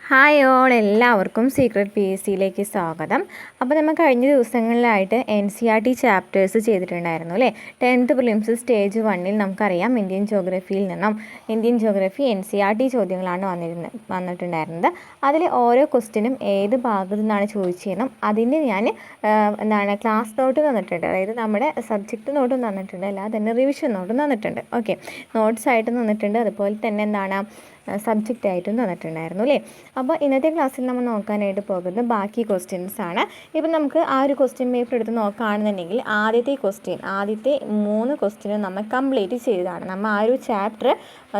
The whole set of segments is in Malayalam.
ഹായ് ഓൾ, എല്ലാവർക്കും സീക്രട്ട് പി എസ് സിയിലേക്ക് സ്വാഗതം. അപ്പോൾ നമ്മൾ കഴിഞ്ഞ ദിവസങ്ങളിലായിട്ട് NCERT ചാപ്റ്റേഴ്സ് ചെയ്തിട്ടുണ്ടായിരുന്നു അല്ലേ. 10th പ്രിലിംസ് സ്റ്റേജ് 1-ൽ നമുക്കറിയാം ഇന്ത്യൻ ജോഗ്രഫിയിൽ നിന്നും ഇന്ത്യൻ ജോഗ്രഫി NCERT ചോദ്യങ്ങളാണ് വന്നിട്ടുണ്ടായിരുന്നത്. അതിൽ ഓരോ ക്വസ്റ്റിനും ഏത് ഭാഗത്തു നിന്നാണ് ചോദിച്ചതെന്നും അതിന് ഞാൻ ക്ലാസ് നോട്ട് തന്നിട്ടുണ്ട്. അതായത് നമ്മുടെ സബ്ജക്റ്റ് നോട്ടും തന്നിട്ടുണ്ട്, അല്ലാതെ തന്നെ റിവിഷൻ നോട്ടും തന്നിട്ടുണ്ട്. ഓക്കെ, നോട്ട്സ് ആയിട്ട് തന്നിട്ടുണ്ട്, അതുപോലെ തന്നെ സബ്ജക്റ്റ് ആയിട്ടും തന്നിട്ടുണ്ടായിരുന്നു അല്ലേ. അപ്പോൾ ഇന്നത്തെ ക്ലാസ്സിൽ നമ്മൾ നോക്കാനായിട്ട് പോകുന്നത് ബാക്കി ക്വസ്റ്റ്യൻസ് ആണ്. ഇപ്പം നമുക്ക് ആ ഒരു ക്വസ്റ്റ്യൻ പേപ്പർ എടുത്ത് നോക്കുകയാണെന്നുണ്ടെങ്കിൽ ആദ്യത്തെ 3 ക്വസ്റ്റ്യനും നമ്മൾ കംപ്ലീറ്റ് ചെയ്തതാണ്. നമ്മൾ ആ ഒരു ചാപ്റ്റർ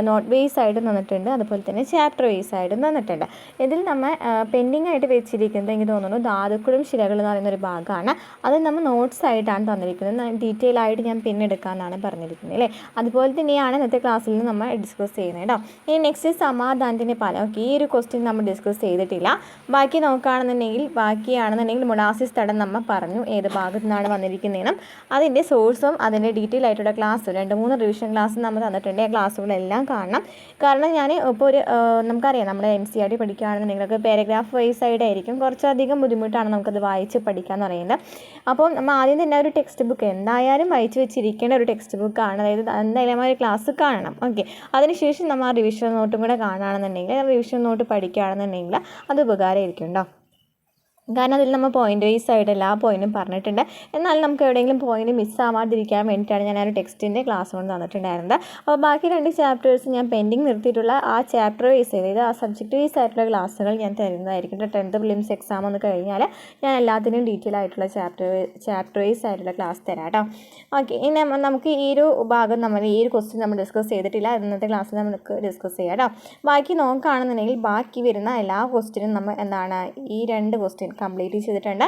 നോട്ട് ബേസ് ആയിട്ട് തന്നിട്ടുണ്ട്, അതുപോലെ തന്നെ ചാപ്റ്റർ ബേസ് ആയിട്ടും തന്നിട്ടുണ്ട്. ഇതിൽ നമ്മൾ പെൻഡിങ് ആയിട്ട് വെച്ചിരിക്കുന്നത് എനിക്ക് തോന്നുന്നു ധാതുക്കളും ശിലകളും എന്ന് പറയുന്നൊരു ഭാഗമാണ്. അത് നമ്മൾ നോട്ട്സ് ആയിട്ടാണ് തന്നിരിക്കുന്നത്. ഡീറ്റെയിൽ ആയിട്ട് ഞാൻ എടുക്കാമെന്നാണ് പറഞ്ഞിരിക്കുന്നത് അല്ലേ. അതുപോലെ തന്നെയാണ് ഇന്നത്തെ ക്ലാസ്സിൽ നിന്ന് നമ്മൾ ഡിസ്കസ് ചെയ്യുന്നത് കേട്ടോ. ഇനി നെക്സ്റ്റ് സമാധാനത്തിൻ്റെ പാലം. ഓക്കെ, ഈ ഒരു ക്വസ്റ്റ്യൻ നമ്മൾ ഡിസ്കസ് ചെയ്തിട്ടില്ല. ബാക്കി നോക്കുകയാണെന്നുണ്ടെങ്കിൽ മൊളാസിസ് തടം നമ്മൾ പറഞ്ഞു ഏത് ഭാഗത്തു നിന്നാണ് വന്നിരിക്കുന്നതെന്നും അതിൻ്റെ സോഴ്സും അതിൻ്റെ ഡീറ്റെയിൽ ആയിട്ടുള്ള ക്ലാസ് 2-3 റിവിഷൻ ക്ലാസ് നമ്മൾ തന്നിട്ടുണ്ട്. ആ ക്ലാസ്സുകളെല്ലാം കാണണം. കാരണം ഞാൻ ഇപ്പോൾ നമുക്കറിയാം നമ്മൾ NCERT പഠിക്കുകയാണെന്നുണ്ടെങ്കിൽ പാരഗ്രാഫ് വൈസ് ആയിട്ടായിരിക്കും, കുറച്ചധികം ബുദ്ധിമുട്ടാണ് നമുക്കത് വായിച്ച് പഠിക്കാമെന്ന് പറയുന്നത്. അപ്പോൾ നമ്മൾ ആദ്യം തന്നെ ഒരു ടെക്സ്റ്റ് ബുക്ക് എന്തായാലും വായിച്ച് വെച്ചിരിക്കേണ്ട ഒരു ടെക്സ്റ്റ് ബുക്കാണ്. അതായത് എന്തായാലും ആ ഒരു ക്ലാസ് കാണണം. ഓക്കെ, അതിനുശേഷം നമ്മൾ ആ റിവിഷൻ നോട്ടും കൂടെ കാണുകയാണെന്നുണ്ടെങ്കിൽ റിവിഷൻ നോട്ട് പഠിക്കുകയാണെന്നുണ്ടെങ്കിൽ അത് ഉപകാരമായിരിക്കും കേട്ടോ. കാരണം അതിൽ നമ്മൾ പോയിൻ്റ് വൈസ് ആയിട്ട് എല്ലാ പോയിൻറ്റും പറഞ്ഞിട്ടുണ്ട്. എന്നാൽ നമുക്ക് എവിടെയെങ്കിലും പോയിൻറ്റ് മിസ്സാവാതിരിക്കാൻ വേണ്ടിയിട്ടാണ് ഞാൻ ആ ഒരു ടെക്സ്റ്റിൻ്റെ ക്ലാസ് കൊണ്ട് തന്നിട്ടുണ്ടായിരുന്നത്. അപ്പോൾ ബാക്കി 2 ചാപ്റ്റേഴ്സ് ഞാൻ പെൻഡിങ് നിർത്തിയിട്ടുള്ള ആ ചാപ്റ്റർ വൈസ്, അതായത് ആ സബ്ജക്റ്റ് വൈസ് ആയിട്ടുള്ള ക്ലാസ്സുകൾ ഞാൻ തരുന്നതായിരിക്കും. 10th പ്രിലിംസ് എക്സാം ഒന്ന് കഴിഞ്ഞാൽ ഞാൻ എല്ലാത്തിനും ഡീറ്റെയിൽ ആയിട്ടുള്ള ചാപ്റ്റർ വൈസ് ആയിട്ടുള്ള ക്ലാസ് തരാം കേട്ടോ. ഓക്കെ, ഇനി നമുക്ക് ഈ ഒരു ഭാഗം ഈ ഒരു ക്വസ്റ്റ്യൻ നമ്മൾ ഡിസ്കസ് ചെയ്തിട്ടില്ല. ഇന്നത്തെ ക്ലാസ്സിൽ നമുക്ക് ഡിസ്കസ് ചെയ്യാം കേട്ടോ. ബാക്കി നോക്കുകയാണെന്നുണ്ടെങ്കിൽ ബാക്കി വരുന്ന എല്ലാ ക്വസ്റ്റ്യനും നമ്മൾ ഈ 2 ക്വസ്റ്റ്യൻ കംപ്ലീറ്റ് ചെയ്തിട്ടുണ്ട്.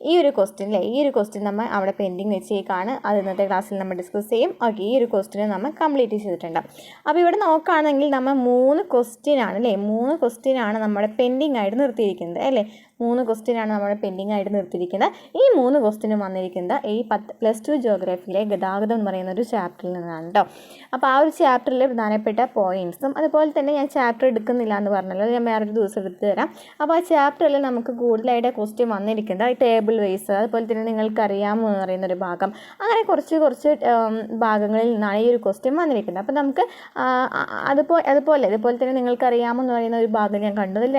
ഈ ഒരു ക്വസ്റ്റ്യൻ നമ്മൾ അവിടെ പെൻഡിങ് വെച്ചേക്കാണ്. അത് ഇന്നത്തെ ക്ലാസ്സിൽ നമ്മൾ ഡിസ്കസ് ചെയ്യും. ഓക്കെ, ഈ ഒരു ക്വസ്റ്റ്യൻ നമ്മൾ കംപ്ലീറ്റ് ചെയ്തിട്ടുണ്ട്. അപ്പോൾ ഇവിടെ നോക്കുകയാണെങ്കിൽ നമ്മൾ 3 ക്വസ്റ്റ്യനാണ് അല്ലേ, 3 ക്വസ്റ്റ്യനാണ് നമ്മുടെ പെൻഡിങ് ആയിട്ട് നിർത്തിയിരിക്കുന്നത് അല്ലേ. 3 ക്വസ്റ്റ്യനാണ് നമ്മൾ പെൻഡിങ് ആയിട്ട് നിർത്തിയിരിക്കുന്നത്. ഈ 3 ക്വസ്റ്റ്യനും വന്നിരിക്കുന്നത് ഈ +2 ജോഗ്രഫിയിലെ ഗതാഗതം എന്ന് പറയുന്ന ഒരു ചാപ്റ്ററിൽ നിന്നാണ് കേട്ടോ. അപ്പോൾ ആ ഒരു ചാപ്റ്ററിൽ പ്രധാനപ്പെട്ട പോയിൻറ്റ്സും അതുപോലെ തന്നെ ഞാൻ ചാപ്റ്റർ എടുക്കുന്നില്ല എന്ന് പറഞ്ഞല്ലോ, ഞാൻ വേറൊരു ദിവസം എടുത്ത് തരാം. അപ്പോൾ ആ ചാപ്റ്ററിൽ നമുക്ക് കൂടുതലായിട്ട് ക്വസ്റ്റ്യൻ വന്നിരിക്കുന്നത് ടേബിൾ വൈസ്, അതുപോലെ തന്നെ നിങ്ങൾക്കറിയാമോ എന്ന് പറയുന്നൊരു ഭാഗം, അങ്ങനെ കുറച്ച് ഭാഗങ്ങളിൽ നിന്നാണ് ഈ ഒരു ക്വസ്റ്റ്യൻ വന്നിരിക്കുന്നത്. അപ്പോൾ നമുക്ക് അതുപോലെ തന്നെ നിങ്ങൾക്കറിയാമോ എന്ന് പറയുന്ന ഒരു ഭാഗം ഞാൻ കണ്ടു. അതിൽ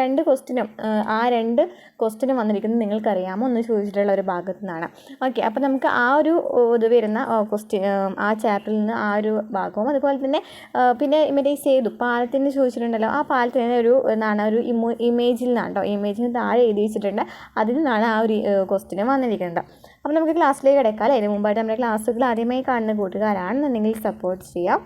2 ക്വസ്റ്റ്യനും വന്നിരിക്കുന്നത് നിങ്ങൾക്കറിയാമോ എന്ന് ചോദിച്ചിട്ടുള്ള ഒരു ഭാഗത്തു നിന്നാണ്. ഓക്കെ, അപ്പോൾ നമുക്ക് ആ ഒരു ഇത് വരുന്ന ക്വസ്റ്റ്യൻ ആ ചാപ്റ്ററിൽ നിന്ന് ആ ഒരു ഭാഗവും, അതുപോലെ തന്നെ പിന്നെ മറ്റേ സേതു പാലത്തിന് ചോദിച്ചിട്ടുണ്ടല്ലോ, ആ പാലത്തിന് ഒരു ഇമേജിൽ നിന്നാണ് കേട്ടോ. ഇമേജിന് താഴെ എഴുതി വെച്ചിട്ടുണ്ട്, അതിൽ നിന്നാണ് ആ ഒരു ക്വസ്റ്റ്യനും വന്നിരിക്കുന്നത്. അപ്പോൾ നമുക്ക് ക്ലാസ്സിലേക്ക് കിടക്കാം അല്ലേ. അതിന് മുമ്പായിട്ട് നമ്മുടെ ക്ലാസ്സുകൾ ആദ്യമായി കാണുന്ന കൂട്ടുകാരാണെന്നുണ്ടെങ്കിൽ സപ്പോർട്ട് ചെയ്യാം.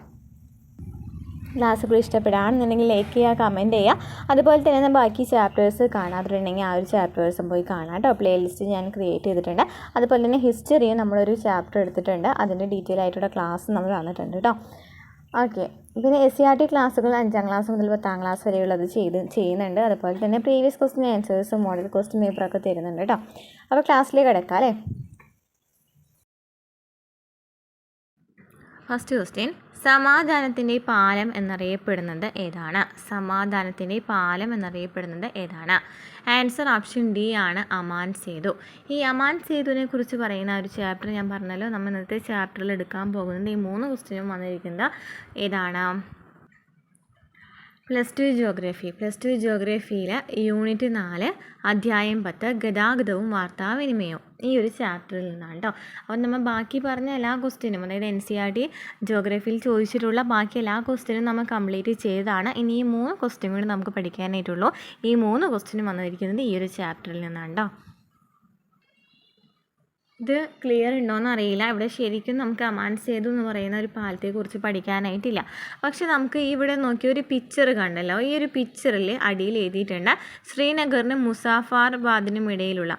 ക്ലാസ്സുകൾ ഇഷ്ടപ്പെടുകയാണെന്നുണ്ടെങ്കിൽ ലൈക്ക് ചെയ്യുക, കമൻറ്റ് ചെയ്യുക. അതുപോലെ തന്നെ ബാക്കി ചാപ്റ്റേഴ്സ് കാണാതിട്ടുണ്ടെങ്കിൽ ആ ഒരു ചാപ്റ്റേഴ്സും പോയി കാണാം കേട്ടോ. പ്ലേലിസ്റ്റ് ഞാൻ ക്രിയേറ്റ് ചെയ്തിട്ടുണ്ട്. അതുപോലെ തന്നെ ഹിസ്റ്ററിയും നമ്മളൊരു ചാപ്റ്റർ എടുത്തിട്ടുണ്ട്, അതിൻ്റെ ഡീറ്റെയിൽ ആയിട്ടുള്ള ക്ലാസ് നമ്മൾ തന്നിട്ടുണ്ട് കേട്ടോ. ഓക്കെ, പിന്നെ SCERT ക്ലാസ്സുകൾ 5ാം ക്ലാസ് മുതൽ 10ാം ക്ലാസ് വരെയുള്ളത് ചെയ്യുന്നുണ്ട്. അതുപോലെ തന്നെ പ്രീവിയസ് ക്വസ്റ്റ്യൻ ആൻസേഴ്സും മോഡൽ ക്വസ്റ്റ്യൻ പേപ്പറൊക്കെ തരുന്നുണ്ട് കേട്ടോ. അപ്പോൾ ക്ലാസ്സിലേക്ക് കിടക്കാം അല്ലേ. ഫസ്റ്റ് ക്വസ്റ്റ്യൻ, സമാധാനത്തിൻ്റെ പാലം എന്നറിയപ്പെടുന്നത് ഏതാണ്? ആൻസർ ഓപ്ഷൻ ഡി ആണ്, അമാൻ സേതു. ഈ അമാൻ സേതുവിനെ കുറിച്ച് പറയുന്ന ഒരു ചാപ്റ്റർ ഞാൻ പറഞ്ഞല്ലോ, നമ്മൾ ഇന്നത്തെ ചാപ്റ്ററിൽ എടുക്കാൻ പോകുന്നത് ഈ 3 ക്വസ്റ്റ്യനും വന്നിരിക്കുന്നത് ഏതാണ്? +2 ജോഗ്രഫിയിൽ യൂണിറ്റ് 4 അധ്യായം 10 ഗതാഗതവും വാർത്താവിനിമയവും ഈ ഒരു ചാപ്റ്ററിൽ നിന്നാണ് കേട്ടോ. അപ്പോൾ നമ്മൾ ബാക്കി പറഞ്ഞ എല്ലാ ക്വസ്റ്റ്യനും, അതായത് NCERT ജോഗ്രഫിയിൽ ചോദിച്ചിട്ടുള്ള ബാക്കി എല്ലാ ക്വസ്റ്റ്യനും നമ്മൾ കംപ്ലീറ്റ് ചെയ്തതാണ്. ഇനി ഈ 3 ക്വസ്റ്റ്യൻ കൂടി നമുക്ക് പഠിക്കാനായിട്ടുള്ളൂ. ഈ 3 ക്വസ്റ്റ്യനും വന്നിരിക്കുന്നത് ഈ ഒരു ചാപ്റ്ററിൽ നിന്നാണ് കേട്ടോ. ഇത് ക്ലിയർ ഉണ്ടോയെന്ന് അറിയില്ല. ഇവിടെ ശരിക്കും നമുക്ക് അമാൻ സേതു എന്ന് പറയുന്ന ഒരു പാലത്തെക്കുറിച്ച് പഠിക്കാനായിട്ടില്ല. പക്ഷെ നമുക്ക് ഇവിടെ നോക്കി ഒരു പിക്ചർ കണ്ടല്ലോ, ഈ ഒരു പിക്ചറിൽ അടിയിൽ എഴുതിയിട്ടുണ്ട് ശ്രീനഗറിനും മുസാഫിറാബാദിനും ഇടയിലുള്ള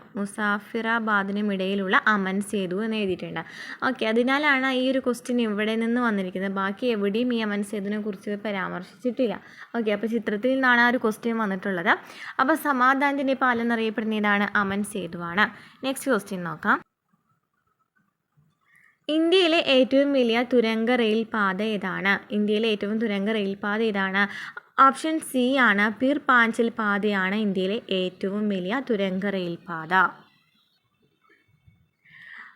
അമൻ സേതു എന്ന് എഴുതിയിട്ടുണ്ട്. ഓക്കെ, അതിനാലാണ് ഈ ഒരു ക്വസ്റ്റ്യൻ ഇവിടെ നിന്ന് വന്നിരിക്കുന്നത്. ബാക്കി എവിടെയും ഈ അമൻ സേതുവിനെ കുറിച്ച് പരാമർശിച്ചിട്ടില്ല. ഓക്കെ, അപ്പോൾ ചിത്രത്തിൽ നിന്നാണ് ആ ഒരു ക്വസ്റ്റ്യൻ വന്നിട്ടുള്ളത്. അപ്പോൾ സമാധാനത്തിൻ്റെ പാലം എന്നറിയപ്പെടുന്ന ഏതാണ്? അമൻ സേതുവാണ്. നെക്സ്റ്റ് ക്വസ്റ്റ്യൻ നോക്കാം. ഇന്ത്യയിലെ ഏറ്റവും വലിയ തുരങ്ക റെയിൽപാത ഏതാണ്? ഓപ്ഷൻ സി ആണ്, പീർ പാഞ്ചൽ പാതയാണ് ഇന്ത്യയിലെ ഏറ്റവും വലിയ തുരങ്ക റെയിൽപാത.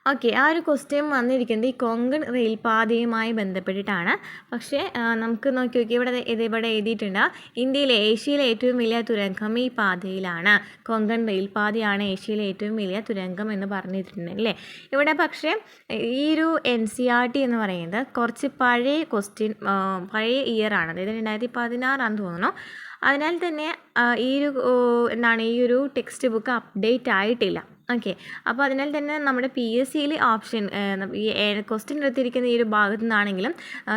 ഓക്കെ, ആ ഒരു ക്വസ്റ്റ്യൻ വന്നിരിക്കുന്നത് ഈ കൊങ്കൺ റെയിൽപാതയുമായി ബന്ധപ്പെട്ടിട്ടാണ്. പക്ഷേ നമുക്ക് നോക്കി ഇവിടെ എഴുതിയിട്ടുണ്ട്, ഏഷ്യയിലെ ഏറ്റവും വലിയ തുരങ്കം ഈ പാതയിലാണ്. കൊങ്കൺ റെയിൽപാതയാണ് ഏഷ്യയിലെ ഏറ്റവും വലിയ തുരങ്കം എന്ന് പറഞ്ഞിട്ടുണ്ട് അല്ലേ. ഇവിടെ പക്ഷേ ഈ ഒരു NCERT എന്ന് പറയുന്നത് കുറച്ച് പഴയ ക്വസ്റ്റ്യൻ, പഴയ ഇയറാണ്, അതായത് 2016 തോന്നുന്നു. അതിനാൽ തന്നെ ഈ ഒരു ടെക്സ്റ്റ് ബുക്ക് അപ്ഡേറ്റ് ആയിട്ടില്ല. ഓക്കെ, അപ്പോൾ അതിനാൽ തന്നെ നമ്മുടെ PSCയിൽ ഓപ്ഷൻ ഈ ക്വസ്റ്റ്യൻ എടുത്തിരിക്കുന്ന ഈ ഒരു ഭാഗത്തു നിന്നാണെങ്കിലും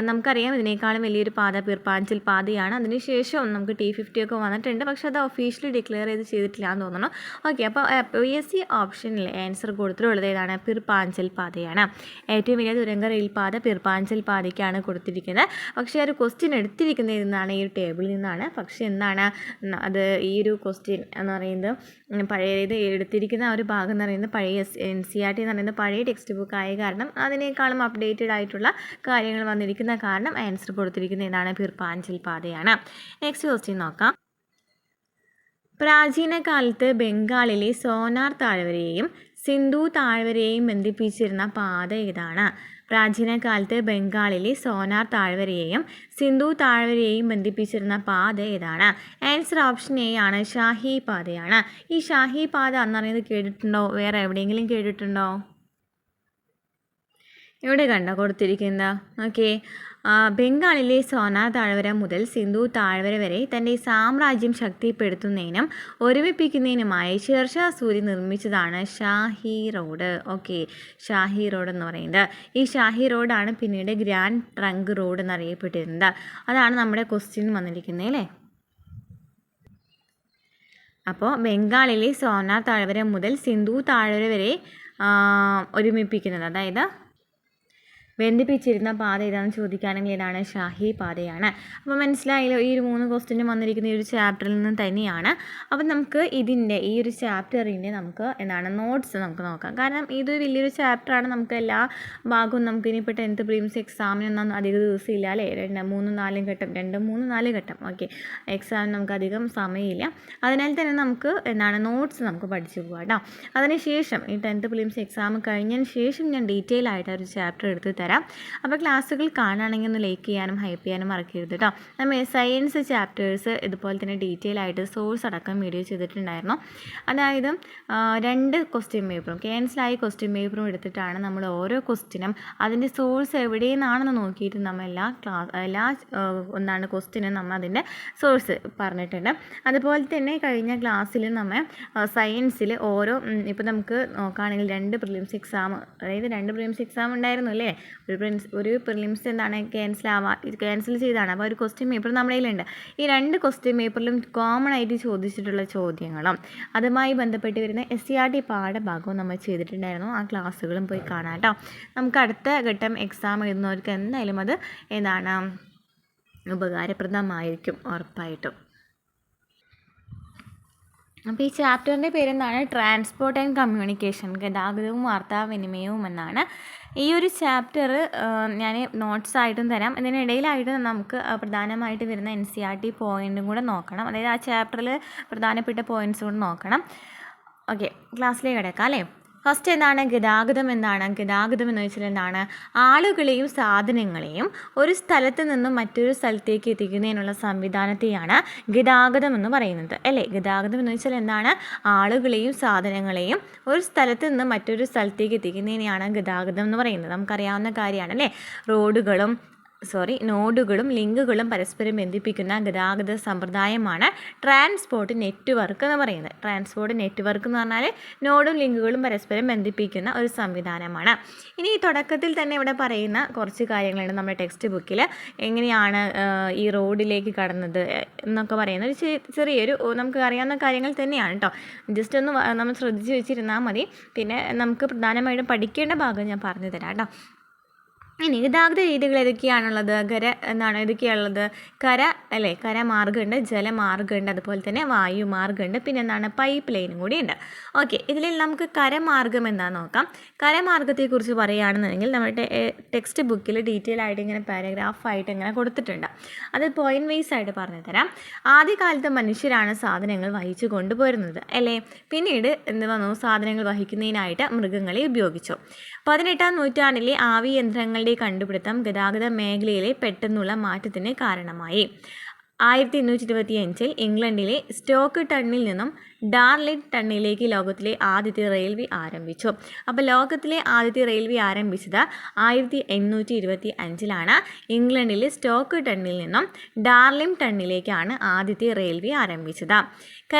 നമുക്കറിയാം ഇതിനേക്കാളും വലിയൊരു പാത പീർപ്പാഞ്ചൽ പാതയാണ്. അതിനുശേഷം നമുക്ക് T50 ഒക്കെ വന്നിട്ടുണ്ട്, പക്ഷെ അത് ഒഫീഷ്യലി ഡിക്ലെയർ ചെയ്തിട്ടില്ല എന്ന് തോന്നുന്നു. ഓക്കെ, അപ്പോൾ PSC ഓപ്ഷനിൽ ആൻസർ കൊടുത്തിട്ടുള്ളത് ഏതാണ്? പീർപ്പാഞ്ചൽ പാതയാണ്. ഏറ്റവും വലിയ തുരങ്ക റെയിൽപാത പീർപ്പാഞ്ചൽ പാതയ്ക്കാണ് കൊടുത്തിരിക്കുന്നത്. പക്ഷേ ഒരു ക്വസ്റ്റ്യൻ എടുത്തിരിക്കുന്നത് നിന്നാണ്, ഈ ഒരു ടേബിളിൽ നിന്നാണ്. പക്ഷേ എന്താണ് അത്, ഈ ഒരു ക്വസ്റ്റ്യൻ എന്ന് പറയുന്നത് പഴയത് എടുത്തിരിക്കുന്ന ഒരു ഭാഗം എന്ന് പറയുന്നത് പഴയ NCERT എന്ന് പറയുന്നത് പഴയ ടെക്സ്റ്റ് ബുക്ക് ആയ കാരണം അതിനേക്കാളും അപ്ഡേറ്റഡ് ആയിട്ടുള്ള കാര്യങ്ങൾ വന്നിരിക്കുന്ന കാരണം ആൻസർ കൊടുത്തിരിക്കുന്നത് ഏതാണ്? പീർപ്പാഞ്ചൽ പാതയാണ്. നെക്സ്റ്റ് ക്വസ്റ്റ്യൻ നോക്കാം. പ്രാചീന കാലത്ത് ബംഗാളിലെ സോനാർ താഴ്വരയെയും സിന്ധു താഴ്വരയെയും ബന്ധിപ്പിച്ചിരുന്ന പാത ഏതാണ്? പ്രാചീന കാലത്ത് ബംഗാളിലെ സോനാർ താഴ്വരയെയും സിന്ധു താഴ്വരയെയും ബന്ധിപ്പിച്ചിരുന്ന പാത ഏതാണ്? ആൻസർ ഓപ്ഷൻ എ ആണ്, ഷാഹി പാതയാണ്. ഈ ഷാഹി പാത എന്നറിയുന്നത് കേട്ടിട്ടുണ്ടോ? വേറെ എവിടെയെങ്കിലും കേട്ടിട്ടുണ്ടോ? ഇവിടെ കണ്ടോ കൊടുത്തിരിക്കുന്നത്? ഓക്കെ, ബംഗാളിലെ സോനാർ താഴ്വര മുതൽ സിന്ധു താഴ്വര വരെ തൻ്റെ സാമ്രാജ്യം ശക്തിപ്പെടുത്തുന്നതിനും ഒരുമിപ്പിക്കുന്നതിനുമായി ഷേർഷാ സൂരി നിർമ്മിച്ചതാണ് Shahi road. Okay, Shahi road എന്ന് പറയുന്നത് ഈ ഷാഹി റോഡാണ് പിന്നീട് ഗ്രാൻഡ് ട്രങ്ക് റോഡ് എന്നറിയപ്പെട്ടിരുന്നത്. അതാണ് നമ്മുടെ ക്വസ്റ്റ്യൻ വന്നിരിക്കുന്നത് അല്ലേ. അപ്പോൾ ബംഗാളിലെ സോനാർ താഴ്വര മുതൽ സിന്ധു താഴ്വര വരെ ഒരുമിപ്പിക്കുന്നത്, അതായത് ബന്ധിപ്പിച്ചിരുന്ന പാത ഏതാണെന്ന് ചോദിക്കുകയാണെങ്കിൽ ഏതാണ്? ഷാഹി പാതയാണ്. അപ്പോൾ മനസ്സിലായല്ലോ, ഈ ഒരു 3 ക്വസ്റ്റ്യനും വന്നിരിക്കുന്ന ഈ ഒരു ചാപ്റ്ററിൽ നിന്ന് തന്നെയാണ്. അപ്പം നമുക്ക് ഈ ഒരു ചാപ്റ്ററിൻ്റെ നോട്ട്സ് നമുക്ക് നോക്കാം. കാരണം ഇതൊരു വലിയൊരു ചാപ്റ്ററാണ്. നമുക്ക് എല്ലാ ഭാഗവും നമുക്ക് ഇനിയിപ്പോൾ 10th പ്രിലിംസ് എക്സാമിനൊന്നും അധിക ദിവസം ഇല്ല അല്ലേ. 2-3-4 ഘട്ടം ഓക്കെ, എക്സാമിന് നമുക്ക് അധികം സമയമില്ല. അതിനാൽ തന്നെ നമുക്ക് നോട്ട്സ് നമുക്ക് പഠിച്ചു പോകാം കേട്ടോ. അതിനുശേഷം ഈ 10th പ്രിലിംസ് എക്സാം കഴിഞ്ഞതിന് ശേഷം ഞാൻ ഡീറ്റെയിൽ ആയിട്ട് ഒരു ചാപ്റ്റർ എടുത്ത് തരാം. അപ്പോൾ ക്ലാസ്സുകൾ കാണുകയാണെങ്കിൽ ഒന്ന് ലൈക്ക് ചെയ്യാനും ഹൈപ്പ് ചെയ്യാനും മറക്കരുത് കേട്ടോ. നമ്മൾ സയൻസ് ചാപ്റ്റേഴ്സ് ഇതുപോലെ തന്നെ ഡീറ്റെയിൽ ആയിട്ട് സോഴ്സ് അടക്കം വീഡിയോ ചെയ്തിട്ടുണ്ടായിരുന്നു. അതായത് 2 ക്വസ്റ്റ്യൻ പേപ്പറും ക്യാൻസലായ ക്വസ്റ്റ്യൻ പേപ്പറും എടുത്തിട്ടാണ് നമ്മൾ ഓരോ ക്വസ്റ്റ്യനും അതിൻ്റെ സോഴ്സ് എവിടെയെന്നാണെന്ന് നോക്കിയിട്ട് നമ്മൾ എല്ലാ ക്വസ്റ്റ്യനും നമ്മൾ അതിൻ്റെ സോഴ്സ് പറഞ്ഞിട്ടുണ്ട്. അതുപോലെ തന്നെ കഴിഞ്ഞ ക്ലാസ്സിൽ നമ്മൾ സയൻസിൽ ഓരോ ഇപ്പോൾ നമുക്ക് നോക്കുകയാണെങ്കിൽ 2 പ്രിലിംസ് എക്സാം, അതായത് 2 പ്രിലിംസ് എക്സാം ഉണ്ടായിരുന്നു അല്ലേ. ഒരു പ്രിലിംസ് ക്യാൻസൽ ചെയ്താണ്. അപ്പോൾ ഒരു ക്വസ്റ്റ്യൻ പേപ്പർ നമ്മുടെ കയ്യിലുണ്ട്. ഈ 2 ക്വസ്റ്റ്യൻ പേപ്പറിലും കോമൺ ആയിട്ട് ചോദിച്ചിട്ടുള്ള ചോദ്യങ്ങളും അതുമായി ബന്ധപ്പെട്ട് വരുന്ന SCERT പാഠഭാഗവും നമ്മൾ ചെയ്തിട്ടുണ്ടായിരുന്നു. ആ ക്ലാസ്സുകളും പോയി കാണാം കേട്ടോ. നമുക്ക് അടുത്ത ഘട്ടം എക്സാം എഴുതുന്നവർക്ക് എന്തായാലും അത് ഉപകാരപ്രദമായിരിക്കും ഉറപ്പായിട്ടും. അപ്പോൾ ഈ ചാപ്റ്ററിൻ്റെ പേരെന്താണ്? ട്രാൻസ്പോർട്ട് ആൻഡ് കമ്മ്യൂണിക്കേഷൻ, ഗതാഗതവും വാർത്താവിനിമയവും എന്നാണ്. ഈ ഒരു ചാപ്റ്റർ ഞാൻ നോട്ട്സായിട്ടും തരാം. ഇതിനിടയിലായിട്ട് നമുക്ക് പ്രധാനമായിട്ട് വരുന്ന NCERT പോയിൻറ്റും കൂടെ നോക്കണം. അതായത് ആ ചാപ്റ്ററിൽ പ്രധാനപ്പെട്ട പോയിൻറ്റ്സ് കൂടെ നോക്കണം. ഓക്കെ, ക്ലാസ്സിലേക്ക് കിടക്കാം അല്ലേ. ഫസ്റ്റ് എന്താണ് ഗതാഗതം? ഗതാഗതം എന്ന് വെച്ചാൽ എന്താണ്? ആളുകളെയും സാധനങ്ങളെയും ഒരു സ്ഥലത്ത് നിന്നും മറ്റൊരു സ്ഥലത്തേക്ക് എത്തിക്കുന്നതിനുള്ള സംവിധാനത്തെയാണ് ഗതാഗതം എന്ന് പറയുന്നത് അല്ലേ. ഗതാഗതം എന്ന് വെച്ചാൽ എന്താണ്? ആളുകളെയും സാധനങ്ങളെയും ഒരു സ്ഥലത്ത് നിന്ന് മറ്റൊരു സ്ഥലത്തേക്ക് എത്തിക്കുന്നതിനെയാണ് ഗതാഗതം എന്ന് പറയുന്നത്. നമുക്കറിയാവുന്ന കാര്യമാണ് അല്ലേ. നോഡുകളും ലിങ്കുകളും പരസ്പരം ബന്ധിപ്പിക്കുന്ന ഗതാഗത സമ്പ്രദായമാണ് ട്രാൻസ്പോർട്ട് നെറ്റ്വർക്ക് എന്ന് പറയുന്നത്. ട്രാൻസ്പോർട്ട് നെറ്റ്വർക്ക് എന്ന് പറഞ്ഞാൽ നോഡും ലിങ്കുകളും പരസ്പരം ബന്ധിപ്പിക്കുന്ന ഒരു സംവിധാനമാണ്. ഇനി തുടക്കത്തിൽ തന്നെ ഇവിടെ പറയുന്ന കുറച്ച് കാര്യങ്ങളുണ്ട് നമ്മുടെ ടെക്സ്റ്റ് ബുക്കിൽ. എങ്ങനെയാണ് ഈ റോഡിലേക്ക് കടന്നത് എന്നൊക്കെ പറയുന്ന ഒരു ചെറിയൊരു നമുക്ക് അറിയാവുന്ന കാര്യങ്ങൾ തന്നെയാണ് കേട്ടോ. ജസ്റ്റ് ഒന്ന് നമ്മൾ ശ്രദ്ധിച്ച് വെച്ചിരുന്നാൽ മതി. പിന്നെ നമുക്ക് പ്രധാനമായിട്ടും പഠിക്കേണ്ട ഭാഗം ഞാൻ പറഞ്ഞു തരാം കേട്ടോ. ഇനി ഗതാഗത രീതികൾ ഏതൊക്കെയാണുള്ളത്? ഏതൊക്കെയാണുള്ളത്? കരമാർഗ്ഗമുണ്ട്, ജലമാർഗ്ഗമുണ്ട്, അതുപോലെ തന്നെ വായുമാർഗ്ഗമുണ്ട്, പിന്നെ പൈപ്പ് ലൈനും കൂടി ഉണ്ട്. ഓക്കെ, ഇതിൽ നമുക്ക് കരമാർഗ്ഗം എന്താണെന്ന് നോക്കാം. കരമാർഗ്ഗത്തെക്കുറിച്ച് പറയുകയാണെന്നുണ്ടെങ്കിൽ നമ്മുടെ ടെക്സ്റ്റ് ബുക്കിൽ ഡീറ്റെയിൽ ആയിട്ട് ഇങ്ങനെ പാരഗ്രാഫായിട്ട് ഇങ്ങനെ കൊടുത്തിട്ടുണ്ട്. അത് പോയിന്റ് വൈസ് ആയിട്ട് പറഞ്ഞു തരാം. ആദ്യകാലത്ത് മനുഷ്യരാണ് സാധനങ്ങൾ വഹിച്ചു കൊണ്ടുപോരുന്നത് അല്ലേ. പിന്നീട് എന്ത് വന്നു? സാധനങ്ങൾ വഹിക്കുന്നതിനായിട്ട് മൃഗങ്ങളെ ഉപയോഗിച്ചു. 18-ാം നൂറ്റാണ്ടിലെ ആവി യന്ത്രങ്ങളുടെ കണ്ടുപിടുത്തം ഗതാഗത മേഖലയിലെ പെട്ടെന്നുള്ള മാറ്റത്തിന് കാരണമായി. 1825 ഇംഗ്ലണ്ടിലെ സ്റ്റോക്ക് ടണ്ണിൽ നിന്നും ഡാർലിംഗ് ടണ്ണിലേക്ക് ലോകത്തിലെ ആദ്യത്തെ റെയിൽവേ ആരംഭിച്ചു. അപ്പോൾ ലോകത്തിലെ ആദ്യത്തെ റെയിൽവേ ആരംഭിച്ചത് 1825 ഇംഗ്ലണ്ടിലെ സ്റ്റോക്ക് ടണ്ണിൽ നിന്നും ഡാർലിംഗ് ടണ്ണിലേക്കാണ് ആദ്യത്തെ റെയിൽവേ ആരംഭിച്ചത്.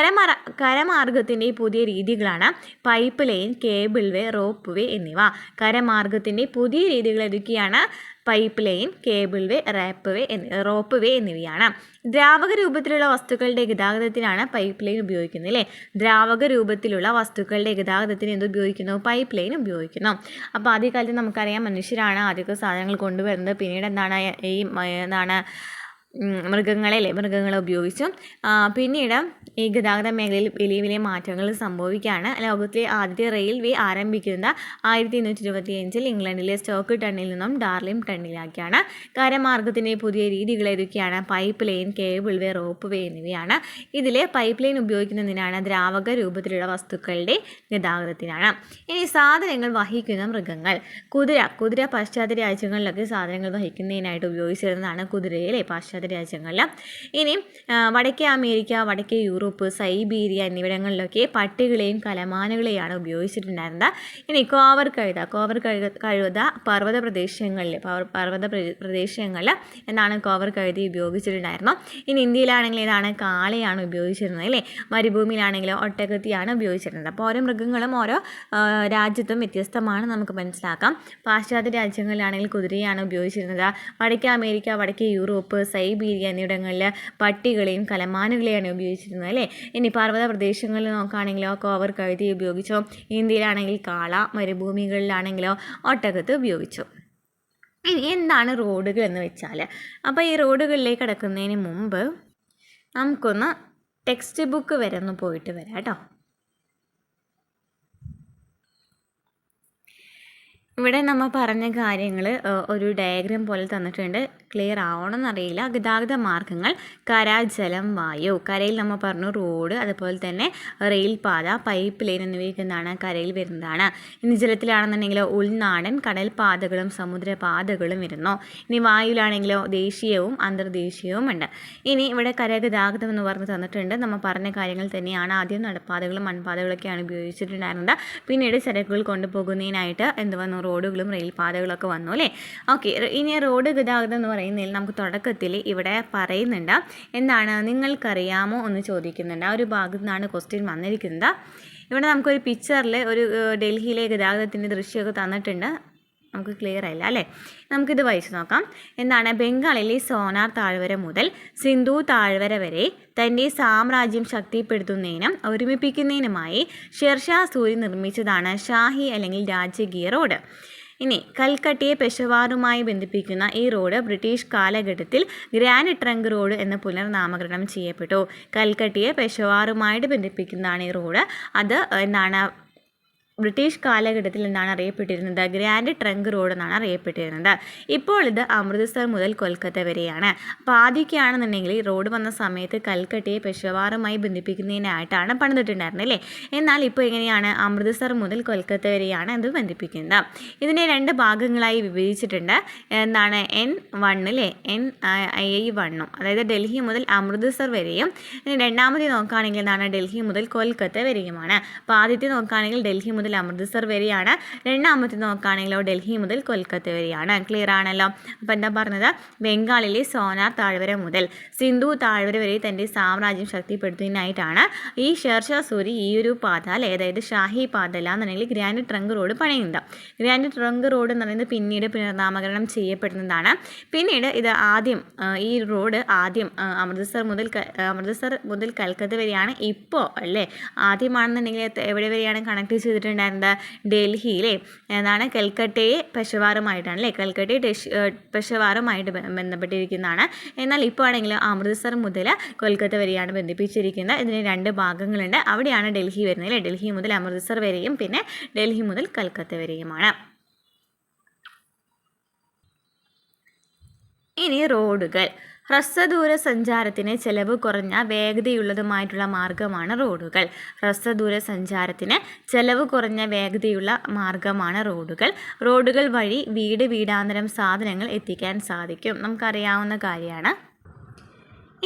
കരമാർഗ്ഗത്തിൻ്റെ പുതിയ രീതികളാണ് പൈപ്പ് ലൈൻ, കേബിൾ വേ, റോപ്പ് വേ എന്നിവ. കരമാർഗ്ഗത്തിൻ്റെ പുതിയ രീതികൾ ഏതൊക്കെയാണ്? പൈപ്പ് ലൈൻ, കേബിൾ വേ, റോപ്പ് വേ എന്നിവയാണ്. ദ്രാവക രൂപത്തിലുള്ള വസ്തുക്കളുടെ ഗതാഗതത്തിനാണ് പൈപ്പ് ലൈൻ ഉപയോഗിക്കുന്നത് അല്ലേ. ദ്രാവക രൂപത്തിലുള്ള വസ്തുക്കളുടെ ഗതാഗതത്തിന് എന്ത് ഉപയോഗിക്കുന്നു? പൈപ്പ് ലൈൻ ഉപയോഗിക്കുന്നു. അപ്പോൾ ആദ്യകാലത്ത് നമുക്കറിയാം മനുഷ്യരാണ് ആദ്യമൊക്കെ സാധനങ്ങൾ കൊണ്ടുവരുന്നത്. പിന്നീട് മൃഗങ്ങളെ ഉപയോഗിച്ചു. പിന്നീട് ഈ ഗതാഗത മേഖലയിൽ വലിയ വലിയ മാറ്റങ്ങൾ സംഭവിക്കുകയാണ്. ലോകത്തിലെ ആദ്യത്തെ റെയിൽവേ ആരംഭിക്കുന്നത് 1825 ഇംഗ്ലണ്ടിലെ സ്റ്റോക്ക് ടണ്ണിൽ നിന്നും ഡാർലിംഗ് ടണ്ണിലാക്കിയാണ്. കരമാർഗ്ഗത്തിൻ്റെ പുതിയ രീതികൾ ഏതൊക്കെയാണ്? പൈപ്പ് ലൈൻ, കേബിൾ വേ, റോപ്പ് വേ എന്നിവയാണ്. ഇതിൽ പൈപ്പ് ലൈൻ ഉപയോഗിക്കുന്നതിനാണ് ദ്രാവക രൂപത്തിലുള്ള വസ്തുക്കളുടെ ഗതാഗതത്തിനാണ്. ഇനി സാധനങ്ങൾ വഹിക്കുന്ന മൃഗങ്ങൾ. കുതിര പാശ്ചാത്യ രാജ്യങ്ങളിലൊക്കെ സാധനങ്ങൾ വഹിക്കുന്നതിനായിട്ട് ഉപയോഗിച്ചിരുന്നതാണ് കുതിരയിലെ പാശ്ചാത്യ രാജ്യങ്ങളിൽ. ഇനി വടക്കേ അമേരിക്ക, വടക്കേ യൂറോപ്പ്, സൈബീരിയ എന്നിവിടങ്ങളിലൊക്കെ പട്ടികളെയും കലമാനുകളെയാണ് ഉപയോഗിച്ചിട്ടുണ്ടായിരുന്നത്. ഇനി കോവർ കഴുത പർവ്വത പ്രദേശങ്ങളിൽ എന്താണ് കോവർ കഴുതി ഉപയോഗിച്ചിട്ടുണ്ടായിരുന്നു. ഇനി ഇന്ത്യയിലാണെങ്കിൽ ഏതാണ്? കാളയാണ് ഉപയോഗിച്ചിരുന്നത് അല്ലേ. മരുഭൂമിയിലാണെങ്കിലോ ഒട്ടകത്തെയാണ് ഉപയോഗിച്ചിരുന്നത്. അപ്പോൾ ഓരോ മൃഗങ്ങളും ഓരോ രാജ്യത്തും വ്യത്യസ്തമാണ് നമുക്ക് മനസ്സിലാക്കാം. പാശ്ചാത്യ രാജ്യങ്ങളിലാണെങ്കിൽ കുതിരയാണ് ഉപയോഗിച്ചിരുന്നത്. വടക്കേ അമേരിക്ക, വടക്കേ യൂറോപ്പ്, സൈബീരിയ എന്നിവിടങ്ങളിൽ പട്ടികളെയും കലമാനുകളെയാണ് ഉപയോഗിച്ചിരുന്നത് അല്ലേ. ഇനി പർവ്വത പ്രദേശങ്ങളിൽ നോക്കുകയാണെങ്കിലോ കോവർ കഴുതി ഉപയോഗിച്ചു. ഇന്ത്യയിലാണെങ്കിൽ കാള, മരുഭൂമികളിലാണെങ്കിലോ ഒട്ടകത്ത് ഉപയോഗിച്ചു. ഇനി എന്താണ് റോഡുകൾ എന്ന് വെച്ചാൽ, അപ്പോൾ ഈ റോഡുകളിലേക്ക് കടക്കുന്നതിന് മുമ്പ് നമുക്കൊന്ന് ടെക്സ്റ്റ് ബുക്ക് വരെ ഒന്ന് പോയിട്ട് വരാം കേട്ടോ. ഇവിടെ നമ്മൾ പറഞ്ഞ കാര്യങ്ങൾ ഒരു ഡയഗ്രാം പോലെ തന്നിട്ടുണ്ട്. ക്ലിയർ ആവണമെന്നറിയില്ല. ഗതാഗത മാർഗ്ഗങ്ങൾ കര, ജലം, വായു. കരയിൽ നമ്മൾ പറഞ്ഞു റോഡ്, അതുപോലെ തന്നെ റെയിൽ പാത, പൈപ്പ് ലൈൻ എന്നിവയൊക്കെ കരയിൽ വരുന്നതാണ്. ഇനി ജലത്തിലാണെന്നുണ്ടെങ്കിലോ ഉൾനാടൻ കടൽപാതകളും സമുദ്രപാതകളും വരുന്നു. ഇനി വായുവിലാണെങ്കിലോ ദേശീയവും അന്തർദേശീയവും ഉണ്ട്. ഇനി ഇവിടെ കരഗതാഗതം എന്ന് പറഞ്ഞ് തന്നിട്ടുണ്ട്. നമ്മൾ പറഞ്ഞ കാര്യങ്ങൾ തന്നെയാണ്. ആദ്യം നടപ്പാതകളും മൺപാതകളൊക്കെയാണ് ഉപയോഗിച്ചിട്ടുണ്ടായിരുന്നത്. പിന്നീട് ചരക്കുകൾ കൊണ്ടുപോകുന്നതിനായിട്ട് എന്ത് വന്നു? റോഡുകളും റെയിൽപാതകളൊക്കെ വന്നു അല്ലേ. ഓക്കെ, ഇനി റോഡ് ഗതാഗതം എന്ന് പറയുന്നതിൽ നമുക്ക് തുടക്കത്തിൽ ഇവിടെ പറയുന്നുണ്ട് എന്താണ്? നിങ്ങൾക്കറിയാമോ എന്ന് ചോദിക്കുന്നുണ്ട്. ആ ഒരു ഭാഗത്തു നിന്നാണ് ക്വസ്റ്റ്യൻ വന്നിരിക്കുന്നത്. ഇവിടെ നമുക്കൊരു പിക്ചറിൽ ഒരു ഡൽഹിയിലെ ഗതാഗതത്തിൻ്റെ ദൃശ്യമൊക്കെ തന്നിട്ടുണ്ട്. നമുക്ക് ക്ലിയർ ആയില്ല അല്ലേ. നമുക്കിത് വായിച്ചു നോക്കാം. എന്താണ്? ബംഗാളിലെ സോനാർ താഴ്വര മുതൽ സിന്ധു താഴ്വര വരെ തൻ്റെ സാമ്രാജ്യം ശക്തിപ്പെടുത്തുന്നതിനും ഒരുമിപ്പിക്കുന്നതിനുമായി ഷെർഷാ സൂരി നിർമ്മിച്ചതാണ് ഷാഹി അല്ലെങ്കിൽ രാജകീയ റോഡ്. ഇനി കൽക്കട്ടയെ പെഷവാറുമായി ബന്ധിപ്പിക്കുന്ന ഈ റോഡ് ബ്രിട്ടീഷ് കാലഘട്ടത്തിൽ ഗ്രാൻഡ് ട്രങ്ക് റോഡ് എന്ന് പുനർനാമകരണം ചെയ്യപ്പെട്ടു. കൽക്കട്ടയെ പെഷവാറുമായിട്ട് ബന്ധിപ്പിക്കുന്നതാണ് ഈ റോഡ്. അത് എന്താണ്? ബ്രിട്ടീഷ് കാലഘട്ടത്തിൽ അറിയപ്പെട്ടിരുന്നത്? ഗ്രാൻഡ് ട്രങ്ക് റോഡ് എന്നാണ് അറിയപ്പെട്ടിരുന്നത്. ഇപ്പോൾ ഇത് അമൃത്സർ മുതൽ കൊൽക്കത്ത വരെയാണ്. അപ്പോൾ ആദ്യമൊക്കെയാണെന്നുണ്ടെങ്കിൽ ഈ റോഡ് വന്ന സമയത്ത് കൽക്കട്ടയെ പെഷവാറുമായി ബന്ധിപ്പിക്കുന്നതിനായിട്ടാണ് പണിതിട്ടുണ്ടായിരുന്നത് അല്ലേ. എന്നാൽ ഇപ്പോൾ എങ്ങനെയാണ്? അമൃത്സർ മുതൽ കൊൽക്കത്ത വരെയാണ് ഇത് ബന്ധിപ്പിക്കുന്നത്. ഇതിനെ 2 ഭാഗങ്ങളായി വിഭജിച്ചിട്ടുണ്ട്. N1 അല്ലേ, NI1, അതായത് ഡൽഹി മുതൽ അമൃത്സർ വരെയും. രണ്ടാമത്തെ നോക്കുകയാണെങ്കിൽ ഡൽഹി മുതൽ കൊൽക്കത്ത വരെയുമാണ്. അപ്പോൾ ആദ്യത്തെ നോക്കുകയാണെങ്കിൽ ഡൽഹി മുതൽ അമൃത്സർ വരെയാണ്. രണ്ടാമത്തെ നോക്കുകയാണെങ്കിലോ ഡൽഹി മുതൽ കൊൽക്കത്ത വരെയാണ്. ക്ലിയർ ആണല്ലോ. അപ്പോൾ എന്താ പറഞ്ഞത്? ബംഗാളിലെ സോനാർ താഴ്വര മുതൽ സിന്ധു താഴ്വര വരെ തൻ്റെ സാമ്രാജ്യം ശക്തിപ്പെടുത്തുന്നതിനായിട്ടാണ് ഈ ഷെർഷാ സൂരി ഈ ഒരു പാത, അതായത് ഷാഹി പാത അല്ലാന്നുണ്ടെങ്കിൽ ഗ്രാൻഡ് ട്രങ്ക് റോഡ് പണിയുന്നത്. ഗ്രാൻഡ് ട്രങ്ക് റോഡ് എന്ന് പറയുന്നത് പിന്നീട് പുനർനാമകരണം ചെയ്യപ്പെടുന്നതാണ്. പിന്നീട് ഇത് ഈ റോഡ് അമൃത്സർ മുതൽ കൽക്കത്ത വരെയാണ് ഇപ്പോൾ അല്ലേ. ആദ്യമാണെന്നുണ്ടെങ്കിൽ എവിടെ വരെയാണ് കണക്ട് ചെയ്തിട്ടുണ്ട്? ചെയ്തിട്ടുണ്ടായിരുന്നത് ഡൽഹിയിലെ എന്താണ് കൽക്കട്ടയെ പെഷവാറുമായിട്ടാണ് അല്ലേ, കൽക്കട്ടയെ പെഷവാറുമായിട്ട് ബന്ധപ്പെട്ടിരിക്കുന്നതാണ്. എന്നാൽ ഇപ്പോൾ ആണെങ്കിൽ അമൃത്സർ മുതൽ കൊൽക്കത്ത വരെയാണ് ബന്ധിപ്പിച്ചിരിക്കുന്നത്. ഇതിന് 2 ഭാഗങ്ങളുണ്ട്. അവിടെയാണ് ഡൽഹി വരുന്നത് അല്ലേ, ഡൽഹി മുതൽ അമൃത്സർ വരെയും പിന്നെ ഡൽഹി മുതൽ കൽക്കത്ത വരെയുമാണ്. ഇനി റോഡുകൾ. ഹ്രസ്വദൂര സഞ്ചാരത്തിന് ചെലവ് കുറഞ്ഞ വേഗതയുള്ളതുമായിട്ടുള്ള മാർഗമാണ് റോഡുകൾ. ഹ്രസ്വദൂര സഞ്ചാരത്തിന് ചെലവ് കുറഞ്ഞ വേഗതയുള്ള മാർഗമാണ് റോഡുകൾ. റോഡുകൾ വഴി വീടാന്തരം സാധനങ്ങൾ എത്തിക്കാൻ സാധിക്കും, നമുക്കറിയാവുന്ന കാര്യമാണ്.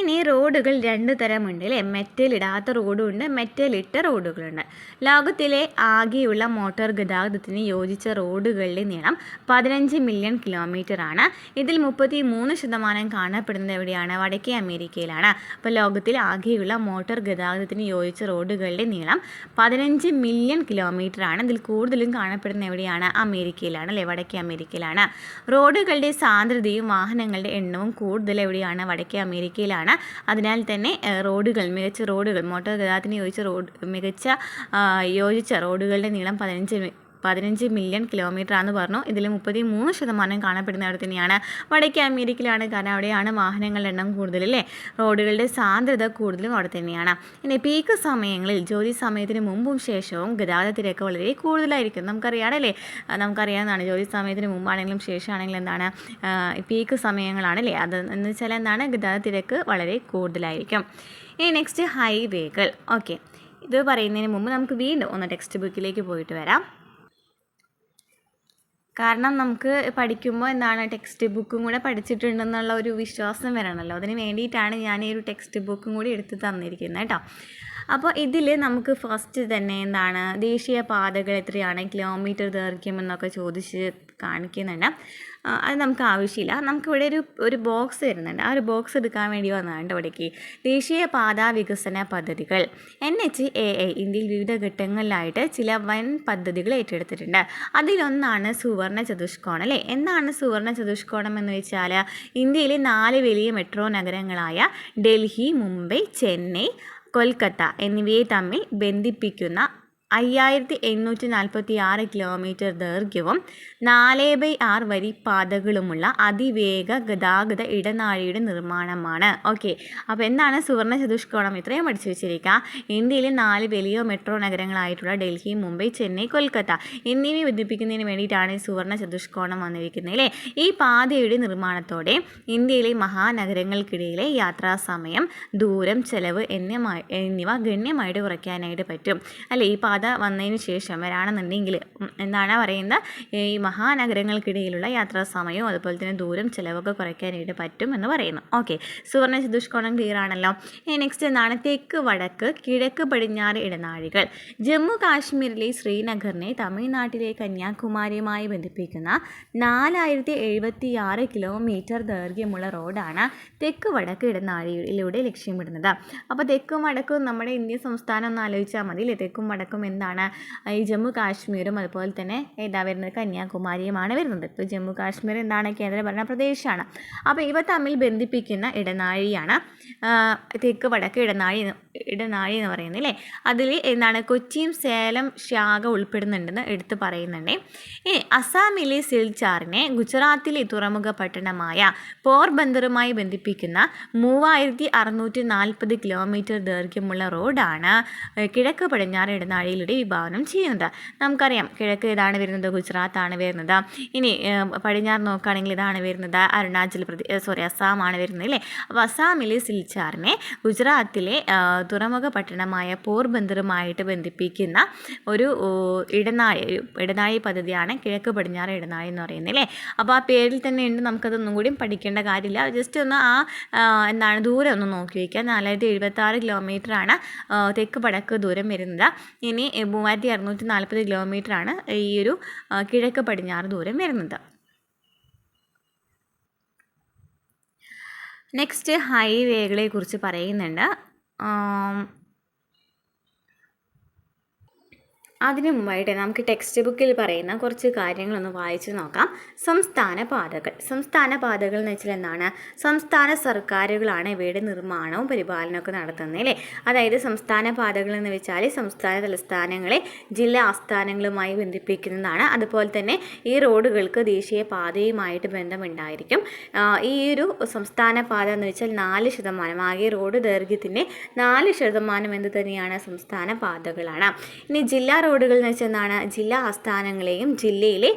ഇനി റോഡുകൾ 2 തരമുണ്ട് അല്ലേ, മെറ്റലിടാത്ത റോഡുണ്ട്, മെറ്റലിട്ട റോഡുകളുണ്ട്. ലോകത്തിലെ ആകെയുള്ള മോട്ടോർ ഗതാഗതത്തിന് യോജിച്ച റോഡുകളുടെ നീളം 15 മില്യൺ കിലോമീറ്ററാണ്. ഇതിൽ 33% കാണപ്പെടുന്നത് എവിടെയാണ്, വടക്കേ അമേരിക്കയിലാണ്. അപ്പോൾ ലോകത്തിൽ ആകെയുള്ള മോട്ടോർ ഗതാഗതത്തിന് യോജിച്ച റോഡുകളുടെ നീളം 15 മില്യൺ കിലോമീറ്ററാണ്. ഇതിൽ കൂടുതലും കാണപ്പെടുന്നത് എവിടെയാണ്, അമേരിക്കയിലാണ് അല്ലേ, വടക്കേ അമേരിക്കയിലാണ്. റോഡുകളുടെ സാന്ദ്രതയും വാഹനങ്ങളുടെ എണ്ണവും കൂടുതൽ എവിടെയാണ്, വടക്കേ അമേരിക്കയിലാണ്. അതിനാൽ തന്നെ മികച്ച റോഡുകൾ മോട്ടോർ ഗതാഗതത്തിന് യോജിച്ച റോഡുകളുടെ നീളം 15 മില്യൺ കിലോമീറ്റർ ആണെന്ന് പറഞ്ഞു. ഇതിൽ 33% കാണപ്പെടുന്ന അവിടെ തന്നെയാണ്, വടക്കേ അമേരിക്കയിലാണ്. കാരണം അവിടെയാണ് വാഹനങ്ങളുടെ എണ്ണം കൂടുതൽ അല്ലേ, റോഡുകളുടെ സാന്ദ്രത കൂടുതലും അവിടെ തന്നെയാണ്. ഇനി പീക്ക് സമയങ്ങളിൽ ജോലി സമയത്തിന് മുമ്പും ശേഷവും ഗതാഗത തിരക്ക് വളരെ കൂടുതലായിരിക്കും. നമുക്കറിയാമല്ലേ, നമുക്കറിയാവുന്നതാണ്. ജോലി സമയത്തിന് മുമ്പാണെങ്കിലും ശേഷമാണെങ്കിലും എന്താണ് പീക്ക് സമയങ്ങളാണല്ലേ, അത് എന്ന് വെച്ചാൽ എന്താണ്, ഗതാഗത തിരക്ക് വളരെ കൂടുതലായിരിക്കും. ഇനി നെക്സ്റ്റ് ഹൈവേകൾ. ഓക്കെ, ഇത് പറയുന്നതിന് മുമ്പ് നമുക്ക് വീണ്ടും ഒന്ന് ടെക്സ്റ്റ് ബുക്കിലേക്ക് പോയിട്ട് വരാം. കാരണം നമുക്ക് പഠിക്കുമ്പോൾ എന്താണ് ടെക്സ്റ്റ് ബുക്കും കൂടെ പഠിച്ചിട്ടുണ്ടെന്നുള്ള ഒരു വിശ്വാസം വരണമല്ലോ, അതിന് വേണ്ടിയിട്ടാണ് ഞാൻ ഈ ഒരു ടെക്സ്റ്റ് ബുക്കും കൂടി എടുത്ത് തന്നിരിക്കുന്നത് കേട്ടോ. അപ്പോൾ ഇതിൽ നമുക്ക് ഫസ്റ്റ് തന്നെ എന്താണ് ദേശീയ പാതകൾ എത്രയാണ് കിലോമീറ്റർ ദൈർഘ്യം എന്നൊക്കെ ചോദിച്ച് കാണിക്കുന്നുണ്ട്. അത് നമുക്ക് ആവശ്യമില്ല. നമുക്കിവിടെ ഒരു ബോക്സ് വരുന്നുണ്ട്. ആ ഒരു ബോക്സ് എടുക്കാൻ വേണ്ടി വന്നതാണ് ഇവിടേക്ക്. ദേശീയ പാതാ വികസന പദ്ധതികൾ NHAI ഇന്ത്യയിൽ വിവിധ ഘട്ടങ്ങളിലായിട്ട് ചില വൻ പദ്ധതികൾ ഏറ്റെടുത്തിട്ടുണ്ട്. അതിലൊന്നാണ് സുവർണ ചതുഷ്കോണം അല്ലേ. എന്താണ് സുവർണ ചതുഷ്കോണം എന്ന് വെച്ചാൽ ഇന്ത്യയിലെ 4 വലിയ മെട്രോ നഗരങ്ങളായ ഡൽഹി, മുംബൈ, ചെന്നൈ, കൊൽക്കത്ത എന്നിവയെ തമ്മിൽ ബന്ധിപ്പിക്കുന്ന 5846 കിലോമീറ്റർ ദൈർഘ്യവും 4/6 വരി പാതകളുമുള്ള അതിവേഗ ഗതാഗത ഇടനാഴിയുടെ നിർമ്മാണമാണ്. ഓക്കെ, അപ്പോൾ എന്താണ് സുവർണ ചതുഷ്കോണം? ഇത്രയും പഠിച്ചു വെച്ചിരിക്കുക. ഇന്ത്യയിലെ 4 വലിയ മെട്രോ നഗരങ്ങളായിട്ടുള്ള ഡൽഹി, മുംബൈ, ചെന്നൈ, കൊൽക്കത്ത എന്നിവയെ ബന്ധിപ്പിക്കുന്നതിന് വേണ്ടിയിട്ടാണ് ഈ സുവർണ ചതുഷ്കോണം വന്നിരിക്കുന്നത് അല്ലേ. ഈ പാതയുടെ നിർമ്മാണത്തോടെ ഇന്ത്യയിലെ മഹാനഗരങ്ങൾക്കിടയിലെ യാത്രാസമയം, ദൂരം, ചെലവ് എന്നിവ ഗണ്യമായിട്ട് കുറയ്ക്കാനായിട്ട് പറ്റും അല്ലേ. ഈ പാത വന്നതിന് ശേഷം വരാണെന്നുണ്ടെങ്കിൽ എന്താണ് പറയുന്നത്, ഈ മഹാനഗരങ്ങൾക്കിടയിലുള്ള യാത്രാ സമയവും അതുപോലെ തന്നെ ദൂരം ചിലവൊക്കെ കുറയ്ക്കാനായിട്ട് പറ്റും എന്ന് പറയുന്നു. ഓക്കെ, സുവർണ ചതുഷ്കോണം ക്ലിയർ ആണല്ലോ. നെക്സ്റ്റ് എന്താണ് തെക്ക് വടക്ക് കിഴക്ക് പടിഞ്ഞാറ് ഇടനാഴികൾ. ജമ്മു കാശ്മീരിലെ ശ്രീനഗറിനെ തമിഴ്നാട്ടിലെ കന്യാകുമാരിയുമായി ബന്ധിപ്പിക്കുന്ന 4076 കിലോമീറ്റർ ദൈർഘ്യമുള്ള റോഡാണ് തെക്ക് വടക്ക് ഇടനാഴിയിലൂടെ ലക്ഷ്യമിടുന്നത്. അപ്പോൾ തെക്കും വടക്കും നമ്മുടെ ഇന്ത്യൻ സംസ്ഥാനം ഒന്ന് ആലോചിച്ചാൽ മതി അല്ലേ. തെക്കും വടക്കും എന്താണ്, ഈ ജമ്മു കാശ്മീരും അതുപോലെ തന്നെ ഏതാ വരുന്നത്, കന്യാകുമാരിയുമാണ് വരുന്നത്. ഇപ്പോൾ ജമ്മു കാശ്മീർ എന്താണ് കേന്ദ്രഭരണ പ്രദേശമാണ്. അപ്പോൾ ഇവ തമ്മിൽ ബന്ധിപ്പിക്കുന്ന ഇടനാഴിയാണ് തെക്ക് വടക്ക് ഇടനാഴി എന്ന് പറയുന്നത് അല്ലേ. അതിൽ എന്താണ് കൊച്ചിയും സേലം ശാഖ ഉൾപ്പെടുന്നുണ്ടെന്ന് എടുത്ത് പറയുന്നുണ്ട്. ഇനി അസാമിലെ സിൽച്ചാറിനെ ഗുജറാത്തിലെ തുറമുഖ പട്ടണമായ പോർബന്ദറുമായി ബന്ധിപ്പിക്കുന്ന 3640 കിലോമീറ്റർ ദൈർഘ്യമുള്ള റോഡാണ് കിഴക്ക് പടിഞ്ഞാറ് ഇടനാഴിയിലൂടെ വിഭാവനം ചെയ്യുന്നത്. നമുക്കറിയാം കിഴക്ക് ഇതാണ് വരുന്നത്, ഗുജറാത്താണ് വരുന്നത്. ഇനി പടിഞ്ഞാറ് നോക്കുകയാണെങ്കിൽ ഇതാണ് വരുന്നത്, അസ്സാമാണ് വരുന്നത് അല്ലേ. അപ്പോൾ അസ്സാമിലെ സിൽച്ചാറിനെ ഗുജറാത്തിലെ തുറമുഖ പട്ടണമായ പോർബന്ദറുമായിട്ട് ബന്ധിപ്പിക്കുന്ന ഒരു ഇടനാഴി പദ്ധതിയാണ് കിഴക്ക് പടിഞ്ഞാറ് ഇടനാഴി എന്ന് പറയുന്നത് അല്ലേ. അപ്പോൾ ആ പേരിൽ തന്നെ ഉണ്ട്, നമുക്കതൊന്നും കൂടി പഠിക്കേണ്ട കാര്യമില്ല. ജസ്റ്റ് ഒന്ന് എന്താണ് ദൂരം ഒന്ന് നോക്കി വയ്ക്കുക. 4076 കിലോമീറ്ററാണ് തെക്ക് വടക്ക് ദൂരം വരുന്നത്. ഇനി 3640 കിലോമീറ്ററാണ് ഈ ഒരു കിഴക്ക് പടിഞ്ഞാറ് ദൂരം വരുന്നത്. നെക്സ്റ്റ് ഹൈവേകളെ കുറിച്ച് പറയുന്നുണ്ട്. അതിനു മുമ്പായിട്ട് നമുക്ക് ടെക്സ്റ്റ് ബുക്കിൽ പറയുന്ന കുറച്ച് കാര്യങ്ങളൊന്ന് വായിച്ചു നോക്കാം. സംസ്ഥാന പാതകൾ എന്ന് വെച്ചാൽ എന്താണ്? സംസ്ഥാന സർക്കാരുകളാണ് ഇവയുടെ നിർമ്മാണവും പരിപാലനമൊക്കെ നടത്തുന്നത് അല്ലേ. അതായത് സംസ്ഥാന പാതകൾ എന്ന് വെച്ചാൽ സംസ്ഥാന തലസ്ഥാനങ്ങളെ ജില്ലാ ആസ്ഥാനങ്ങളുമായി ബന്ധിപ്പിക്കുന്നതാണ്. അതുപോലെ തന്നെ ഈ റോഡുകൾക്ക് ദേശീയ പാതയുമായിട്ട് ബന്ധമുണ്ടായിരിക്കും. ഈ ഒരു സംസ്ഥാന പാത എന്ന് വെച്ചാൽ 4%, ആകെ റോഡ് ദൈർഘ്യത്തിൻ്റെ 4% എന്ത് തന്നെയാണ്? സംസ്ഥാന പാതകളാണ്. ഇനി ജില്ലാ റോഡുകൾ എന്ന് വെച്ചാൽ എന്താണ്? ജില്ലാ ആസ്ഥാനങ്ങളെയും ജില്ലയിലെ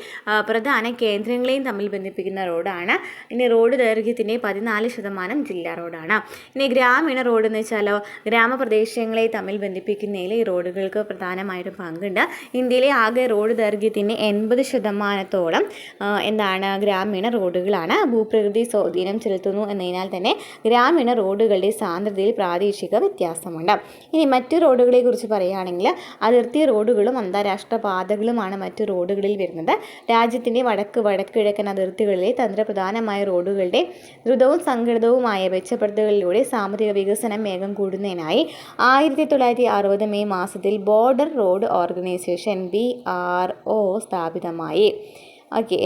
പ്രധാന കേന്ദ്രങ്ങളെയും തമ്മിൽ ബന്ധിപ്പിക്കുന്ന റോഡാണ്. ഇനി റോഡ് ദൈർഘ്യത്തിൻ്റെ 14% ജില്ലാ റോഡാണ്. ഇനി ഗ്രാമീണ റോഡ് എന്ന് വെച്ചാലോ ഗ്രാമപ്രദേശങ്ങളെ തമ്മിൽ ബന്ധിപ്പിക്കുന്നതിൽ ഈ റോഡുകൾക്ക് പ്രധാനമായിട്ടും പങ്കുണ്ട്. ഇന്ത്യയിലെ ആകെ റോഡ് ദൈർഘ്യത്തിൻ്റെ 80% എന്താണ്? ഗ്രാമീണ റോഡുകളാണ്. ഭൂപ്രകൃതി സ്വാധീനം ചെലുത്തുന്നു എന്നതിനാൽ തന്നെ ഗ്രാമീണ റോഡുകളുടെ സാന്ദ്രതയിൽ പ്രാദേശിക വ്യത്യാസമുണ്ട്. ഇനി മറ്റു റോഡുകളെ കുറിച്ച് പറയുകയാണെങ്കിൽ അതിർത്തി റോഡുകളും അന്താരാഷ്ട്ര പാതകളുമാണ് മറ്റു റോഡുകളിൽ വരുന്നത്. രാജ്യത്തിൻ്റെ വടക്ക്-കിഴക്കൻ അതിർത്തികളിലെ തന്ത്രപ്രധാനമായ റോഡുകളുടെ ദ്രുതവും സംഘടിതവുമായ മെച്ചപ്പെടുത്തലുകളിലൂടെ സാമ്പത്തിക വികസനം വേഗം കൂടുന്നതിനായി 1960 മെയ് മാസത്തിൽ ബോർഡർ റോഡ് ഓർഗനൈസേഷൻ BRO സ്ഥാപിതമായി.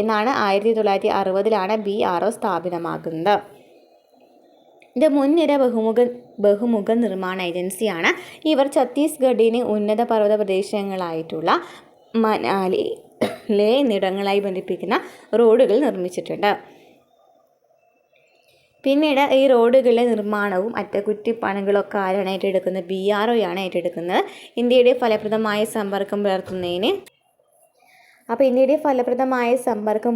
എന്നാണ് 1960 BRO സ്ഥാപിതമാകുന്നത്. ഇത് മുൻനിര ബഹുമുഖ നിർമ്മാണ ഏജൻസിയാണ്. ഇവർ ഛത്തീസ്ഗഡിന് ഉന്നത പർവ്വത പ്രദേശങ്ങളായിട്ടുള്ള മനാലി, ലേ എന്നിടങ്ങളായി ബന്ധിപ്പിക്കുന്ന റോഡുകൾ നിർമ്മിച്ചിട്ടുണ്ട്. പിന്നീട് ഈ റോഡുകളുടെ നിർമ്മാണവും അറ്റകുറ്റപ്പണികളൊക്കെ ആരാണ് ഏറ്റെടുക്കുന്നത്? BRO ആണ് ഏറ്റെടുക്കുന്നത്. ഇന്ത്യയുടെ ഫലപ്രദമായ സമ്പർക്കം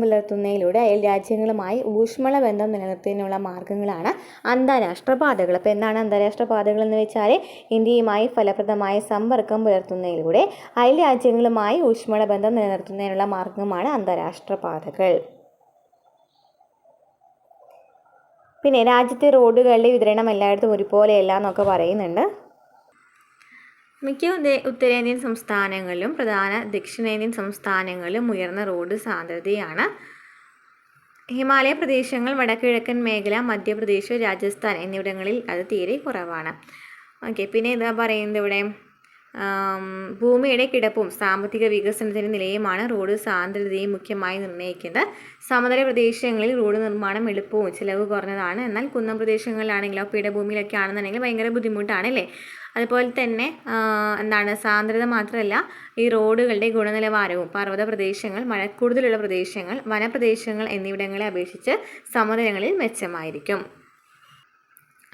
പുലർത്തുന്നതിന് അയൽ രാജ്യങ്ങളുമായി ഊഷ്മള ബന്ധം നിലനിർത്തുന്നതിനുള്ള മാർഗ്ഗങ്ങളാണ് അന്താരാഷ്ട്ര പാതകൾ. അപ്പോൾ എന്താണ് അന്താരാഷ്ട്ര പാതകൾ എന്ന് വെച്ചാൽ? ഇന്ത്യയുമായി ഫലപ്രദമായ സമ്പർക്കം പുലർത്തുന്നതിലൂടെ അയൽ രാജ്യങ്ങളുമായി ഊഷ്മള ബന്ധം നിലനിർത്തുന്നതിനുള്ള മാർഗ്ഗമാണ് അന്താരാഷ്ട്ര പാതകൾ. പിന്നെ രാജ്യത്തെ റോഡുകളുടെ വിതരണം എല്ലായിടത്തും ഒരുപോലെയല്ല എന്നൊക്കെ പറയുന്നുണ്ട്. മിക്ക ഉത്തരേന്ത്യൻ സംസ്ഥാനങ്ങളിലും പ്രധാന ദക്ഷിണേന്ത്യൻ സംസ്ഥാനങ്ങളിലും ഉയർന്ന റോഡ് സാന്ദ്രതയാണ്. ഹിമാലയ പ്രദേശങ്ങൾ, വടക്കുകിഴക്കൻ മേഖല, മധ്യപ്രദേശ്, രാജസ്ഥാൻ എന്നിവിടങ്ങളിൽ അത് തീരെ കുറവാണ്. പിന്നെ എന്താ പറയുന്നത് ഇവിടെ? ഭൂമിയുടെ കിടപ്പും സാമ്പത്തിക വികസനത്തിൻ്റെ നിലയുമാണ് റോഡ് സാന്ദ്രതയും മുഖ്യമായി നിർണ്ണയിക്കുന്നത്. സമതല പ്രദേശങ്ങളിൽ റോഡ് നിർമ്മാണം എളുപ്പവും ചിലവ് കുറഞ്ഞതാണ്. എന്നാൽ കുന്നം പ്രദേശങ്ങളിലാണെങ്കിലോ പീഠഭൂമിയിലൊക്കെ ആണെന്നുണ്ടെങ്കിൽ ഭയങ്കര ബുദ്ധിമുട്ടാണല്ലേ. അതുപോലെ തന്നെ സാന്ദ്രത മാത്രമല്ല, ഈ റോഡുകളുടെ ഗുണനിലവാരവും പർവ്വത പ്രദേശങ്ങൾ, മഴക്കൂടുതലുള്ള പ്രദേശങ്ങൾ, വനപ്രദേശങ്ങൾ എന്നിവിടങ്ങളെ അപേക്ഷിച്ച് സമതലങ്ങളിൽ മെച്ചമായിരിക്കും.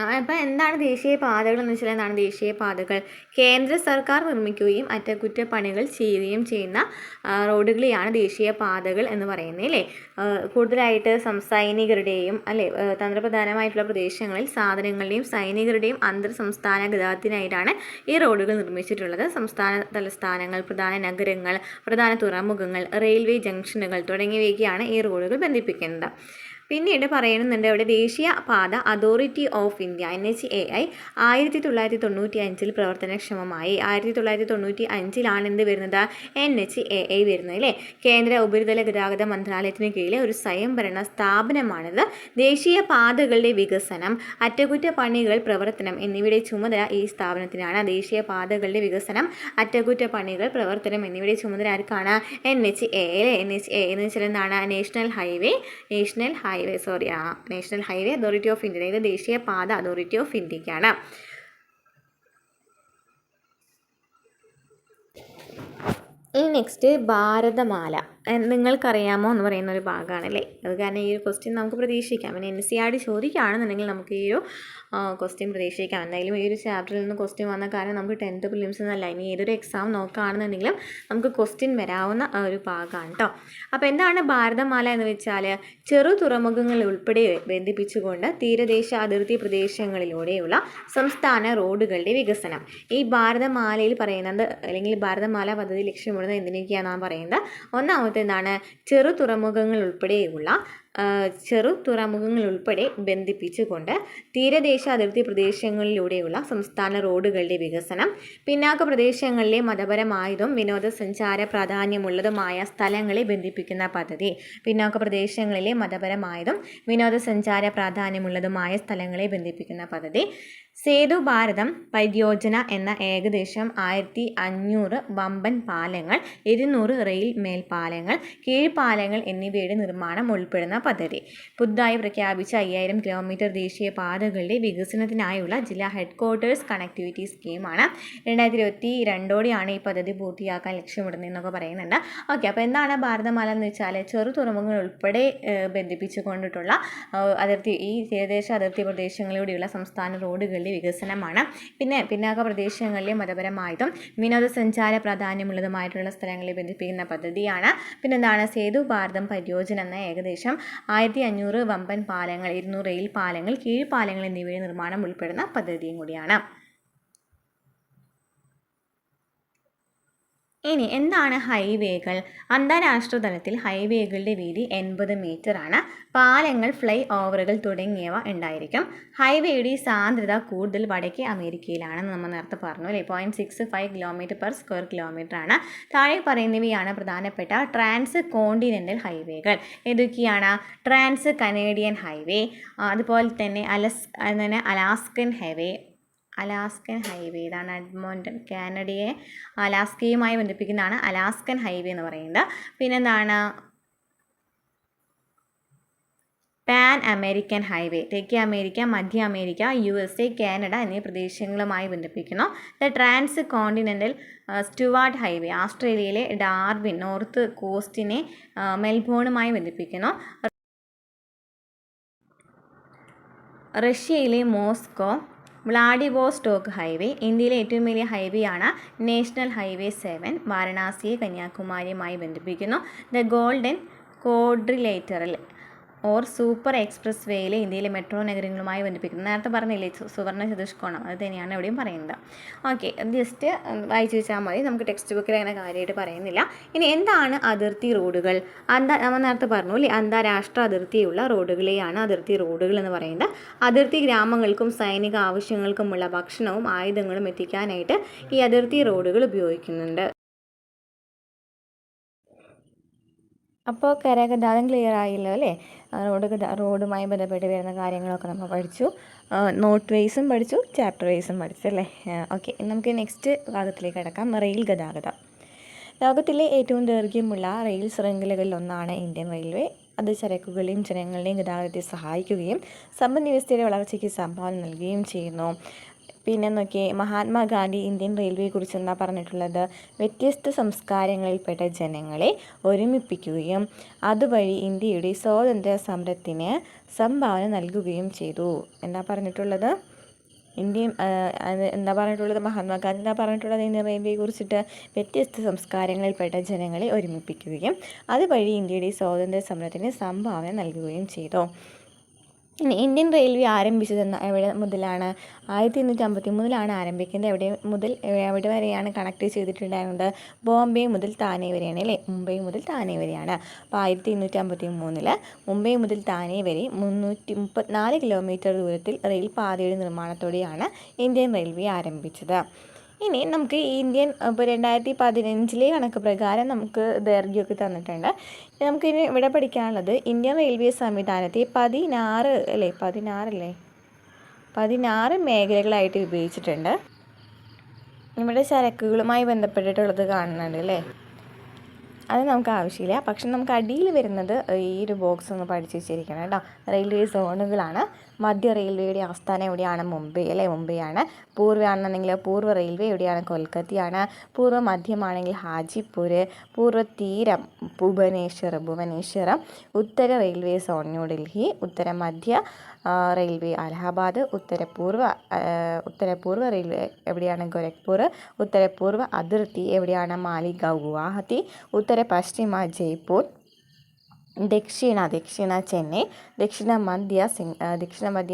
അപ്പോൾ എന്താണ് ദേശീയ പാതകൾ എന്ന് വെച്ചാൽ? എന്താണ് ദേശീയ പാതകൾ? കേന്ദ്ര സർക്കാർ നിർമ്മിക്കുകയും അറ്റകുറ്റപ്പണികൾ ചെയ്യുകയും ചെയ്യുന്ന റോഡുകളെയാണ് ദേശീയ പാതകൾ എന്ന് പറയുന്നത് അല്ലേ. കൂടുതലായിട്ട് സൈനികരുടെയും തന്ത്രപ്രധാനമായിട്ടുള്ള പ്രദേശങ്ങളിൽ സാധനങ്ങളുടെയും സൈനികരുടെയും അന്തർ സംസ്ഥാന ഗതാഗതത്തിനായിട്ടാണ് ഈ റോഡുകൾ നിർമ്മിച്ചിട്ടുള്ളത്. സംസ്ഥാന തലസ്ഥാനങ്ങൾ, പ്രധാന നഗരങ്ങൾ, പ്രധാന തുറമുഖങ്ങൾ, റെയിൽവേ ജംഗ്ഷനുകൾ തുടങ്ങിയവയൊക്കെയാണ് ഈ റോഡുകൾ ബന്ധിപ്പിക്കുന്നത്. പിന്നീട് പറയുന്നുണ്ട് ഇവിടെ ദേശീയ പാത അതോറിറ്റി ഓഫ് ഇന്ത്യ NHAI 1995 പ്രവർത്തനക്ഷമമായി. 1995 എന്ത് വരുന്നത്? NHAI വരുന്നത് അല്ലേ. കേന്ദ്ര ഉപരിതല ഗതാഗത മന്ത്രാലയത്തിന് കീഴിലെ ഒരു സ്വയംഭരണ സ്ഥാപനമാണിത്. ദേശീയ പാതകളുടെ വികസനം, അറ്റകുറ്റപ്പണികൾ, പ്രവർത്തനം എന്നിവയുടെ ചുമതല ഈ സ്ഥാപനത്തിനാണ്. ദേശീയ പാതകളുടെ വികസനം, അറ്റകുറ്റപ്പണികൾ, പ്രവർത്തനം എന്നിവയുടെ ചുമതല ആർക്കാണ്? NHAI അല്ലേ. NHAI എന്ന് വെച്ചാൽ എന്താണ്? National highway authority of India, അതായത് ദേശീയ പാത അതോറിറ്റി ഓഫ് ഇന്ത്യക്കാണ്. ഇനി നെക്സ്റ്റ് ഭാരതമാല നിങ്ങൾക്കറിയാമോ എന്ന് പറയുന്ന ഒരു ഭാഗമാണല്ലേ. അത് കാരണം ഈ ഒരു ക്വസ്റ്റ്യൻ നമുക്ക് പ്രതീക്ഷിക്കാം. പിന്നെ NCERT ചോദിക്കുകയാണെന്നുണ്ടെങ്കിൽ നമുക്ക് ഈ ഒരു ക്വസ്റ്റ്യൻ പ്രതീക്ഷിക്കാം. എന്തായാലും ഈ ഒരു ചാപ്റ്ററിൽ നിന്ന് ക്വസ്റ്റ്യൻ വന്ന കാരണം നമുക്ക് 10th പ്രിലിംസ് എന്നല്ല, ഇനി ഏതൊരു എക്സാം നോക്കുകയാണെന്നുണ്ടെങ്കിലും നമുക്ക് ക്വസ്റ്റ്യൻ വരാവുന്ന ഒരു ഭാഗമാണ് കേട്ടോ. അപ്പോൾ എന്താണ് ഭാരതമാല എന്ന് വെച്ചാൽ? ചെറു തുറമുഖങ്ങൾ ഉൾപ്പെടെ ബന്ധിപ്പിച്ചുകൊണ്ട് തീരദേശ അതിർത്തി പ്രദേശങ്ങളിലൂടെയുള്ള സംസ്ഥാന റോഡുകളുടെ വികസനം. ഈ ഭാരതമാലയിൽ പറയുന്നത്, അല്ലെങ്കിൽ ഭാരതമാല പദ്ധതി ലക്ഷ്യമിടുന്നത് എന്തിനൊക്കെയാണെന്നാണ് പറയുന്നത്? ഒന്നാമത്തെ എന്താണ്? ചെറു തുറമുഖങ്ങൾ ഉൾപ്പെടെ ബന്ധിപ്പിച്ചുകൊണ്ട് തീരദേശ അതിർത്തി പ്രദേശങ്ങളിലൂടെയുള്ള സംസ്ഥാന റോഡുകളുടെ വികസനം. പിന്നാക്ക പ്രദേശങ്ങളിലെ മതപരമായതും വിനോദസഞ്ചാര പ്രാധാന്യമുള്ളതുമായ സ്ഥലങ്ങളെ ബന്ധിപ്പിക്കുന്ന പദ്ധതി. പിന്നാക്ക പ്രദേശങ്ങളിലെ മതപരമായതും വിനോദസഞ്ചാര പ്രാധാന്യമുള്ളതുമായ സ്ഥലങ്ങളെ ബന്ധിപ്പിക്കുന്ന പദ്ധതി. സേതു ഭാരതം പരിയോജന എന്ന ഏകദേശം 1500 വമ്പൻ പാലങ്ങൾ, 200 റെയിൽ മേൽപ്പാലങ്ങൾ, കീഴ്പ്പാലങ്ങൾ എന്നിവയുടെ നിർമ്മാണം ഉൾപ്പെടുന്ന പദ്ധതി. പുതുതായി പ്രഖ്യാപിച്ച 5000 കിലോമീറ്റർ ദേശീയ പാതകളുടെ വികസനത്തിനായുള്ള ജില്ലാ ഹെഡ്ക്വാർട്ടേഴ്സ് കണക്ടിവിറ്റി സ്കീമാണ്. 2022 ഈ പദ്ധതി പൂർത്തിയാക്കാൻ ലക്ഷ്യമിടുന്നതെന്നൊക്കെ പറയുന്നുണ്ട്. ഓക്കെ, അപ്പോൾ എന്താണ് ഭാരതമാല എന്ന് വെച്ചാൽ ചെറു തുറമുഖങ്ങൾ ഉൾപ്പെടെ ബന്ധിപ്പിച്ചുകൊണ്ടിട്ടുള്ള ഈ തീരദേശ അതിർത്തി പ്രദേശങ്ങളിലൂടെയുള്ള സംസ്ഥാന റോഡുകളുടെ വികസനമാണ്. പിന്നെ പിന്നാക്ക പ്രദേശങ്ങളിലെ മതപരമായിട്ടും വിനോദസഞ്ചാര പ്രാധാന്യമുള്ളതുമായിട്ടുള്ള സ്ഥലങ്ങളെ ബന്ധിപ്പിക്കുന്ന പദ്ധതിയാണ്. പിന്നെന്താണ് സേതു ഭാരതം പരിയോജന എന്ന ഏകദേശം 1500 വമ്പൻ പാലങ്ങൾ, 200 റെയിൽ പാലങ്ങൾ, കീഴ്പ്പാലങ്ങൾ എന്നിവയുടെ നിർമ്മാണം ഉൾപ്പെടുന്ന പദ്ധതിയും കൂടിയാണ്. ഇനി എന്താണ് ഹൈവേകൾ? അന്താരാഷ്ട്ര തലത്തിൽ ഹൈവേകളുടെ വീതി 80 മീറ്ററാണ്. പാലങ്ങൾ, ഫ്ലൈ ഓവറുകൾ തുടങ്ങിയവ ഉണ്ടായിരിക്കും. ഹൈവേയുടെ സാന്ദ്രത കൂടുതൽ വടക്കേ അമേരിക്കയിലാണെന്ന് നമ്മൾ നേരത്തെ പറഞ്ഞു അല്ലേ. 0.65 km/sq ആണ്. താഴെ പറയുന്നവയാണ് പ്രധാനപ്പെട്ട ട്രാൻസ് കോണ്ടിനെൻ്റൽ ഹൈവേകൾ. ഏതൊക്കെയാണ്? ട്രാൻസ് കനേഡിയൻ ഹൈവേ, അതുപോലെ തന്നെ അലാസ്കൻ ഹൈവേ ഇതാണ് എഡ്മോണ്ടൺ. കാനഡയെ അലാസ്കയുമായി ബന്ധിപ്പിക്കുന്നതാണ് അലാസ്കൻ ഹൈവേ എന്ന് പറയുന്നത്. പിന്നെന്താണ് പാൻ അമേരിക്കൻ ഹൈവേ, തെക്കേ അമേരിക്ക, മധ്യ അമേരിക്ക, USA, കാനഡ എന്നീ പ്രദേശങ്ങളുമായി ബന്ധിപ്പിക്കുന്നു. The transcontinental Stuart highway, ഓസ്ട്രേലിയയിലെ ഡാർവിൻ നോർത്ത് കോസ്റ്റിനെ മെൽബോണുമായി ബന്ധിപ്പിക്കുന്നു. റഷ്യയിലെ മോസ്കോ വ്ളാഡിവോസ്റ്റോക്ക് ഹൈവേ, ഇന്ത്യയിലെ ഏറ്റവും വലിയ ഹൈവേ ആണ് നാഷണൽ ഹൈവേ 7, വാരണാസിയെ കന്യാകുമാരിയുമായി ബന്ധിപ്പിക്കുന്നു. The golden quadrilateral or super express വേയിലെ ഇന്ത്യയിലെ മെട്രോ നഗരങ്ങളുമായി ബന്ധിപ്പിക്കുന്നു. നേരത്തെ പറഞ്ഞില്ലേ സുവർണ്ണ ചതുഷ്കോണം, അത് തന്നെയാണ് എവിടെയും പറയുന്നത്. ഓക്കെ, ജസ്റ്റ് വായിച്ചു വെച്ചാൽ മതി, നമുക്ക് ടെക്സ്റ്റ് ബുക്കിൽ അങ്ങനെ കാര്യമായിട്ട് പറയുന്നില്ല. ഇനി എന്താണ് അതിർത്തി റോഡുകൾ? നമ്മൾ നേരത്തെ പറഞ്ഞു അല്ലേ, അന്താരാഷ്ട്ര അതിർത്തിയുള്ള റോഡുകളെയാണ് അതിർത്തി റോഡുകൾ എന്ന് പറയുന്നത്. അതിർത്തി ഗ്രാമങ്ങൾക്കും സൈനിക ആവശ്യങ്ങൾക്കുമുള്ള ഭക്ഷണവും ആയുധങ്ങളും എത്തിക്കാനായിട്ട് ഈ അതിർത്തി റോഡുകൾ ഉപയോഗിക്കുന്നുണ്ട്. അപ്പോൾ കരഗതാഗതം ക്ലിയർ ആയല്ലോ അല്ലേ. റോഡുമായി ബന്ധപ്പെട്ട് വരുന്ന കാര്യങ്ങളൊക്കെ നമ്മൾ പഠിച്ചു. നോട്ട് വൈസും പഠിച്ചു, ചാപ്റ്റർ വൈസും പഠിച്ചു അല്ലേ. ഓക്കെ, നമുക്ക് നെക്സ്റ്റ് ഭാഗത്തിലേക്ക് കിടക്കാം. റെയിൽ ഗതാഗതം. ലോകത്തിലെ ഏറ്റവും ദൈർഘ്യമുള്ള റെയിൽ ശൃംഖലകളിൽ ഒന്നാണ് ഇന്ത്യൻ റെയിൽവേ. അത് ചരക്കുകളെയും ജനങ്ങളുടെയും ഗതാഗതത്തെ സഹായിക്കുകയും സമ്പദ് വ്യവസ്ഥയുടെ വളർച്ചയ്ക്ക് സംഭാവന നൽകുകയും ചെയ്യുന്നു. പിന്നെ നോക്കിയേ, മഹാത്മാഗാന്ധി ഇന്ത്യൻ റെയിൽവേയെക്കുറിച്ച് എന്താ പറഞ്ഞിട്ടുള്ളത്? വ്യത്യസ്ത സംസ്കാരങ്ങളിൽപ്പെട്ട ജനങ്ങളെ ഒരുമിപ്പിക്കുകയും അതുവഴി ഇന്ത്യയുടെ സ്വാതന്ത്ര്യ സമരത്തിന് സംഭാവന നൽകുകയും ചെയ്തു. എന്താ പറഞ്ഞിട്ടുള്ളത്? മഹാത്മാഗാന്ധി എന്താ പറഞ്ഞിട്ടുള്ളത് ഇന്ത്യൻ റെയിൽവേയെ കുറിച്ചിട്ട്? വ്യത്യസ്ത സംസ്കാരങ്ങളിൽപ്പെട്ട ജനങ്ങളെ ഒരുമിപ്പിക്കുകയും അതുവഴി ഇന്ത്യയുടെ സ്വാതന്ത്ര്യ സമരത്തിന് സംഭാവന നൽകുകയും ചെയ്തു. ഇനി ഇന്ത്യൻ റെയിൽവേ ആരംഭിച്ചതെന്ന് എവിടെ മുതലാണ്? 1853 ആരംഭിക്കുന്നത്. എവിടെ വരെയാണ് കണക്ട് ചെയ്തിട്ടുണ്ടായിരുന്നത്? ബോംബെ മുതൽ താനെ വരെയാണ് അല്ലേ, മുംബൈ മുതൽ താനെ വരെയാണ്. അപ്പോൾ 1853 മുംബൈ മുതൽ താനെ വരെ 334 കിലോമീറ്റർ ദൂരത്തിൽ റെയിൽ പാതയുടെ നിർമ്മാണത്തോടെയാണ് ഇന്ത്യൻ റെയിൽവേ ആരംഭിച്ചത്. ഇനി നമുക്ക് ഇന്ത്യൻ ഇപ്പോൾ 2015 കണക്ക് പ്രകാരം നമുക്ക് ദൈർഘ്യമൊക്കെ തന്നിട്ടുണ്ട്. നമുക്കിനി ഇവിടെ പഠിക്കാനുള്ളത് ഇന്ത്യൻ റെയിൽവേ സംവിധാനത്തെ 16 മേഖലകളായിട്ട് വിഭജിച്ചിട്ടുണ്ട്. ഇവിടെ ചരക്കുകളുമായി ബന്ധപ്പെട്ടിട്ടുള്ളത് കാണുന്നുണ്ട് അല്ലേ. അത് നമുക്ക് ആവശ്യമില്ല, പക്ഷെ നമുക്ക് അടിയിൽ വരുന്നത് ഈ ഒരു ബോക്സ് ഒന്ന് പഠിച്ച് വെച്ചിരിക്കണം കേട്ടോ. റെയിൽവേ സോണുകളാണ്. മധ്യ റെയിൽവേയുടെ ആസ്ഥാനം എവിടെയാണ്? മുംബൈ അല്ലേ, മുംബൈയാണ്. പൂർവ്വമാണെന്നുണ്ടെങ്കിൽ പൂർവ്വ റെയിൽവേ എവിടെയാണ്? കൊൽക്കത്തയാണ്. പൂർവ്വ മധ്യമാണെങ്കിൽ ഹാജിപ്പൂർ. പൂർവ്വ തീരം ഭുവനേശ്വർ. ഉത്തര റെയിൽവേ സോൺ ന്യൂഡൽഹി. ഉത്തര മധ്യ റെയിൽവേ അലഹാബാദ്. ഉത്തരപൂർവ്വ റെയിൽവേ എവിടെയാണ്? ഗോരഖ്പൂർ. ഉത്തരപൂർവ്വ അതിർത്തി എവിടെയാണ്? മാലിഗാവ് ഗുവാഹത്തി. ഉത്തര പശ്ചിമ ജയ്പൂർ. ദക്ഷിണ ചെന്നൈ. ദക്ഷിണ മധ്യ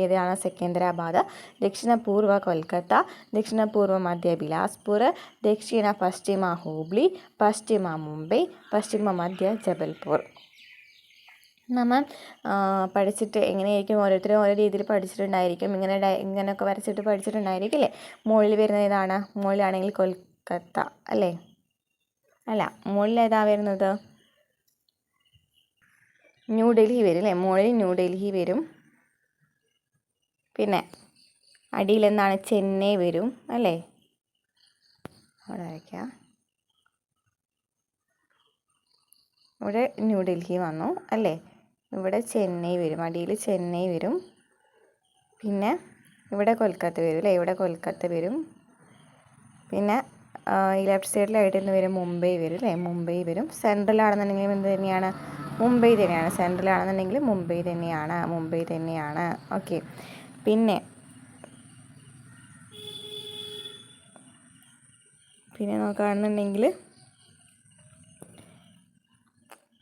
ഏതാണ്? സെക്കന്ദരാബാദ്. ദക്ഷിണ പൂർവ്വ കൊൽക്കത്ത. ദക്ഷിണ പൂർവ്വ മധ്യ ബിലാസ്പൂർ. ദക്ഷിണ പശ്ചിമ ഹൂബ്ലി. പശ്ചിമ മുംബൈ. പശ്ചിമ മധ്യ ജബൽപൂർ. നമ്മൾ പഠിച്ചിട്ട് എങ്ങനെയായിരിക്കും, ഓരോരുത്തരും ഓരോ രീതിയിൽ പഠിച്ചിട്ടുണ്ടായിരിക്കും. ഇങ്ങനെയൊക്കെ വരച്ചിട്ട് പഠിച്ചിട്ടുണ്ടായിരിക്കും അല്ലേ. മുകളിൽ വരുന്നത് ഏതാണ്? മുകളിലാണെങ്കിൽ കൊൽക്കത്ത അല്ലേ, അല്ല മുകളിൽ ഏതാ വരുന്നത്? ന്യൂഡൽഹി വരും അല്ലേ. മുകളിൽ ന്യൂഡൽഹി വരും. പിന്നെ അടിയിൽ എന്താണ് ചെന്നൈ വരും അല്ലേ, അവിടെ വരയ്ക്കാം. ഇവിടെ ന്യൂഡൽഹി വന്നു അല്ലേ, ഇവിടെ ചെന്നൈ വരും, അടിയിൽ ചെന്നൈ വരും. പിന്നെ ഇവിടെ കൊൽക്കത്ത വരും അല്ലേ, ഇവിടെ കൊൽക്കത്ത വരും. പിന്നെ ഈ ലെഫ്റ്റ് സൈഡിലായിട്ട് എന്ന് വരും മുംബൈ വരും അല്ലേ, മുംബൈ വരും. സെൻട്രൽ ആണെന്നുണ്ടെങ്കിലും എന്ത് തന്നെയാണ്, മുംബൈ തന്നെയാണ്. സെൻട്രൽ ആണെന്നുണ്ടെങ്കിൽ മുംബൈ തന്നെയാണ്, മുംബൈ തന്നെയാണ്. ഓക്കെ. പിന്നെ നോക്കുകയാണെന്നുണ്ടെങ്കിൽ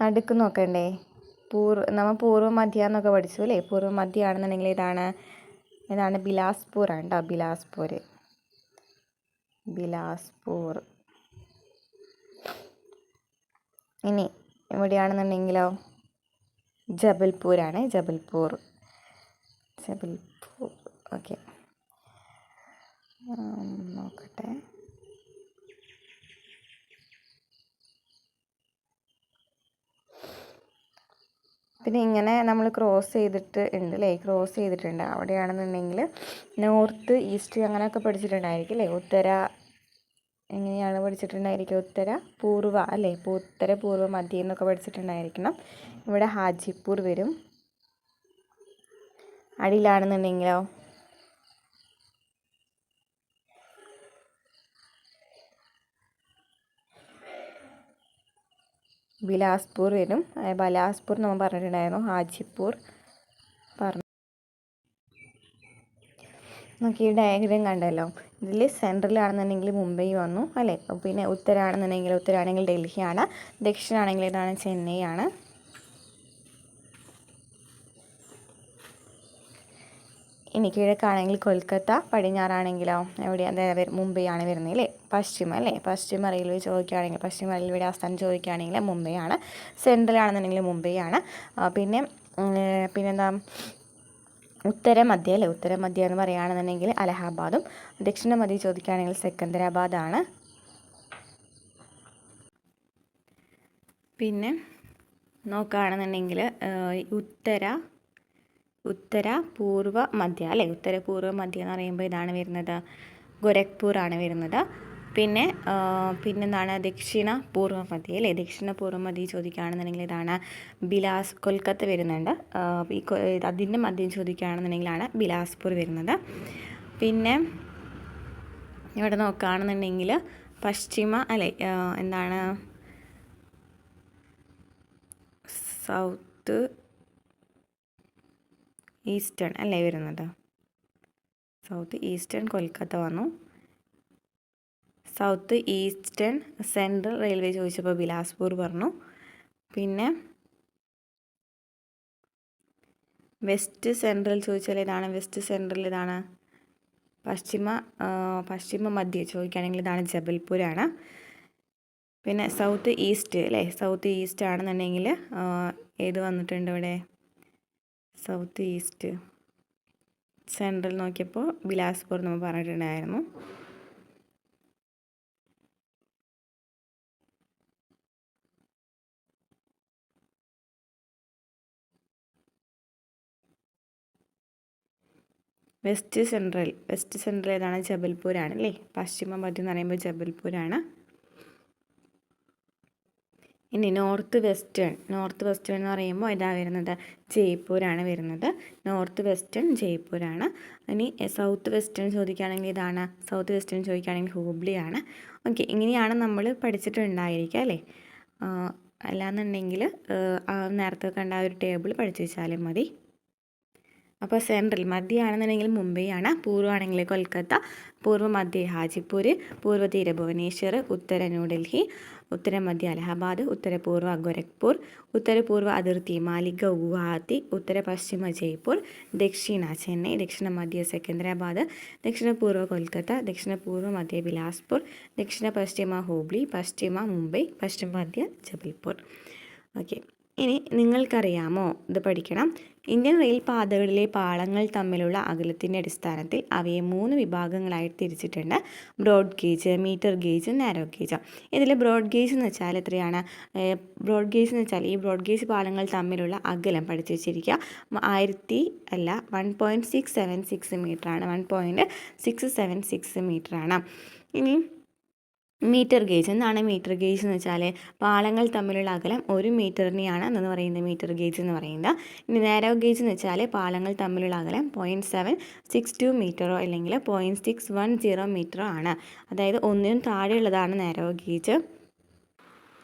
നടുക്ക് നോക്കണ്ടേ, നമ്മൾ പൂർവ്വ മധ്യ എന്നൊക്കെ പഠിച്ചു അല്ലേ. പൂർവ്വ മധ്യ ആണെന്നുണ്ടെങ്കിൽ ഇതാണ് ബിലാസ്പൂർ ആണ് കേട്ടോ, ബിലാസ്പൂർ. ഇനി ഇവിടെയാണെന്നുണ്ടെങ്കിലോ ജബൽപൂരാണ്, ജബൽപൂർ. ഓക്കെ, നോക്കട്ടെ. പിന്നെ ഇങ്ങനെ നമ്മൾ ക്രോസ് ചെയ്തിട്ട് ഉണ്ട് അല്ലേ, ക്രോസ് ചെയ്തിട്ടുണ്ട്. അവിടെയാണെന്നുണ്ടെങ്കിൽ നോർത്ത് ഈസ്റ്റ് അങ്ങനെയൊക്കെ പഠിച്ചിട്ടുണ്ടായിരിക്കും അല്ലേ. ഉത്തര എങ്ങനെയാണ് പഠിച്ചിട്ടുണ്ടായിരിക്കും, ഉത്തര പൂർവ്വ അല്ലേ, ഉത്തര പൂർവ്വ മധ്യ എന്നൊക്കെ പഠിച്ചിട്ടുണ്ടായിരിക്കണം. ഇവിടെ ഹാജിപ്പൂർ വരും. അടിയിലാണെന്നുണ്ടെങ്കിലോ ബിലാസ്പൂർ വരും. ബലാസ്പൂർ നമ്മൾ പറഞ്ഞിട്ടുണ്ടായിരുന്നു, ഹാജിപ്പൂർ പറഞ്ഞു. നമുക്ക് ഈ ഡയഗ്രാം കണ്ടല്ലോ, ഇതിൽ സെൻട്രലാണെന്നുണ്ടെങ്കിൽ മുംബൈ വന്നു അല്ലേ. പിന്നെ ഉത്തരാണെങ്കിൽ ഡൽഹിയാണ്, ദക്ഷിണാണെങ്കിൽ ഇതാണ് ചെന്നൈ ആണ്. ഇനി കിഴക്കാണെങ്കിൽ കൊൽക്കത്ത, പടിഞ്ഞാറാണെങ്കിലോ എവിടെയാണ്, മുംബൈ ആണ് വരുന്നത് അല്ലേ. പശ്ചിമ അല്ലേ, പശ്ചിമ റെയിൽവേ ചോദിക്കുകയാണെങ്കിൽ, പശ്ചിമ റെയിൽവേയുടെ ആസ്ഥാനം ചോദിക്കുകയാണെങ്കിൽ മുംബൈ ആണ്. സെൻട്രൽ ആണെന്നുണ്ടെങ്കിൽ മുംബൈ ആണ്. പിന്നെന്താ ഉത്തര മധ്യ അല്ലേ, ഉത്തര മധ്യ എന്ന് പറയുകയാണെന്നുണ്ടെങ്കിൽ അലഹാബാദും. ദക്ഷിണ മധ്യ ചോദിക്കുകയാണെങ്കിൽ സെക്കന്ദരാബാദാണ്. പിന്നെ നോക്കുകയാണെന്നുണ്ടെങ്കിൽ ഉത്തര പൂർവ്വ മധ്യ അല്ലേ, ഉത്തര പൂർവ്വ മധ്യ എന്ന് പറയുമ്പോൾ ഇതാണ് വരുന്നത്, ഗോരഖ്പൂർ ആണ് വരുന്നത്. പിന്നെന്താണ് ദക്ഷിണ പൂർവ്വ മധ്യ അല്ലേ, ദക്ഷിണ പൂർവ്വ മധ്യ ചോദിക്കുകയാണെന്നുണ്ടെങ്കിൽ ഇതാണ് കൊൽക്കത്ത വരുന്നുണ്ട്. അതിൻ്റെ മധ്യം ചോദിക്കുകയാണെന്നുണ്ടെങ്കിലാണ് ബിലാസ്പൂർ വരുന്നത്. പിന്നെ ഇവിടെ നോക്കുകയാണെന്നുണ്ടെങ്കിൽ പശ്ചിമ അല്ലേ, എന്താണ് സൗത്ത് ഈസ്റ്റേൺ അല്ലേ വരുന്നത്, സൗത്ത് ഈസ്റ്റേൺ കൊൽക്കത്ത വന്നു. സൗത്ത് ഈസ്റ്റേൺ സെൻട്രൽ റെയിൽവേ ചോദിച്ചപ്പോൾ ബിലാസ്പൂർ പറഞ്ഞു. പിന്നെ വെസ്റ്റ് സെൻട്രൽ ചോദിച്ചാൽ ഇതാണ്, വെസ്റ്റ് സെൻട്രൽ ഇതാണ്. പശ്ചിമ മധ്യ ചോദിക്കുകയാണെങ്കിൽ ഇതാണ് ജബൽപൂരാണ്. പിന്നെ സൗത്ത് ഈസ്റ്റ് അല്ലേ, സൗത്ത് ഈസ്റ്റ് ആണെന്നുണ്ടെങ്കിൽ ഏത് വന്നിട്ടുണ്ട് ഇവിടെ, സൗത്ത് ഈസ്റ്റ് സെൻട്രൽ നോക്കിയപ്പോൾ ബിലാസ്പൂർ നമ്മൾ പറഞ്ഞിട്ടുണ്ടായിരുന്നു. വെസ്റ്റ് സെൻട്രൽ ഏതാണ്, ജബൽപൂരാണ് അല്ലേ. പശ്ചിമ മധ്യം എന്ന് പറയുമ്പോൾ ജബൽപൂരാണ്. ഇനി നോർത്ത് വെസ്റ്റേൺ എന്ന് പറയുമ്പോൾ ഇതാ വരുന്നത്, ജയ്പൂരാണ് വരുന്നത്. നോർത്ത് വെസ്റ്റേൺ ജയ്പൂരാണ്. ഇനി സൗത്ത് വെസ്റ്റേൺ ചോദിക്കുകയാണെങ്കിൽ ഇതാണ്, സൗത്ത് വെസ്റ്റേൺ ചോദിക്കുകയാണെങ്കിൽ ഹൂബ്ലിയാണ്. ഓക്കെ, ഇങ്ങനെയാണ് നമ്മൾ പഠിച്ചിട്ടുണ്ടായിരിക്കുക അല്ലേ. അല്ലാന്നുണ്ടെങ്കിൽ നേരത്തെ കണ്ട ഒരു ടേബിൾ പഠിച്ചു വെച്ചാലും മതി. അപ്പോൾ സെൻട്രൽ മധ്യ ആണെന്നുണ്ടെങ്കിൽ മുംബൈ ആണ്, പൂർവ്വമാണെങ്കിൽ കൊൽക്കത്ത, പൂർവ്വ മധ്യ ഹാജിപ്പൂർ, പൂർവ്വ തീര ഭുവനേശ്വർ, ഉത്തര ന്യൂഡൽഹി, ഉത്തര മധ്യ അലഹാബാദ്, ഉത്തര പൂർവ്വ ഗോരഖ്പൂർ, ഉത്തര പൂർവ്വ അതിർത്തി മാലിഗ ഗുവാഹത്തി, ഉത്തര പശ്ചിമ ജയ്പൂർ, ദക്ഷിണ ചെന്നൈ, ദക്ഷിണ മധ്യ സെക്കന്ദരാബാദ്, ദക്ഷിണ പൂർവ്വ കൊൽക്കത്ത, ദക്ഷിണ പൂർവ്വ മധ്യ ബിലാസ്പൂർ, ദക്ഷിണ പശ്ചിമ ഹൂബ്ലി, പശ്ചിമ മുംബൈ, പശ്ചിമ മധ്യ ജബൽപൂർ. ഓക്കെ, ഇനി നിങ്ങൾക്കറിയാമോ, ഇത് പഠിക്കണം. ഇന്ത്യൻ റെയിൽ പാതകളിലെ പാളങ്ങൾ തമ്മിലുള്ള അകലത്തിൻ്റെ അടിസ്ഥാനത്തിൽ അവയെ 3 വിഭാഗങ്ങളായി തിരിച്ചിട്ടുണ്ട്. Broad gauge, metre gauge, narrow gauge. ഇതിൽ ബ്രോഡ് ഗേജ് എന്ന് വെച്ചാൽ എത്രയാണ്? ബ്രോഡ് ഗേജ് എന്ന് വെച്ചാൽ ഈ ബ്രോഡ് ഗേജ് പാളങ്ങൾ തമ്മിലുള്ള അകലം പഠിച്ചു വെച്ചിരിക്കുക. 1.676 മീറ്ററാണ്. 1.676 മീറ്ററാണ്. ഇനി മീറ്റർ ഗേജ്. എന്താണ് മീറ്റർ ഗേജ് എന്ന് വെച്ചാൽ പാളങ്ങൾ തമ്മിലുള്ള അകലം 1 മീറ്ററിനെയാണ് എന്ന് പറയുന്നത് മീറ്റർ ഗേജ് എന്ന് പറയുന്നത്. ഇനി നാരോ ഗേജ് എന്ന് വെച്ചാൽ പാളങ്ങൾ തമ്മിലുള്ള അകലം 0.762 മീറ്ററോ അല്ലെങ്കിൽ 0.610 മീറ്ററോ ആണ്. അതായത് ഒന്നിനും താഴെയുള്ളതാണ് നാരോ ഗേജ്.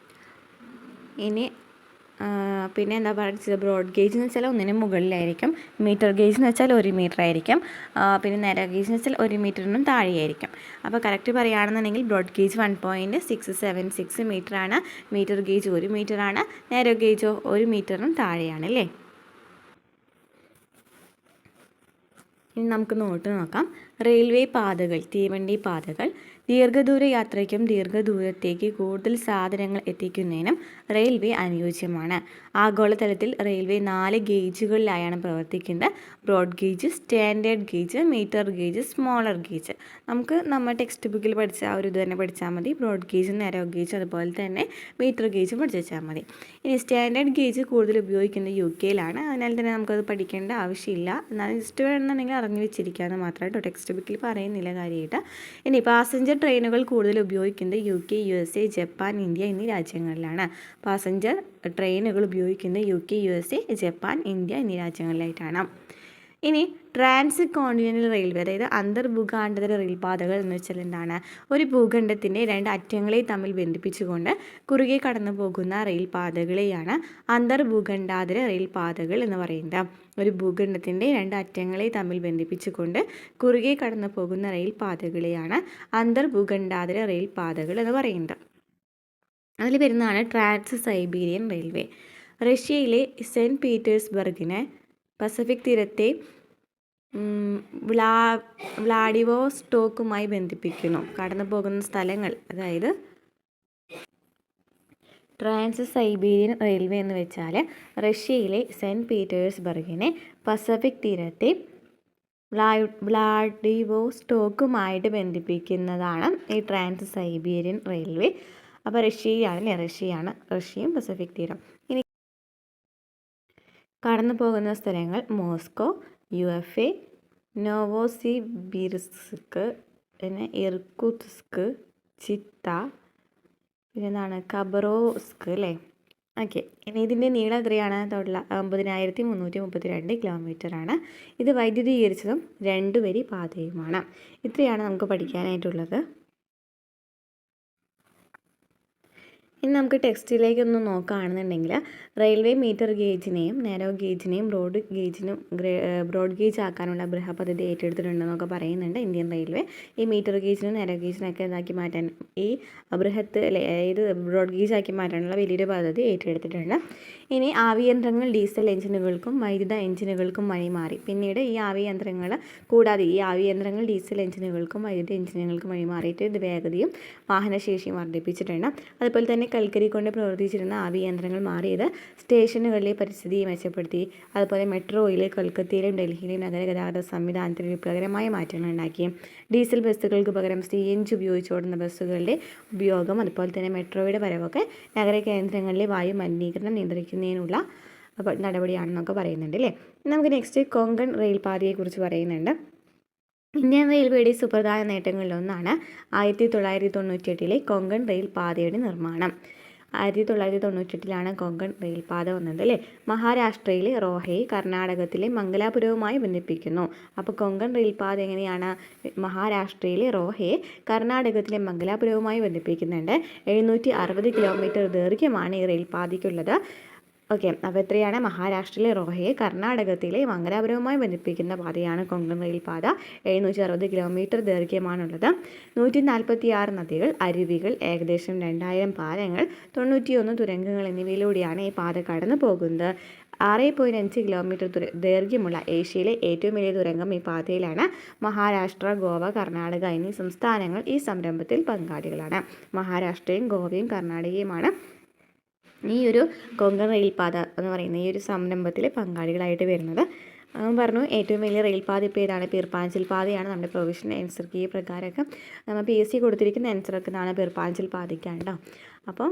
ഇനി പിന്നെ എന്താ പഠിച്ചത്? ബ്രോഡ് ഗേജ് എന്ന് വെച്ചാൽ ഒന്നിനും മുകളിലായിരിക്കും. മീറ്റർ ഗേജ് എന്ന് വെച്ചാൽ 1 മീറ്റർ ആയിരിക്കും. പിന്നെ നാരോ ഗേജ് എന്ന് വെച്ചാൽ 1 മീറ്ററിനും താഴെയായിരിക്കും. അപ്പോൾ കറക്റ്റ് പറയുകയാണെന്നുണ്ടെങ്കിൽ ബ്രോഡ് ഗേജ് 1.676 മീറ്ററാണ്. മീറ്റർ ഗേജ് 1 മീറ്ററാണ്. നാരോ ഗേജോ 1 മീറ്ററിനും താഴെയാണ് അല്ലേ. ഇനി നമുക്ക് നോട്ട് നോക്കാം. റെയിൽവേ പാതകൾ, തീവണ്ടി പാതകൾ ദീർഘദൂര യാത്രയ്ക്കും ദീർഘദൂരത്തേക്ക് കൂടുതൽ സാധനങ്ങൾ എത്തിക്കുന്നതിനും റെയിൽവേ അനുയോജ്യമാണ്. ആഗോളതലത്തിൽ റെയിൽവേ 4 ഗേജുകളിലായാണ് പ്രവർത്തിക്കുന്നത്. Broad gauge, standard gauge, metre gauge, smaller gauge. നമുക്ക് നമ്മൾ ടെക്സ്റ്റ് ബുക്കിൽ പഠിച്ച ആ ഒരു ഇത് തന്നെ പഠിച്ചാൽ മതി. ബ്രോഡ് ഗേജും നാരോ ഗേജും അതുപോലെ തന്നെ മീറ്റർ ഗേജും പഠിച്ചു വെച്ചാൽ മതി. ഇനി സ്റ്റാൻഡേർഡ് ഗേജ് കൂടുതൽ ഉപയോഗിക്കുന്നത് UK-യിലാണ്. അതിനാൽ തന്നെ നമുക്കത് പഠിക്കേണ്ട ആവശ്യമില്ല. എന്നാലും ജസ്റ്റ് വേണമെന്നുണ്ടെങ്കിൽ അറിഞ്ഞു വെച്ചിരിക്കാമെന്ന് മാത്രമേ കേട്ടോ. ടെക്സ്റ്റ് ബുക്കിൽ പറയുന്നില്ല കാര്യമായിട്ട്. ഇനി പാസഞ്ചർ ട്രെയിനുകൾ കൂടുതൽ ഉപയോഗിക്കുന്നത് UK, USA, ജപ്പാൻ, ഇന്ത്യ എന്നീ രാജ്യങ്ങളിലാണ്. പാസഞ്ചർ ട്രെയിനുകൾ ഉപയോഗിക്കുന്നത് UK, USA, ജപ്പാൻ, ഇന്ത്യ എന്നീ രാജ്യങ്ങളിലായിട്ടാണ്. ഇനി ട്രാൻസ് കോണ്ടിനെൻ്റൽ റെയിൽവേ, അതായത് അന്തർഭൂഖണ്ഡതര റെയിൽപാതകൾ എന്ന് വെച്ചാൽ എന്താണ്? ഒരു ഭൂഖണ്ഡത്തിൻ്റെ 2 അറ്റങ്ങളെ തമ്മിൽ ബന്ധിപ്പിച്ചുകൊണ്ട് കുറുകെ കടന്നു പോകുന്ന റെയിൽപാതകളെയാണ് അന്തർഭൂഖണ്ഡാതര റെയിൽപാതകൾ എന്ന് പറയുന്നത്. ഒരു ഭൂഖണ്ഡത്തിൻ്റെ 2 അറ്റങ്ങളെ തമ്മിൽ ബന്ധിപ്പിച്ചുകൊണ്ട് കുറുകെ കടന്നു പോകുന്ന റെയിൽപാതകളെയാണ് അന്തർഭൂഖണ്ഡാതര റെയിൽപാതകൾ എന്ന് പറയുന്നത്. അതിൽ വരുന്നതാണ് ട്രാൻസ് സൈബീരിയൻ റെയിൽവേ. റഷ്യയിലെ സെൻറ്റ് പീറ്റേഴ്സ്ബർഗിനെ പസഫിക് തീരത്തെ വ്ളാഡിവോസ്റ്റോക്കുമായി ബന്ധിപ്പിക്കുന്നു. കടന്നു പോകുന്ന സ്ഥലങ്ങൾ, അതായത് ട്രാൻസ് സൈബീരിയൻ റെയിൽവേ എന്ന് വെച്ചാൽ റഷ്യയിലെ സെൻറ്റ് പീറ്റേഴ്സ്ബർഗിനെ പസഫിക് തീരത്തെ വ്ളാഡിവോസ്റ്റോക്കുമായിട്ട് ബന്ധിപ്പിക്കുന്നതാണ് ഈ ട്രാൻസ് സൈബീരിയൻ റെയിൽവേ. അപ്പോൾ റഷ്യയാണ്, റഷ്യയും പസഫിക് തീരം. ഇനി കടന്നു പോകുന്ന സ്ഥലങ്ങൾ മോസ്കോ, UFA, നോവോസിബിർസ്ക്, പിന്നെ ഇർകുത്സ്ക്, ചിത്ത, പിന്നെ എന്താണ് ഖബറോവ്സ്ക് അല്ലേ. ഓക്കെ. ഇനി ഇതിൻ്റെ നീളം എത്രയാണ്? 9332 കിലോമീറ്ററാണ്. ഇത് വൈദ്യുതീകരിച്ചതും 2 വരി പാതയുമാണ്. ഇത്രയാണ് നമുക്ക് പഠിക്കാനായിട്ടുള്ളത്. ഇനി നമുക്ക് ടെക്സ്റ്റിലേക്കൊന്ന് നോക്കുകയാണെന്നുണ്ടെങ്കിൽ റെയിൽവേ മീറ്റർ ഗേജിനെയും നാരോ ഗേജിനെയും ബ്രോഡ് ഗേജ് ആക്കാനുള്ള പദ്ധതി ഏറ്റെടുത്തിട്ടുണ്ടെന്നൊക്കെ പറയുന്നുണ്ട് ഇന്ത്യൻ റെയിൽവേ. ഈ മീറ്റർ ഗേജിനും നാരോ ഗേജിനൊക്കെ ഇതാക്കി മാറ്റാൻ, ഈ ഇത് ബ്രോഡ് ഗേജ് ആക്കി മാറ്റാനുള്ള വലിയൊരു പദ്ധതി ഏറ്റെടുത്തിട്ടുണ്ട്. ഇനി ആവിയന്ത്രങ്ങൾ ഡീസൽ എഞ്ചിനുകൾക്കും വൈദ്യുത എഞ്ചിനുകൾക്കും വഴിമാറി. പിന്നീട് ഈ ആവിയന്ത്രങ്ങൾ കൂടാതെ ഈ ആവിയന്ത്രങ്ങൾ ഡീസൽ എഞ്ചിനുകൾക്കും വൈദ്യുത എഞ്ചിനുകൾക്കും വഴിമാറിയിട്ട് ഇത് വേഗതയും വാഹനശേഷിയും വർദ്ധിപ്പിച്ചിട്ടുണ്ട്. അതുപോലെ തന്നെ കൽക്കരി കൊണ്ട് പ്രവർത്തിച്ചിരുന്ന ആവിയന്ത്രങ്ങൾ മാറിയത് സ്റ്റേഷനുകളിലെ പരിസ്ഥിതി മെച്ചപ്പെടുത്തി. അതുപോലെ മെട്രോയിൽ കൊൽക്കത്തയിലും ഡൽഹിയിലെയും നഗര ഗതാഗത സംവിധാനത്തിൽ വിപ്ലവകരമായ മാറ്റങ്ങൾ ഉണ്ടാക്കി. ഡീസൽ ബസ്സുകൾക്ക് പകരം CNG ഉപയോഗിച്ചോടുന്ന ബസ്സുകളുടെ ഉപയോഗം, അതുപോലെ തന്നെ മെട്രോയുടെ വരവൊക്കെ നഗര കേന്ദ്രങ്ങളിലെ വായു മലിനീകരണം നിയന്ത്രിക്കുന്നതിനുള്ള നടപടിയാണെന്നൊക്കെ പറയുന്നുണ്ട് അല്ലേ. നമുക്ക് നെക്സ്റ്റ് കൊങ്കൺ റെയിൽപാതയെക്കുറിച്ച് പറയുന്നുണ്ട്. ഇന്ത്യൻ റെയിൽവേയുടെ സുപ്രധാന നേട്ടങ്ങളിലൊന്നാണ് 1998 കൊങ്കൺ റെയിൽ പാതയുടെ നിർമ്മാണം. 1998 കൊങ്കൺ റെയിൽപാത വന്നത് അല്ലേ. മഹാരാഷ്ട്രയിലെ റോഹയെ കർണാടകത്തിലെ മംഗലാപുരവുമായി ബന്ധിപ്പിക്കുന്നു. അപ്പോൾ കൊങ്കൺ റെയിൽപാത എങ്ങനെയാണ്? മഹാരാഷ്ട്രയിലെ റോഹയെ കർണാടകത്തിലെ മംഗലാപുരവുമായി ബന്ധിപ്പിക്കുന്നുണ്ട്. 760 കിലോമീറ്റർ ദൈർഘ്യമാണ് ഈ റെയിൽപാതയ്ക്കുള്ളത്. ഓക്കെ. അപ്പോൾ എത്രയാണ്? മഹാരാഷ്ട്രയിലെ റോഹയെ കർണാടകത്തിലെ മംഗലാപുരവുമായി ബന്ധിപ്പിക്കുന്ന പാതയാണ് കൊങ്കൺ റെയിൽപാത. 760 കിലോമീറ്റർ ദൈർഘ്യമാണുള്ളത്. 146 നദികൾ, അരുവികൾ, ഏകദേശം 2000 പാലങ്ങൾ, 91 തുരങ്കങ്ങൾ എന്നിവയിലൂടെയാണ് ഈ പാത കടന്നു പോകുന്നത്. 6.5 കിലോമീറ്റർ ദൈർഘ്യമുള്ള ഏഷ്യയിലെ ഏറ്റവും വലിയ തുരങ്കം ഈ പാതയിലാണ്. മഹാരാഷ്ട്ര, ഗോവ, കർണാടക എന്നീ സംസ്ഥാനങ്ങൾ ഈ സംരംഭത്തിൽ പങ്കാളികളാണ്. മഹാരാഷ്ട്രയും ഗോവയും കർണാടകയുമാണ് ഈ ഒരു കൊങ്കൺ റെയിൽപാത എന്ന് പറയുന്ന ഈ ഒരു സംരംഭത്തിൽ പങ്കാളികളായിട്ട് വരുന്നത്. പറഞ്ഞു ഏറ്റവും വലിയ റെയിൽപാത ഇപ്പോൾ ഏതാണ്? പീർപ്പാഞ്ചൽ പാതയാണ്. നമ്മുടെ പ്രൊവിഷൻ ആൻസർ കീ പ്രകാരമൊക്കെ നമ്മൾ PSC കൊടുത്തിരിക്കുന്ന ആൻസറൊക്കെ ഇതാണ്, പീർപ്പാഞ്ചൽ പാതയ്ക്കാണ് കേട്ടോ. അപ്പം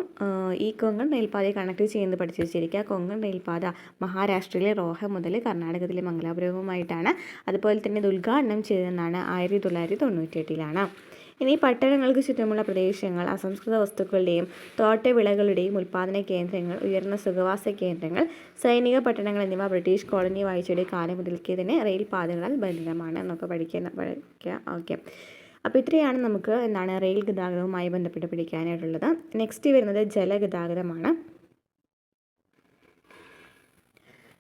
ഈ കൊങ്കൺ റെയിൽപാതയെ കണക്ട് ചെയ്യുന്നത് പഠിച്ചു വെച്ചിരിക്കുക. കൊങ്കൺ റെയിൽപാത മഹാരാഷ്ട്രയിലെ റോഹ മുതൽ കർണാടകത്തിലെ മംഗലാപുരവുമായിട്ടാണ്. അതുപോലെ തന്നെ ഇത് ഉദ്ഘാടനം ചെയ്തതെന്നാണ് 1998. ഇനി പട്ടണങ്ങൾക്ക് ചുറ്റുമുള്ള പ്രദേശങ്ങൾ അസംസ്കൃത വസ്തുക്കളുടെയും തോട്ടവിളകളുടെയും ഉൽപ്പാദന കേന്ദ്രങ്ങൾ, ഉയർന്ന സുഖവാസ കേന്ദ്രങ്ങൾ, സൈനിക പട്ടണങ്ങൾ എന്നിവ ബ്രിട്ടീഷ് കോളനി വാഴ്ചയുടെ കാലം മുതൽക്കേ തന്നെ റെയിൽ പാതകളാൽ ബന്ധിതമാണ് എന്നൊക്കെ പഠിക്കുക. ഓക്കെ, അപ്പോൾ ഇത്രയാണ് നമുക്ക് റെയിൽ ഗതാഗതവുമായി ബന്ധപ്പെട്ട് പഠിക്കാനായിട്ടുള്ളത്. നെക്സ്റ്റ് വരുന്നത് ജലഗതാഗതമാണ്.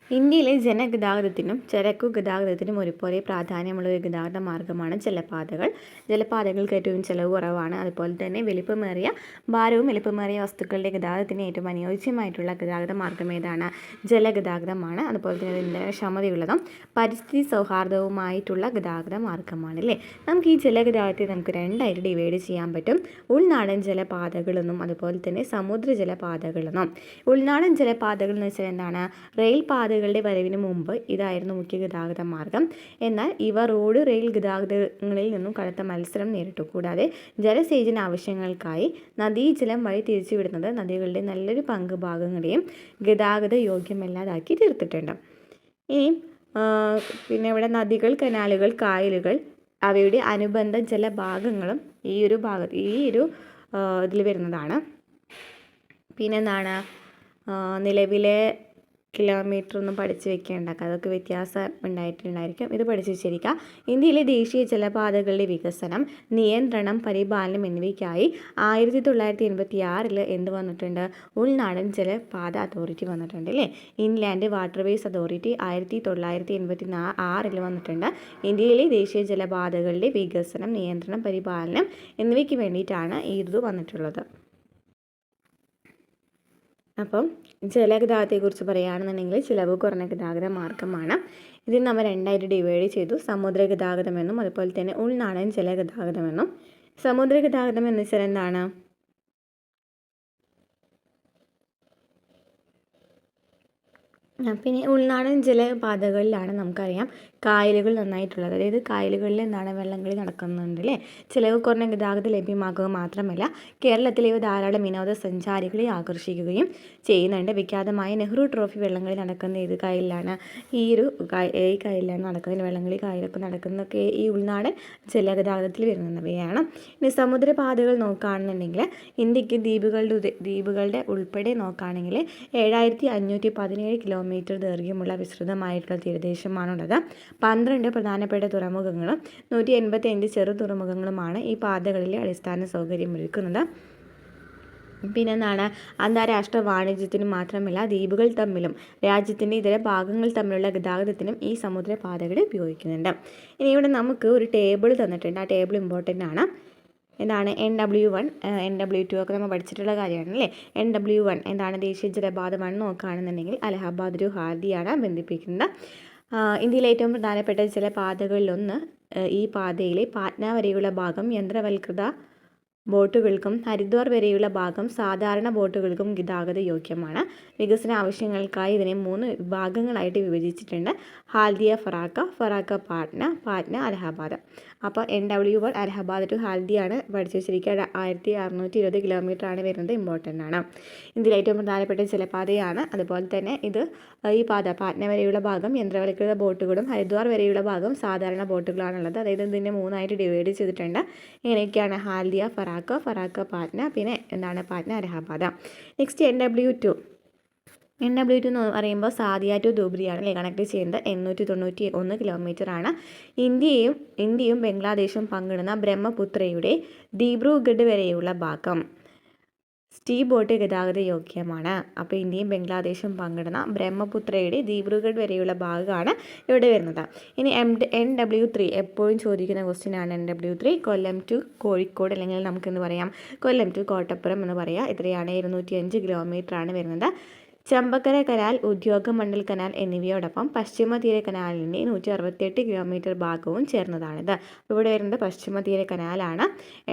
ഇന്ത്യയിലെ ജനഗതാഗതത്തിനും ചരക്കു ഗതാഗതത്തിനും ഒരുപോലെ പ്രാധാന്യമുള്ള ഒരു ഗതാഗത മാർഗ്ഗമാണ് ജലപാതകൾ. ജലപാതകൾക്ക് ഏറ്റവും ചിലവ് കുറവാണ്. അതുപോലെ തന്നെ ഭാരവും വലിപ്പമേറിയ വസ്തുക്കളുടെ ഗതാഗതത്തിന് ഏറ്റവും അനുയോജ്യമായിട്ടുള്ള ഗതാഗത മാർഗ്ഗം ഏതാണ്? ജലഗതാഗതമാണ്. അതുപോലെ തന്നെ ഇന്ധനക്ഷമതയുള്ളതും പരിസ്ഥിതി സൗഹാർദ്ദവുമായിട്ടുള്ള ഗതാഗത മാർഗ്ഗമാണ് അല്ലേ. നമുക്ക് ഈ ജലഗതാഗതത്തെ നമുക്ക് രണ്ടായിട്ട് ഡിവൈഡ് ചെയ്യാൻ പറ്റും. ഉൾനാടൻ ജലപാതകളെന്നും അതുപോലെ തന്നെ സമുദ്ര ജലപാതകളെന്നും. ഉൾനാടൻ ജലപാതകൾ എന്ന് വെച്ചാൽ എന്താണ്? റെയിൽ പാതകളുടെ വരവിന് മുമ്പ് ഇതായിരുന്നു മുഖ്യ ഗതാഗത മാർഗം. എന്നാൽ ഇവ റോഡ് റെയിൽ ഗതാഗതങ്ങളിൽ നിന്നും കടുത്ത മത്സരം നേരിട്ടു. കൂടാതെ ജലസേചന ആവശ്യങ്ങൾക്കായി നദീജലം വഴി തിരിച്ചുവിടുന്നത് നദികളുടെ നല്ലൊരു ഭാഗങ്ങളെയും ഗതാഗത യോഗ്യമല്ലാതാക്കി തീർത്തിട്ടുണ്ട്. ഇനി പിന്നെ ഇവിടെ നദികൾ, കനാലുകൾ, കായലുകൾ അവയുടെ അനുബന്ധ ജലഭാഗങ്ങളും ഈ ഒരു ഇതിൽ വരുന്നതാണ്. പിന്നെന്താണ്? നിലവിലെ കിലോമീറ്റർ ഒന്നും പഠിച്ച് വെക്കേണ്ട, അതൊക്കെ വ്യത്യാസം ഉണ്ടായിട്ടുണ്ടായിരിക്കും. ഇത് പഠിച്ച് വെച്ചിരിക്കുക. ഇന്ത്യയിലെ ദേശീയ ജലപാതകളുടെ വികസനം, നിയന്ത്രണം, പരിപാലനം എന്നിവയ്ക്കായി 1986 എന്ത് വന്നിട്ടുണ്ട്? ഉൾനാടൻ ജലപാത അതോറിറ്റി വന്നിട്ടുണ്ട് അല്ലേ. ഇൻലാൻഡ് വാട്ടർവേസ് അതോറിറ്റി 1986 വന്നിട്ടുണ്ട്. ഇന്ത്യയിലെ ദേശീയ ജലപാതകളുടെ വികസനം, നിയന്ത്രണം, പരിപാലനം എന്നിവയ്ക്ക് വേണ്ടിയിട്ടാണ് ഇത് വന്നിട്ടുള്ളത്. അപ്പം ജലഗതാഗതത്തെക്കുറിച്ച് പറയുകയാണെന്നുണ്ടെങ്കിൽ ചിലവ് കുറഞ്ഞ ഗതാഗത മാർഗ്ഗമാണ്. ഇതിൽ നമ്മൾ രണ്ടായിട്ട് ഡിവൈഡ് ചെയ്തു. സമുദ്ര ഗതാഗതമെന്നും അതുപോലെ തന്നെ ഉൾനാടൻ ജലഗതാഗതമെന്നും. സമുദ്ര ഗതാഗതം എന്ന് വെച്ചാൽ എന്താണ്? പിന്നെ ഉൾനാടൻ ജലപാതകളിലാണ് നമുക്കറിയാം കായലുകൾ നന്നായിട്ടുള്ളത്. അതായത് കായലുകളിൽ വെള്ളംകളി നടക്കുന്നുണ്ട് അല്ലേ. ചിലവ് കുറഞ്ഞ ഗതാഗതം ലഭ്യമാക്കുക മാത്രമല്ല കേരളത്തിലെ ധാരാളം വിനോദസഞ്ചാരികളെ ആകർഷിക്കുകയും ചെയ്യുന്നുണ്ട്. വിഖ്യാതമായ നെഹ്റു ട്രോഫി വെള്ളംകളി നടക്കുന്ന ഏത് കായലിലാണ്? ഈ കായലിലാണ് നടക്കുന്നത്. വെള്ളംകളി കായലൊക്കെ നടക്കുന്നതൊക്കെ ഈ ഉൾനാടൻ ജലഗതാഗതത്തിൽ വരുന്നവയാണ്. ഇനി സമുദ്രപാതകൾ നോക്കുകയാണെന്നുണ്ടെങ്കിൽ ഇന്ത്യക്ക് ദ്വീപുകളുടെ ഉൾപ്പെടെ നോക്കുകയാണെങ്കിൽ 7517 കിലോമീറ്റർ ദൈർഘ്യമുള്ള വിസ്തൃതമായിട്ടുള്ള തീരദേശമാണുള്ളത്. 12 പ്രധാനപ്പെട്ട തുറമുഖങ്ങളും 185 ചെറു തുറമുഖങ്ങളുമാണ് ഈ പാതകളിലെ അടിസ്ഥാന സൗകര്യമൊരുക്കുന്നത്. പിന്നെന്താണ്? അന്താരാഷ്ട്ര വാണിജ്യത്തിനും മാത്രമല്ല ദ്വീപുകൾ തമ്മിലും രാജ്യത്തിൻ്റെ ഇതര ഭാഗങ്ങൾ തമ്മിലുള്ള ഗതാഗതത്തിനും ഈ സമുദ്രപാതകൾ ഉപയോഗിക്കുന്നുണ്ട്. ഇനി ഇവിടെ നമുക്ക് ഒരു ടേബിൾ തന്നിട്ടുണ്ട്. ആ ടേബിൾ ഇമ്പോർട്ടൻ്റ് ആണ്. എന്താണ്? NW1 NW2 ഒക്കെ നമ്മൾ പഠിച്ചിട്ടുള്ള കാര്യമാണ് അല്ലേ. NW1 എന്താണ്? ദേശീയ ജലപാത 1 നോക്കുകയാണെന്നുണ്ടെങ്കിൽ അലഹബാദ് ടു ഹാർദിയാണ് ബന്ധിപ്പിക്കുന്നത്. ഇന്ത്യയിലെ ഏറ്റവും പ്രധാനപ്പെട്ട ജലപാതകളിലൊന്ന്. ഈ പാതയിലെ പാറ്റ്ന വരെയുള്ള ഭാഗം യന്ത്രവൽകൃത ബോട്ടുകൾക്കും ഹരിദ്വാർ വരെയുള്ള ഭാഗം സാധാരണ ബോട്ടുകൾക്കും ഗതാഗത യോഗ്യമാണ്. വികസന ആവശ്യങ്ങൾക്കായി ഇതിനെ 3 വിഭാഗങ്ങളായിട്ട് വിഭജിച്ചിട്ടുണ്ട്. ഹാൽദിയ ഫറാക്ക പാറ്റ്ന അലഹബാദ്. അപ്പോൾ NW1 അലഹബാദ് ടു ഹാൽദിയാണ് പഠിച്ചു വെച്ചിരിക്കുക. 1620 കിലോമീറ്റർ ആണ് വരുന്നത്. ഇമ്പോർട്ടൻ്റ് ആണ്. ഇന്ത്യയിലെ ഏറ്റവും പ്രധാനപ്പെട്ട ജലപാതയാണ്. അതുപോലെ തന്നെ ഈ പാത പാറ്റ്ന വരെയുള്ള ഭാഗം യന്ത്രവൽകൃത ബോട്ടുകളും ഹരിദ്വാർ വരെയുള്ള ഭാഗം സാധാരണ ബോട്ടുകളാണുള്ളത്. അതായത് ഇതിനെ 3ആയിട്ട് ഡിവൈഡ് ചെയ്തിട്ടുണ്ട്. ഇങ്ങനെയൊക്കെയാണ് ഹാൽദിയ ഫറാക്ക പാറ്റ്ന, പിന്നെ പാറ്റ്ന അലഹബാദ്. നെക്സ്റ്റ് NW2 എന്ന് പറയുമ്പോൾ സാദിയ ടു ധൂബ്രിയാണ് കണക്ട് ചെയ്യുന്നത്. 891 കിലോമീറ്റർ ആണ്. ഇന്ത്യയും ബംഗ്ലാദേശും പങ്കിടുന്ന ബ്രഹ്മപുത്രയുടെ ദിബ്രുഗഡ് വരെയുള്ള ഭാഗം സ്റ്റീം ബോട്ട് ഗതാഗത യോഗ്യമാണ്. അപ്പോൾ ഇന്ത്യയും ബംഗ്ലാദേശും പങ്കിടുന്ന ബ്രഹ്മപുത്രയുടെ ദിബ്രുഗഡ് വരെയുള്ള ഭാഗമാണ് ഇവിടെ വരുന്നത്. ഇനി NW3 എപ്പോഴും ചോദിക്കുന്ന ക്വസ്റ്റ്യൻ ആണ്. NW3 കൊല്ലം ടു കോഴിക്കോട്, അല്ലെങ്കിൽ നമുക്കെന്ന് പറയാം കൊല്ലം ടു കോട്ടപ്പുറം എന്ന് പറയാം. ഇത്രയാണ് 205 കിലോമീറ്റർ ആണ് വരുന്നത്. ചമ്പക്കര കനാൽ, ഉദ്യോഗമണ്ഡൽ കനാൽ എന്നിവയോടൊപ്പം പശ്ചിമ തീര കനാലിൻ്റെ 168 കിലോമീറ്റർ ഭാഗവും ചേർന്നതാണിത്. ഇവിടെ വരുന്നത് പശ്ചിമ തീര കനാലാണ്.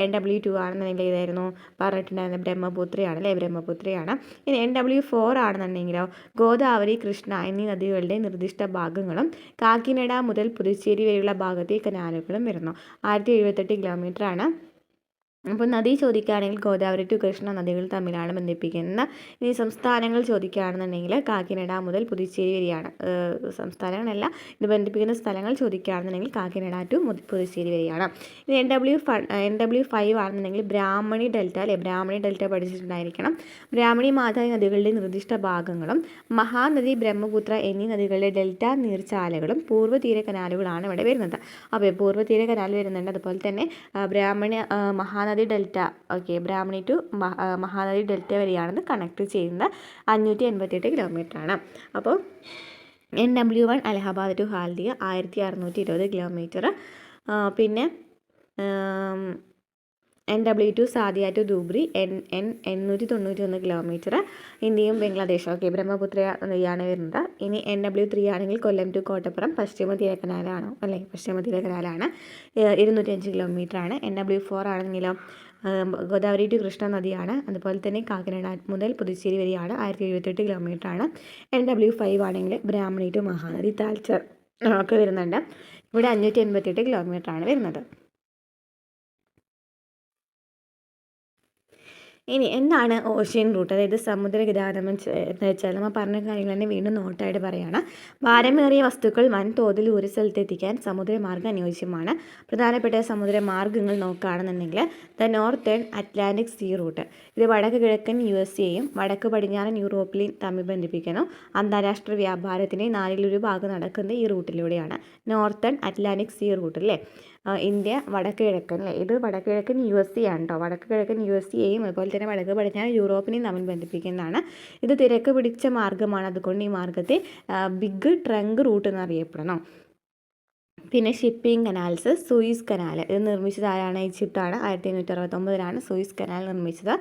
NW2 ആണെന്നുണ്ടെങ്കിൽ ഏതായിരുന്നു പറഞ്ഞിട്ടുണ്ടായിരുന്നത്? ബ്രഹ്മപുത്രയാണ് അല്ലേ, ബ്രഹ്മപുത്രയാണ്. ഇനി NW4 ആണെന്നുണ്ടെങ്കിലോ ഗോദാവരി, കൃഷ്ണ എന്നീ നദികളുടെ നിർദ്ദിഷ്ട ഭാഗങ്ങളും കാക്കിനഡ മുതൽ പുതുച്ചേരി വരെയുള്ള ഭാഗത്തെ കനാലുകളും വരുന്നു. 1078 കിലോമീറ്റർ ആണ്. അപ്പോൾ നദി ചോദിക്കുകയാണെങ്കിൽ ഗോദാവരി ടു കൃഷ്ണ നദികൾ തമ്മിലാണ് ബന്ധിപ്പിക്കുന്നത്. ഇനി സംസ്ഥാനങ്ങൾ ചോദിക്കുകയാണെന്നുണ്ടെങ്കിൽ കാക്കിനഡ മുതൽ പുതുച്ചേരി വരെയാണ്. സംസ്ഥാനങ്ങളല്ല, ഇത് ബന്ധിപ്പിക്കുന്ന സ്ഥലങ്ങൾ ചോദിക്കുകയാണെന്നുണ്ടെങ്കിൽ കാക്കിനഡ ടു പുതുച്ചേരി വരെയാണ്. ഇനി NW5 ആണെന്നുണ്ടെങ്കിൽ ബ്രാഹ്മണി ഡെൽറ്റ അല്ലേ, ബ്രാഹ്മണി ഡെൽറ്റ പഠിച്ചിട്ടുണ്ടായിരിക്കണം. ബ്രാഹ്മണി, മാതായി നദികളുടെ നിർദ്ദിഷ്ട ഭാഗങ്ങളും മഹാനദി, ബ്രഹ്മപുത്ര എന്നീ നദികളുടെ ഡെൽറ്റ നീർച്ചാലുകളും പൂർവ്വതീര കനാലുകളാണ് ഇവിടെ വരുന്നത്. അപ്പോൾ പൂർവ്വതീര കനാൽ വരുന്നുണ്ട്. അതുപോലെ തന്നെ Brahmani Mahanadi delta, okay, Brahmani to Mahanadi delta വരെയാണെന്ന് കണക്ട് ചെയ്യുന്നത്. 588 കിലോമീറ്റർ ആണ്. അപ്പോൾ NW1 Allahabad to Haldia 1620 kilometre. പിന്നെ NW2 Sadiya to Dhubri 891 kilometre. ഇന്ത്യയും ബംഗ്ലാദേശും, ഓക്കെ, ബ്രഹ്മപുത്ര നദിയാണ് വരുന്നത്. ഇനി NW3 ആണെങ്കിൽ കൊല്ലം ടു കോട്ടപ്പുറം പശ്ചിമ തീര കനാലാണോ അല്ലേ, പശ്ചിമ തീര കനാലാണ്, 205 കിലോമീറ്റർ ആണ്. NW4 ആണെങ്കിലോ ഗോദാവരി ടു കൃഷ്ണ നദിയാണ്. അതുപോലെ തന്നെ കാക്കിനഡ മുതൽ പുതുച്ചേരി വരെയാണ്, 1078 കിലോമീറ്റർ ആണ്. NW5 ആണെങ്കിൽ ബ്രാഹ്മണി ടു മഹാനദി താൽച്ചർ ഒക്കെ വരുന്നുണ്ട്. ഇവിടെ 588 കിലോമീറ്റർ ആണ് വരുന്നത്. ഇനി എന്താണ് ഓഷ്യൻ റൂട്ട്, അതായത് സമുദ്ര ഗതാഗതം എന്ന് വെച്ചാൽ നമ്മൾ പറഞ്ഞ കാര്യങ്ങൾ തന്നെ വീണ്ടും നോട്ടായിട്ട് പറയുകയാണ്. ഭാരമേറിയ വസ്തുക്കൾ വൻതോതിൽ ഒരു സ്ഥലത്ത് എത്തിക്കാൻ സമുദ്രമാർഗ്ഗം അനുയോജ്യമാണ്. പ്രധാനപ്പെട്ട സമുദ്രമാർഗ്ഗങ്ങൾ നോക്കുകയാണെന്നുണ്ടെങ്കിൽ the northern Atlantic sea route, ഇത് വടക്ക് കിഴക്കൻ USA-യും വടക്ക് പടിഞ്ഞാറൻ യൂറോപ്പിലെയും തമ്മിൽ ബന്ധിപ്പിക്കുന്നു. അന്താരാഷ്ട്ര വ്യാപാരത്തിൻ്റെ 1/4 ഭാഗം നടക്കുന്നത് ഈ റൂട്ടിലൂടെയാണ്. നോർത്തേൺ അറ്റ്ലാന്റിക് സീ റൂട്ട് അല്ലേ, ഇന്ത്യ വടക്ക് കിഴക്കൻ അല്ലേ, ഇത് വടക്ക് കിഴക്കൻ USA ആണ് കേട്ടോ. വടക്ക് കിഴക്കൻ USA-യും അതുപോലെ തന്നെ വടക്ക് പടിഞ്ഞാറൻ യൂറോപ്പിനെയും തമ്മിൽ ബന്ധിപ്പിക്കുന്നതാണ്. ഇത് തിരക്ക് പിടിച്ച മാർഗ്ഗമാണ്. അതുകൊണ്ട് ഈ മാർഗ്ഗത്തെ ബിഗ് ട്രങ്ക് റൂട്ട് എന്നറിയപ്പെടുന്നു. പിന്നെ ഷിപ്പിംഗ് കനാൽസ്, സൂയിസ് കനാൽ, ഇത് നിർമ്മിച്ചത് ആരാണ്? ഈജിപ്താണ്. 1569 സൂയിസ് കനാൽ നിർമ്മിച്ചത്.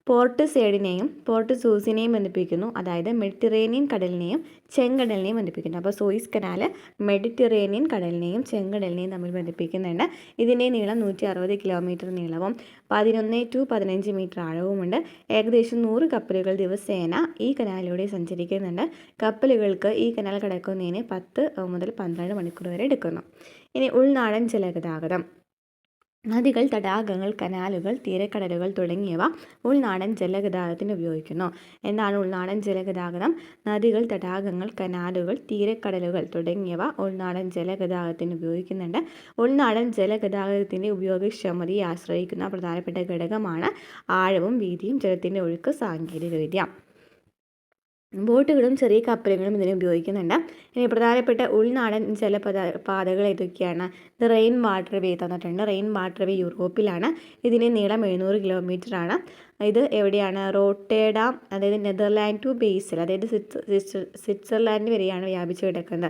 പോർട്ട് സൈഡിനെയും പോർട്ട് സൂസിനെയും ബന്ധിപ്പിക്കുന്നു, അതായത് മെഡിറ്ററേനിയൻ കടലിനെയും ചെങ്കടലിനെയും ബന്ധിപ്പിക്കുന്നു. അപ്പോൾ സൂയിസ് കനാൽ മെഡിറ്ററേനിയൻ കടലിനെയും ചെങ്കടലിനെയും തമ്മിൽ ബന്ധിപ്പിക്കുന്നുണ്ട്. ഇതിൻ്റെ നീളം 160 കിലോമീറ്റർ നീളവും 11 to 15 മീറ്റർ ആഴവുമുണ്ട്. ഏകദേശം 100 കപ്പലുകൾ ദിവസേന ഈ കനാലിലൂടെ സഞ്ചരിക്കുന്നുണ്ട്. കപ്പലുകൾക്ക് ഈ കനാൽ കടക്കുന്നതിന് 10 മുതൽ 12 മണിക്കൂർ വരെ എടുക്കുന്നു. ഇനി ഉൾനാടൻ ജലഗതാഗതം. നദികൾ, തടാകങ്ങൾ, കനാലുകൾ, തീരക്കടലുകൾ തുടങ്ങിയവ ഉൾനാടൻ ജലഗതാഗതത്തിന് ഉപയോഗിക്കുന്നു. എന്താണ് ഉൾനാടൻ ജലഗതാഗതം? നദികൾ, തടാകങ്ങൾ, കനാലുകൾ, തീരക്കടലുകൾ തുടങ്ങിയവ ഉൾനാടൻ ജലഗതാഗതത്തിന് ഉപയോഗിക്കുന്നുണ്ട്. ഉൾനാടൻ ജലഗതാഗതത്തിൻ്റെ ഉപയോഗക്ഷമതയെ ആശ്രയിക്കുന്ന പ്രധാനപ്പെട്ട ഘടകമാണ് ആഴവും വീതിയും, ജലത്തിൻ്റെ ഒഴുക്ക്, സാങ്കേതികവിദ്യ. ബോട്ടുകളും ചെറിയ കപ്പലുകളും ഇതിനെ ഉപയോഗിക്കുന്നുണ്ട്. ഇനി പ്രധാനപ്പെട്ട ഉൾനാടൻ പാതകൾ ഏതൊക്കെയാണ്? ഇത് റെയിൻ വാട്ടർ വേ തന്നിട്ടുണ്ട്. റെയിൻ വാട്ടർ വേ യൂറോപ്പിലാണ്. ഇതിൻ്റെ നീളം 700 കിലോമീറ്റർ ആണ്. ഇത് എവിടെയാണ്? റോട്ടർഡാം, അതായത് നെതർലാൻഡ് ടു ബേസിൽ, അതായത് സ്വിറ്റ്സർലാൻഡ് വരെയാണ് വ്യാപിച്ചു കിടക്കുന്നത്.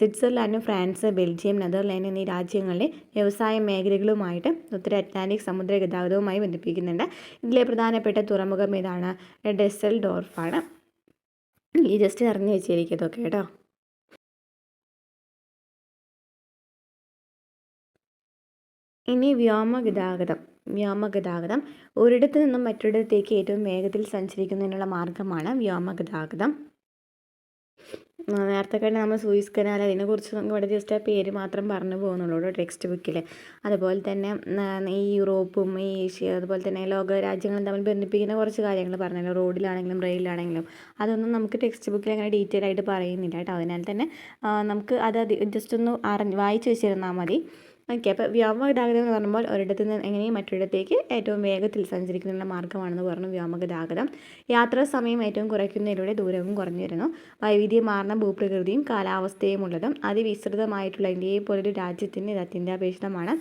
സ്വിറ്റ്സർലാൻഡ്, ഫ്രാൻസ്, ബെൽജിയം, നെതർലാൻഡ് എന്നീ രാജ്യങ്ങളിലെ വ്യവസായ മേഖലകളുമായിട്ട് ഉത്തര അറ്റ്ലാന്റിക് സമുദ്ര ഗതാഗതവുമായി ബന്ധിപ്പിക്കുന്നുണ്ട്. ഇതിലെ പ്രധാനപ്പെട്ട തുറമുഖം ഏതാണ്? ഡെസൽഡോർഫാണ്. ഈ ജസ്റ്റ് അറിഞ്ഞു വെച്ചിരിക്കുന്നതൊക്കെ കേട്ടോ. ഇനി വ്യോമഗതാഗതം ഒരിടത്തു നിന്നും മറ്റൊരിടത്തേക്ക് ഏറ്റവും വേഗത്തിൽ സഞ്ചരിക്കുന്നതിനുള്ള മാർഗമാണ് വ്യോമഗതാഗതം. നേരത്തെ തന്നെ നമ്മൾ സൂയിസ് കനാൽ, അതിനെക്കുറിച്ച് നമുക്ക് ഇവിടെ ജസ്റ്റ് ആ പേര് മാത്രം പറഞ്ഞു പോകുന്നുള്ളൂ ടെക്സ്റ്റ് ബുക്കിൽ. അതുപോലെ തന്നെ ഈ യൂറോപ്പും ഈ ഏഷ്യ, അതുപോലെ തന്നെ ലോക രാജ്യങ്ങളും തമ്മിൽ ബന്ധിപ്പിക്കുന്ന കുറച്ച് കാര്യങ്ങൾ പറഞ്ഞല്ലോ, റോഡിലാണെങ്കിലും റെയിലാണെങ്കിലും. അതൊന്നും നമുക്ക് ടെക്സ്റ്റ് ബുക്കിൽ അങ്ങനെ ഡീറ്റെയിൽ ആയിട്ട് പറയുന്നില്ല കേട്ടോ. അതിനാൽ തന്നെ നമുക്ക് അത് ജസ്റ്റ് ഒന്ന് വായിച്ച് വെച്ചിരുന്നാൽ മതി. ഓക്കെ, അപ്പോൾ വ്യോമഗതാഗതം എന്ന് പറയുമ്പോൾ ഒരിടത്ത് നിന്ന് എങ്ങനെയും മറ്റൊരിടത്തേക്ക് ഏറ്റവും വേഗത്തിൽ സഞ്ചരിക്കുന്നതിനുള്ള മാർഗ്ഗമാണെന്ന് പറഞ്ഞു വ്യോമഗതാഗതം. യാത്രാ സമയം ഏറ്റവും കുറയ്ക്കുന്നതിലൂടെ ദൂരവും കുറഞ്ഞു വരുന്നു. വൈവിധ്യമാർന്ന ഭൂപ്രകൃതിയും കാലാവസ്ഥയും ഉള്ളതും അതിവിസ്തൃതമായിട്ടുള്ള ഇന്ത്യയെ പോലൊരു രാജ്യത്തിന് ഇത് അത്യന്താപേക്ഷിതമാണ്.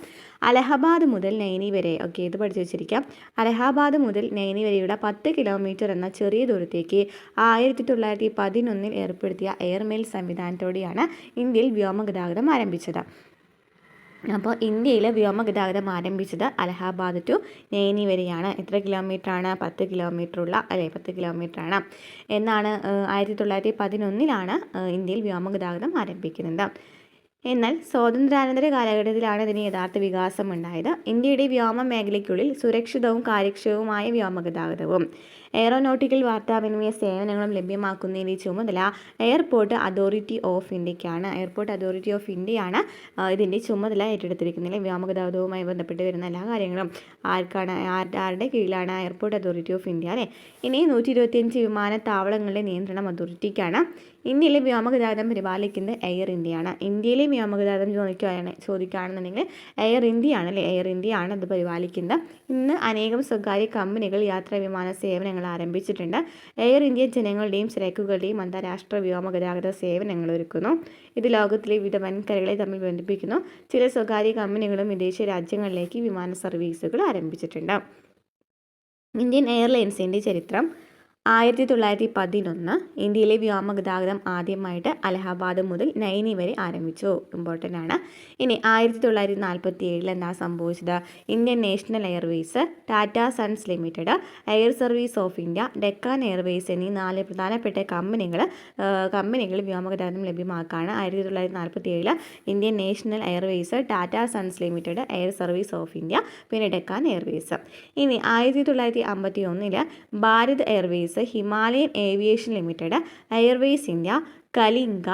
അലഹബാദ് മുതൽ നൈനി വരെ, ഓക്കെ, ഇത് പഠിച്ചു വെച്ചിരിക്കാം. അലഹബാദ് മുതൽ നൈനി വരെയുള്ള 10 കിലോമീറ്റർ എന്ന ചെറിയ ദൂരത്തേക്ക് 1911 ഏർപ്പെടുത്തിയ എയർമെയിൽ സംവിധാനത്തോടെയാണ് ഇന്ത്യയിൽ വ്യോമഗതാഗതം ആരംഭിച്ചത്. അപ്പോൾ ഇന്ത്യയിൽ വ്യോമഗതാഗതം ആരംഭിച്ചത് അലഹാബാദ് ടു നൈനി വരെയാണ്. എത്ര കിലോമീറ്ററാണ്? 10 കിലോമീറ്ററുള്ള 10 കിലോമീറ്ററാണ് എന്നാണ് 1911 ഇന്ത്യയിൽ വ്യോമഗതാഗതം ആരംഭിക്കുന്നത്. എന്നാൽ സ്വാതന്ത്ര്യാനന്തര കാലഘട്ടത്തിലാണ് ഇതിന് യഥാർത്ഥ വികാസം ഉണ്ടായത്. ഇന്ത്യയുടെ വ്യോമ മേഖലയ്ക്കുള്ളിൽ സുരക്ഷിതവും കാര്യക്ഷമവുമായ വ്യോമഗതാഗതവും എയറോനോട്ടിക്കൽ വാർത്താവിനിമയ സേവനങ്ങളും ലഭ്യമാക്കുന്നതിൻ്റെ ചുമതല എയർപോർട്ട് അതോറിറ്റി ഓഫ് ഇന്ത്യക്കാണ്. എയർപോർട്ട് അതോറിറ്റി ഓഫ് ഇന്ത്യയാണ് ഇതിൻ്റെ ചുമതല ഏറ്റെടുത്തിരിക്കുന്നത്. വ്യോമഗതാഗതവുമായി ബന്ധപ്പെട്ട് വരുന്ന എല്ലാ കാര്യങ്ങളും ആരുടെ കീഴിലാണ്? എയർപോർട്ട് അതോറിറ്റി ഓഫ് ഇന്ത്യ അല്ലേ. ഇനി 125 വിമാനത്താവളങ്ങളുടെ നിയന്ത്രണം അതോറിറ്റിക്കാണ്. ഇന്ത്യയിലെ വ്യോമഗതാഗതം പരിപാലിക്കുന്നത് എയർ ഇന്ത്യയാണ്. ഇന്ത്യയിലെ വ്യോമഗതാഗതം ചോദിക്കുകയാണെന്നുണ്ടെങ്കിൽ എയർ ഇന്ത്യയാണ് അല്ലേ. എയർ ഇന്ത്യയാണ് അത് പരിപാലിക്കുന്നത്. ഇന്ന് അനേകം സ്വകാര്യ കമ്പനികൾ യാത്രാ വിമാന സേവനങ്ങൾ ആരംഭിച്ചിട്ടുണ്ട്. എയർ ഇന്ത്യ ജനങ്ങളുടെയും ചരക്കുകളുടെയും അന്താരാഷ്ട്ര വ്യോമഗതാഗത സേവനങ്ങൾ ഒരുക്കുന്നു. ഇത് ലോകത്തിലെ വിവിധ വൻകരകളെ തമ്മിൽ ബന്ധിപ്പിക്കുന്നു. ചില സ്വകാര്യ കമ്പനികളും വിദേശ രാജ്യങ്ങളിലേക്ക് വിമാന സർവീസുകൾ ആരംഭിച്ചിട്ടുണ്ട്. ഇന്ത്യൻ എയർലൈൻസിൻ്റെ ചരിത്രം 1911 ഇന്ത്യയിലെ വ്യോമഗതാഗതം ആദ്യമായിട്ട് അലഹാബാദ് മുതൽ നൈനി വരെ ആരംഭിച്ചു. ഇമ്പോർട്ടൻ്റ് ആണ്. ഇനി 1947 എന്താ സംഭവിച്ചത്? Indian national Airways, Tata sons limited, air service of India, Deccan Airways എന്നീ 4 പ്രധാനപ്പെട്ട കമ്പനികൾ വ്യോമഗതാഗതം ലഭ്യമാക്കാണ്. 1947 Indian national Airways, Tata sons limited, air service of India, പിന്നെ ഡെക്കാൻ എയർവേസ്. ഇനി 1951 Bharat Airways, Himalayan aviation limited, Airways India, Kalinga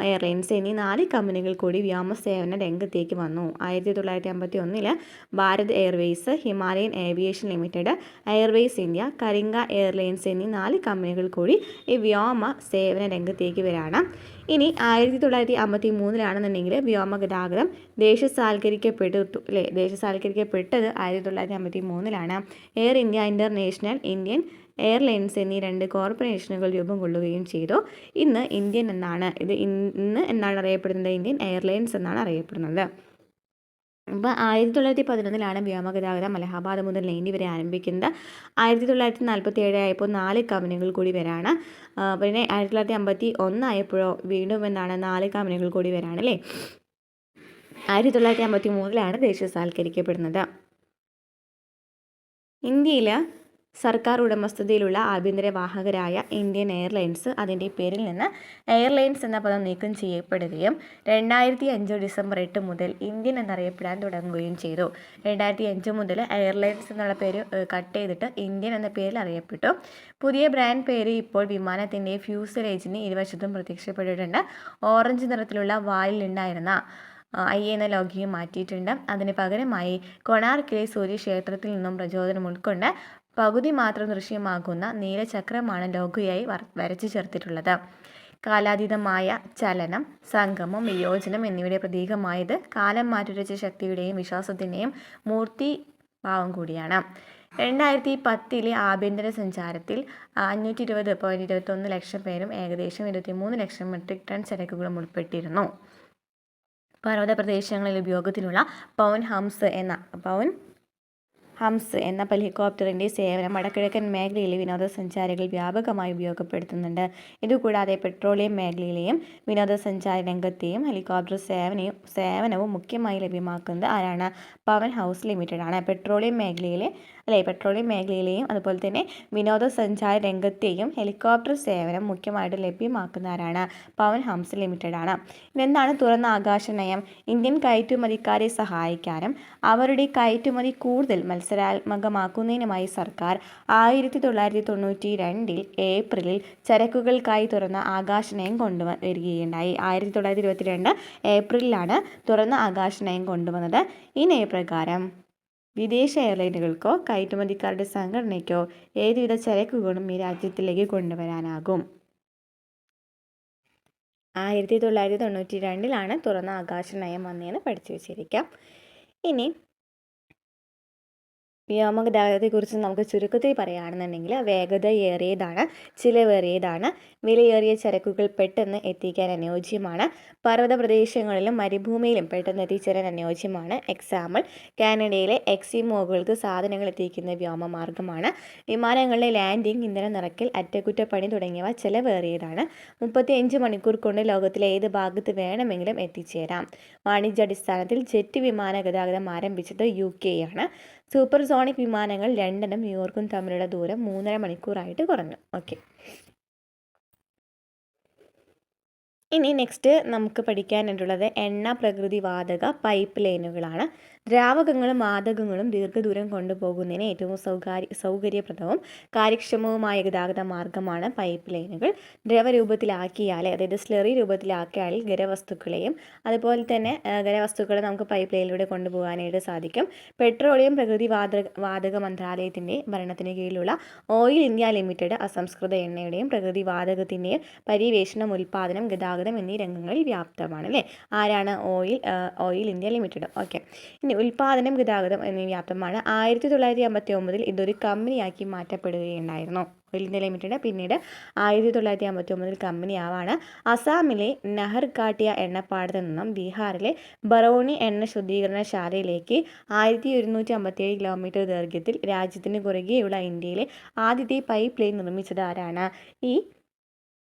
airlines എന്നീ 4 കമ്പനികൾ കൂടി വ്യോമസേവന രംഗത്തേക്ക് വന്നു. 1951 Bharat Airways, Himalayan aviation limited, Airways India, Kalinga airlines എന്നീ 4 കമ്പനികൾ കൂടി ഈ വ്യോമ സേവന രംഗത്തേക്ക് വരാണ്. ഇനി 1953 വ്യോമഗതാഗതം ദേശസാൽക്കരിക്കപ്പെട്ടത് അല്ലേ. ദേശസാൽക്കരിക്കപ്പെട്ടത് 1953 air India international, Indian airlines എന്നീ 2 കോർപ്പറേഷനുകൾ രൂപം കൊള്ളുകയും ചെയ്തു. ഇന്ന് എന്താണ് അറിയപ്പെടുന്നത്? ഇന്ത്യൻ എയർലൈൻസ് എന്നാണ് അറിയപ്പെടുന്നത്. അപ്പോൾ 1911 വ്യോമഗതാഗതം അലഹാബാദ് മുതൽ നൈനി വരെ ആരംഭിക്കുന്നത്. 1947 ആയപ്പോൾ 4 കമ്പനികൾ കൂടി വരാണ്. പിന്നെ 1951 ആയപ്പോഴോ വീണ്ടും 4 കമ്പനികൾ കൂടി വരാണ് അല്ലേ. 1953 ദേശസാൽക്കരിക്കപ്പെടുന്നത്. ഇന്ത്യയിൽ സർക്കാർ ഉടമസ്ഥതയിലുള്ള ആഭ്യന്തര വാഹകരായ ഇന്ത്യൻ എയർലൈൻസ് അതിൻ്റെ പേരിൽ നിന്ന് എയർലൈൻസ് എന്ന പദം നീക്കം ചെയ്യപ്പെടുകയും 2005 ഡിസംബർ 8 മുതൽ ഇന്ത്യൻ എന്നറിയപ്പെടാൻ തുടങ്ങുകയും ചെയ്തു. 2005 മുതൽ എയർലൈൻസ് എന്നുള്ള പേര് കട്ട് ചെയ്തിട്ട് ഇന്ത്യൻ എന്ന പേരിൽ അറിയപ്പെട്ടു. പുതിയ ബ്രാൻഡ് പേര് ഇപ്പോൾ വിമാനത്തിൻ്റെ ഫ്യൂസലേജിന് ഇരുവശത്തും പ്രത്യക്ഷപ്പെട്ടിട്ടുണ്ട്. ഓറഞ്ച് നിറത്തിലുള്ള വാലിലുണ്ടായിരുന്ന ഐ എന്ന ലോഗോയും മാറ്റിയിട്ടുണ്ട്. അതിന് പകരമായി കൊണാർക്കിലെ സൂര്യക്ഷേത്രത്തിൽ നിന്നും പ്രചോദനം ഉൾക്കൊണ്ട് പകുതി മാത്രം ദൃശ്യമാകുന്ന നീലചക്രമാണ് ലോഗോയായി വരച്ചു ചേർത്തിട്ടുള്ളത്. കാലാതീതമായ ചലനം, സംഗമം, വിയോജനം എന്നിവയുടെ പ്രതീകമായത് കാലം മാറ്റുരച്ച ശക്തിയുടെയും വിശ്വാസത്തിൻ്റെയും മൂർത്തിഭാവം കൂടിയാണ്. 2010 ആഭ്യന്തര സഞ്ചാരത്തിൽ 520.21 ലക്ഷം പേരും ഏകദേശം 23 ലക്ഷം മെട്രിക് ടൺ ചരക്കുകളും ഉൾപ്പെട്ടിരുന്നു. പർവ്വത പ്രദേശങ്ങളിൽ ഉപയോഗത്തിലുള്ള പവൻ ഹംസ് എന്ന ഹെലികോപ്റ്ററിൻ്റെ സേവനം വടക്കിഴക്കൻ മേഖലയിലെ വിനോദസഞ്ചാരികൾ വ്യാപകമായി ഉപയോഗപ്പെടുത്തുന്നുണ്ട്. ഇതുകൂടാതെ പെട്രോളിയം മേഖലയിലെയും വിനോദസഞ്ചാര രംഗത്തെയും ഹെലികോപ്റ്റർ സേവനവും മുഖ്യമായി ലഭ്യമാക്കുന്നത് ആരാണ്? പവൻ ഹൗസ് ലിമിറ്റഡ് ആണ്. പെട്രോളിയം മേഖലയിലെയും അതുപോലെ തന്നെ വിനോദസഞ്ചാര രംഗത്തെയും ഹെലികോപ്റ്റർ സേവനം മുഖ്യമായിട്ട് ലഭ്യമാക്കുന്ന ആരാണ്? പവൻ ഹംസ് ലിമിറ്റഡ് ആണ്. ഇതെന്താണ് തുറന്ന ആകാശ നയം? ഇന്ത്യൻ കയറ്റുമതിക്കാരെ സഹായിക്കാനും അവരുടെ കയറ്റുമതി കൂടുതൽ മത്സരാത്മകമാക്കുന്നതിനുമായി സർക്കാർ 1992 ഏപ്രിലിൽ ചരക്കുകൾക്കായി തുറന്ന ആകാശ നയം കൊണ്ടുവരികയുണ്ടായി. 1922 ഏപ്രിലിലാണ് തുറന്ന ആകാശ നയം കൊണ്ടുവന്നത്. ഈ നയപ്രകാരം വിദേശ എയർലൈനുകൾക്കോ കയറ്റുമതിക്കാരുടെ സംഘടനയ്ക്കോ ഏതുവിധ ചരക്കുകളും ഈ രാജ്യത്തിലേക്ക് കൊണ്ടുവരാനാകും. 1992 തുറന്ന ആകാശ നയം വന്നതെന്ന് പഠിച്ചു വെച്ചിരിക്കാം. ഇനി വ്യോമഗതാഗതത്തെക്കുറിച്ച് നമുക്ക് ചുരുക്കത്തിൽ പറയുകയാണെന്നുണ്ടെങ്കിൽ വേഗതയേറിയതാണ്, ചിലവേറിയതാണ്, വിലയേറിയ ചരക്കുകൾ പെട്ടെന്ന് എത്തിക്കാൻ അനുയോജ്യമാണ്, പർവ്വത പ്രദേശങ്ങളിലും മരുഭൂമിയിലും പെട്ടെന്ന് എത്തിച്ചേരാൻ അനുയോജ്യമാണ്. എക്സാമ്പിൾ, കാനഡയിലെ എക്സിമോകൾക്ക് സാധനങ്ങൾ എത്തിക്കുന്ന വ്യോമമാർഗമാണ്. വിമാനങ്ങളിലെ ലാൻഡിംഗ്, ഇന്ധനം നിറയ്ക്കൽ, അറ്റകുറ്റപ്പണി തുടങ്ങിയവ ചിലവേറിയതാണ്. 35 മണിക്കൂർ കൊണ്ട് ലോകത്തിലെ ഏത് ഭാഗത്ത് വേണമെങ്കിലും എത്തിച്ചേരാം. വാണിജ്യാടിസ്ഥാനത്തിൽ ജെറ്റ് വിമാന ഗതാഗതം ആരംഭിച്ചത് UK ആണ്. സൂപ്പർസോണിക് വിമാനങ്ങൾ ലണ്ടനും ന്യൂയോർക്കും തമ്മിലുള്ള ദൂരം 3.5 മണിക്കൂറായിട്ട് കുറഞ്ഞു. ഓക്കെ, ഇനി നെക്സ്റ്റ് നമുക്ക് പഠിക്കാനായിട്ടുള്ളത് എണ്ണ പ്രകൃതിവാതക പൈപ്പ് ലൈനുകളാണ്. ദ്രാവകങ്ങളും വാതകങ്ങളും ദീർഘദൂരം കൊണ്ടുപോകുന്നതിന് ഏറ്റവും സൗകര്യപ്രദവും കാര്യക്ഷമവുമായ ഗതാഗത മാർഗമാണ് പൈപ്പ് ലൈനുകൾ. ദ്രവരൂപത്തിലാക്കിയാൽ, അതായത് സ്ലറി രൂപത്തിലാക്കിയാൽ ഖരവസ്തുക്കളെയും അതുപോലെ തന്നെ ഖരവസ്തുക്കളെ നമുക്ക് പൈപ്പ് ലൈനിലൂടെ കൊണ്ടുപോകാനായിട്ട് സാധിക്കും. പെട്രോളിയം വാതക മന്ത്രാലയത്തിൻ്റെ ഭരണത്തിന് കീഴിലുള്ള ഓയിൽ ഇന്ത്യ ലിമിറ്റഡ് അസംസ്കൃത എണ്ണയുടെയും പ്രകൃതിവാതകത്തിൻ്റെയും പര്യവേഷണം, ഉൽപ്പാദനം, ഗതാഗതം എന്നീ രംഗങ്ങളിൽ വ്യാപ്തമാണ്. അല്ലേ? ആരാണ്? Oil India limited. ഓക്കെ, ഇനി ഉൽപ്പാദനം, ഗതാഗതം എന്നീ വ്യാപ്തമാണ്. 1959 ഇതൊരു കമ്പനിയാക്കി മാറ്റപ്പെടുകയുണ്ടായിരുന്നു, ഓയിൽ ഇന്ത്യ ലിമിറ്റഡ്. പിന്നീട് 1959 കമ്പനി ആവാണ്. അസാമിലെ നഹർകാട്ടിയ എണ്ണപ്പാടത്ത് നിന്നും ബീഹാറിലെ ബറൗനി എണ്ണ ശുദ്ധീകരണശാലയിലേക്ക് 1157 കിലോമീറ്റർ ദൈർഘ്യത്തിൽ രാജ്യത്തിന് കുറുകെയുള്ള ഇന്ത്യയിലെ ആദ്യത്തെ പൈപ്പ് ലൈൻ നിർമ്മിച്ചത് ആരാണ്? ഈ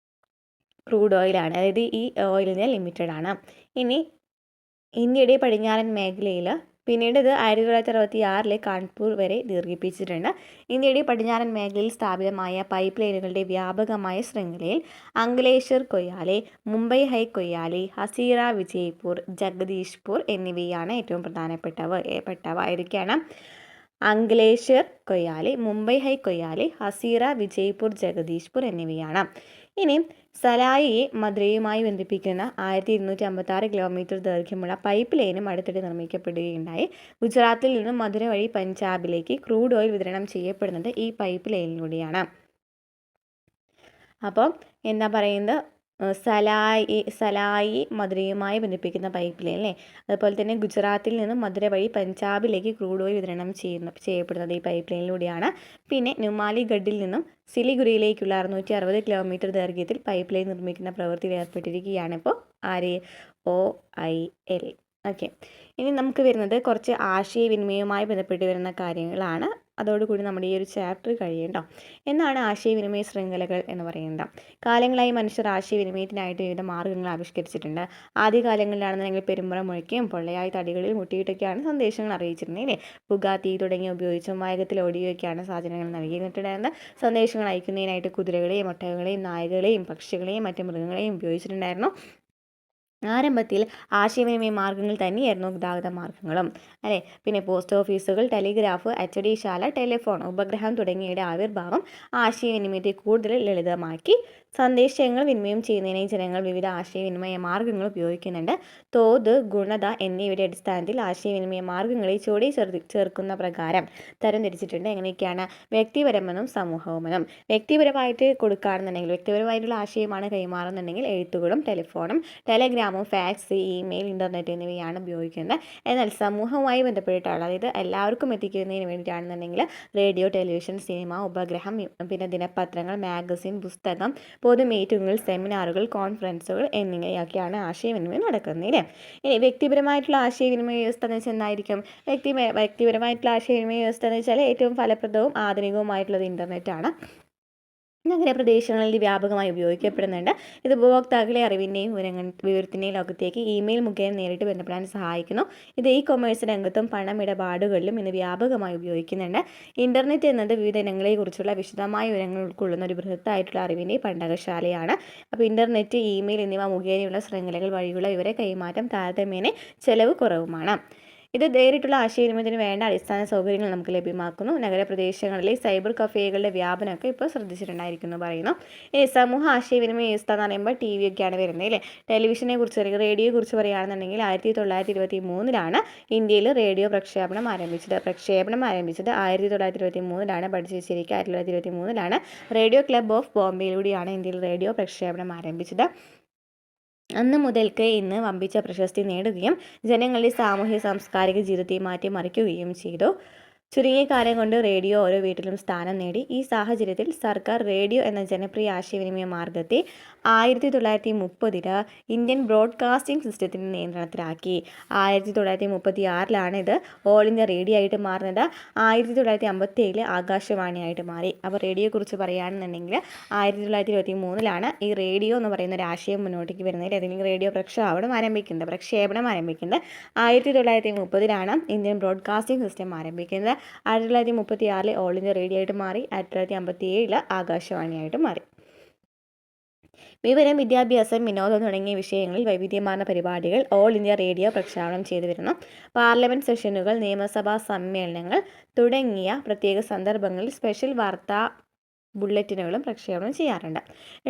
ക്രൂഡ് ഓയിലാണ്, അതായത് ഈ ഓയിൽ ഇന്ത്യ ലിമിറ്റഡ് ആണ്. ഇനി ഇന്ത്യയുടെ പടിഞ്ഞാറൻ മേഖലയിൽ പിന്നീട് ഇത് 1966 കാൺപൂർ വരെ ദീർഘിപ്പിച്ചിട്ടുണ്ട്. ഇന്ത്യയുടെ പടിഞ്ഞാറൻ മേഖലയിൽ സ്ഥാപിതമായ പൈപ്പ് ലൈനുകളുടെ വ്യാപകമായ ശൃംഖലയിൽ അങ്കലേശ്വർ കൊയ്യാലി, മുംബൈ ഹൈ കൊയ്യാലി, ഹസീറ വിജയ്പൂർ, ജഗദീഷ്പൂർ എന്നിവയാണ് ഏറ്റവും പ്രധാനപ്പെട്ടവ. ഏതൊക്കെയാണ്? അങ്കലേശ്വർ കൊയ്യാലി, മുംബൈ ഹൈ കൊയ്യാലി, ഹസീറ, വിജയ്പൂർ, ജഗദീഷ്പൂർ എന്നിവയാണ്. ഇനി സലായിയെ മധുരയുമായി ബന്ധിപ്പിക്കുന്ന 1256 കിലോമീറ്റർ ദൈർഘ്യമുള്ള പൈപ്പ് ലൈനും അടുത്തിടെ നിർമ്മിക്കപ്പെടുകയുണ്ടായി. ഗുജറാത്തിൽ നിന്നും മധുര വഴി പഞ്ചാബിലേക്ക് ക്രൂഡ് ഓയിൽ വിതരണം ചെയ്യപ്പെടുന്നത് ഈ പൈപ്പ് ലൈനിലൂടെയാണ്. അപ്പോൾ എന്താ പറയുന്നത്? സലായി മധുരയുമായി ബന്ധിപ്പിക്കുന്ന പൈപ്പ് ലൈൻ അല്ലേ? അതുപോലെ തന്നെ ഗുജറാത്തിൽ നിന്നും മധുര വഴി പഞ്ചാബിലേക്ക് ക്രൂഡ് ഓയിൽ വിതരണം ചെയ്യപ്പെടുന്നത് ഈ പൈപ്പ് ലൈനിലൂടെയാണ്. പിന്നെ നുമാലിഗഡിൽ നിന്നും സിലിഗുരിയിലേക്കുള്ള 660 കിലോമീറ്റർ ദൈർഘ്യത്തിൽ പൈപ്പ് ലൈൻ നിർമ്മിക്കുന്ന പ്രവൃത്തിയിൽ ഏർപ്പെട്ടിരിക്കുകയാണ് ഇപ്പോൾ OIL. ഓക്കെ, ഇനി നമുക്ക് വരുന്നത് കുറച്ച് ആശയവിനിമയവുമായി ബന്ധപ്പെട്ട് വരുന്ന കാര്യങ്ങളാണ്. അതോടുകൂടി നമ്മുടെ ഈ ഒരു ചാപ്റ്റർ കഴിയട്ടോ. എന്നാണ് ആശയവിനിമയ ശൃംഖലകൾ എന്ന് പറയുന്നത്? കാലങ്ങളായി മനുഷ്യർ ആശയവിനിമയത്തിനായിട്ട് വിവിധ മാർഗ്ഗങ്ങൾ ആവിഷ്കരിച്ചിട്ടുണ്ട്. ആദ്യകാലങ്ങളിലാണെന്നുണ്ടെങ്കിൽ പെരുമ്പറ മുഴക്കിയും പൊള്ളയായ തടികളിൽ മുട്ടിയിട്ടൊക്കെയാണ് സന്ദേശങ്ങൾ അറിയിച്ചിരുന്നത്. അല്ലേ? പുക, തീ തുടങ്ങിയ ഉപയോഗിച്ചും വേഗത്തിൽ ഓടിയൊക്കെയാണ് സാധനങ്ങൾ നൽകിയിട്ടുണ്ടായിരുന്നത്. സന്ദേശങ്ങൾ അയക്കുന്നതിനായിട്ട് കുതിരകളെയും ഒട്ടകങ്ങളെയും നായകളെയും പക്ഷികളെയും മറ്റ് മൃഗങ്ങളെയും ഉപയോഗിച്ചിട്ടുണ്ടായിരുന്നു. ആരംഭത്തിൽ ആശയവിനിമയ മാർഗ്ഗങ്ങൾ തന്നെയായിരുന്നു ഗതാഗത മാർഗ്ഗങ്ങളും. അല്ലേ? പിന്നെ പോസ്റ്റ് ഓഫീസുകൾ, ടെലിഗ്രാഫ്, അച്ചടിശാല, ടെലിഫോൺ, ഉപഗ്രഹം തുടങ്ങിയവയുടെ ആവിർഭാവം ആശയവിനിമയത്തെ കൂടുതൽ ലളിതമാക്കി. സന്ദേശങ്ങൾ വിനിമയം ചെയ്യുന്നതിനായി ജനങ്ങൾ വിവിധ ആശയവിനിമയ മാർഗ്ഗങ്ങൾ ഉപയോഗിക്കുന്നുണ്ട്. തോത്, ഗുണത എന്നിവയുടെ അടിസ്ഥാനത്തിൽ ആശയവിനിമയ മാർഗ്ഗങ്ങളെ ചുവടെ ചേർക്കുന്ന പ്രകാരം തരംതിരിച്ചിട്ടുണ്ട്. എങ്ങനെയൊക്കെയാണ്? വ്യക്തിപരമെന്നും സമൂഹവുമെന്നും. വ്യക്തിപരമായിട്ട് കൊടുക്കുകയാണെന്നുണ്ടെങ്കിൽ, വ്യക്തിപരമായിട്ടുള്ള ആശയമാണ് കൈമാറുന്നുണ്ടെങ്കിൽ എഴുത്തുകളും ടെലിഫോണും ടെലിഗ്രാമും ഫാക്സ്, ഇമെയിൽ, ഇൻ്റർനെറ്റ് എന്നിവയാണ് ഉപയോഗിക്കുന്നത്. എന്നാൽ സമൂഹവുമായി ബന്ധപ്പെട്ടിട്ടുള്ള, അതായത് എല്ലാവർക്കും എത്തിക്കുന്നതിന് വേണ്ടിയിട്ടാണെന്നുണ്ടെങ്കിൽ റേഡിയോ, ടെലിവിഷൻ, സിനിമ, ഉപഗ്രഹം, പിന്നെ ദിനപത്രങ്ങൾ, മാഗസിൻ, പുസ്തകം, പൊതു മീറ്റിങ്ങുകൾ, സെമിനാറുകൾ, കോൺഫറൻസുകൾ എന്നിങ്ങനെയൊക്കെയാണ് ആശയവിനിമയം നടക്കുന്നത്. ഇനി വ്യക്തിപരമായിട്ടുള്ള ആശയവിനിമയ വ്യവസ്ഥ എന്ന് വെച്ചാൽ എന്തായിരിക്കും? വ്യക്തിപരമായിട്ടുള്ള ആശയവിനിമയ വ്യവസ്ഥ എന്ന് വെച്ചാൽ ഏറ്റവും ഫലപ്രദവും ആധുനികവുമായിട്ടുള്ളത് ഇൻ്റർനെറ്റാണ്. നഗരപ്രദേശങ്ങളിൽ വ്യാപകമായി ഉപയോഗിക്കപ്പെടുന്നുണ്ട്. ഇത് ഉപഭോക്താക്കളെ അറിവിൻ്റെയും വിവരത്തിൻ്റെയും ലോകത്തേക്ക് ഇമെയിൽ മുഖേന നേരിട്ട് ബന്ധപ്പെടാൻ സഹായിക്കുന്നു. ഇത് കൊമേഴ്സ് രംഗത്തും പണമിടപാടുകളിലും ഇന്ന് വ്യാപകമായി ഉപയോഗിക്കുന്നുണ്ട്. ഇൻ്റർനെറ്റ് എന്നത് വിവിധ ഇനങ്ങളെക്കുറിച്ചുള്ള വിശദമായ വിവരങ്ങൾ ഉൾക്കൊള്ളുന്ന ഒരു ബൃഹത്തായിട്ടുള്ള അറിവിൻ്റെ പണ്ടകശാലയാണ്. അപ്പോൾ ഇൻ്റർനെറ്റ്, ഇമെയിൽ എന്നിവ മുഖേനയുള്ള ശൃംഖലകൾ വഴിയുള്ള വിവര കൈമാറ്റം താരതമ്യേന ചെലവ് കുറവുമാണ്. ഇത് നേരിട്ടുള്ള ആശയവിനിമയത്തിന് വേണ്ട അടിസ്ഥാന സൗകര്യങ്ങൾ നമുക്ക് ലഭ്യമാക്കുന്നു. നഗരപ്രദേശങ്ങളിലെ സൈബർ കഫേകളുടെ വ്യാപനമൊക്കെ ഇപ്പോൾ ശ്രദ്ധിച്ചിട്ടുണ്ടായിരിക്കുന്നു പറയുന്നു. സമൂഹ ആശയവിനിമയ വ്യവസ്ഥ എന്ന് പറയുമ്പോൾ TV ഒക്കെയാണ് വരുന്നത്. അല്ലേ? ടെലിവിഷനെ കുറിച്ച്, റേഡിയോയെ കുറിച്ച് പറയുകയാണെന്നുണ്ടെങ്കിൽ 1923 ഇന്ത്യയിൽ റേഡിയോ പ്രക്ഷേപണം ആരംഭിച്ചത്. 1923 പഠിച്ചു വെച്ചിരിക്കുക. 1923 റേഡിയോ ക്ലബ് ഓഫ് ബോംബെയിലൂടെയാണ് ഇന്ത്യയിൽ റേഡിയോ പ്രക്ഷേപണം ആരംഭിച്ചത്. അന്ന് മുതൽക്ക് ഇന്ന് വമ്പിച്ച പ്രശസ്തി നേടുകയും ജനങ്ങളുടെ സാമൂഹ്യ സാംസ്കാരിക ജീവിതത്തെ മാറ്റിമറിക്കുകയും ചെയ്തു. ചുരുങ്ങിയ കാലം കൊണ്ട് റേഡിയോ ഓരോ വീട്ടിലും സ്ഥാനം നേടി. ഈ സാഹചര്യത്തിൽ സർക്കാർ റേഡിയോ എന്ന ജനപ്രിയ ആശയവിനിമയ മാർഗത്തെ 1930 ഇന്ത്യൻ ബ്രോഡ്കാസ്റ്റിംഗ് സിസ്റ്റത്തിൻ്റെ നിയന്ത്രണത്തിലാക്കി. 1936 ഇത് ഓൾ ഇന്ത്യ റേഡിയോ ആയിട്ട് മാറുന്നത്. 1957 ആകാശവാണിയായിട്ട് മാറി. അപ്പോൾ റേഡിയോയെക്കുറിച്ച് പറയുകയാണെന്നുണ്ടെങ്കിൽ 1923 ഈ റേഡിയോ എന്ന് പറയുന്ന ഒരു ആശയം മുന്നോട്ടേക്ക് വരുന്നതിൽ ഏതെങ്കിലും റേഡിയോ പ്രക്ഷേപണം ആരംഭിക്കുന്നത് 1930 ഇന്ത്യൻ ബ്രോഡ്കാസ്റ്റിംഗ് സിസ്റ്റം ആരംഭിക്കുന്നത്. 1936 ഓൾ ഇന്ത്യ റേഡിയോ ആയിട്ട് മാറി. 1957 ആകാശവാണിയായിട്ട് മാറി. വിവരം, വിദ്യാഭ്യാസം, വിനോദം തുടങ്ങിയ വിഷയങ്ങളിൽ വൈവിധ്യമാർന്ന പരിപാടികൾ ഓൾ ഇന്ത്യ റേഡിയോ പ്രക്ഷേപണം ചെയ്തു വരുന്നു. പാർലമെൻറ്റ് സെഷനുകൾ, നിയമസഭാ സമ്മേളനങ്ങൾ തുടങ്ങിയ പ്രത്യേക സന്ദർഭങ്ങളിൽ സ്പെഷ്യൽ വാർത്താ ബുള്ളറ്റിനുകളും പ്രക്ഷേപണം ചെയ്യാറുണ്ട്.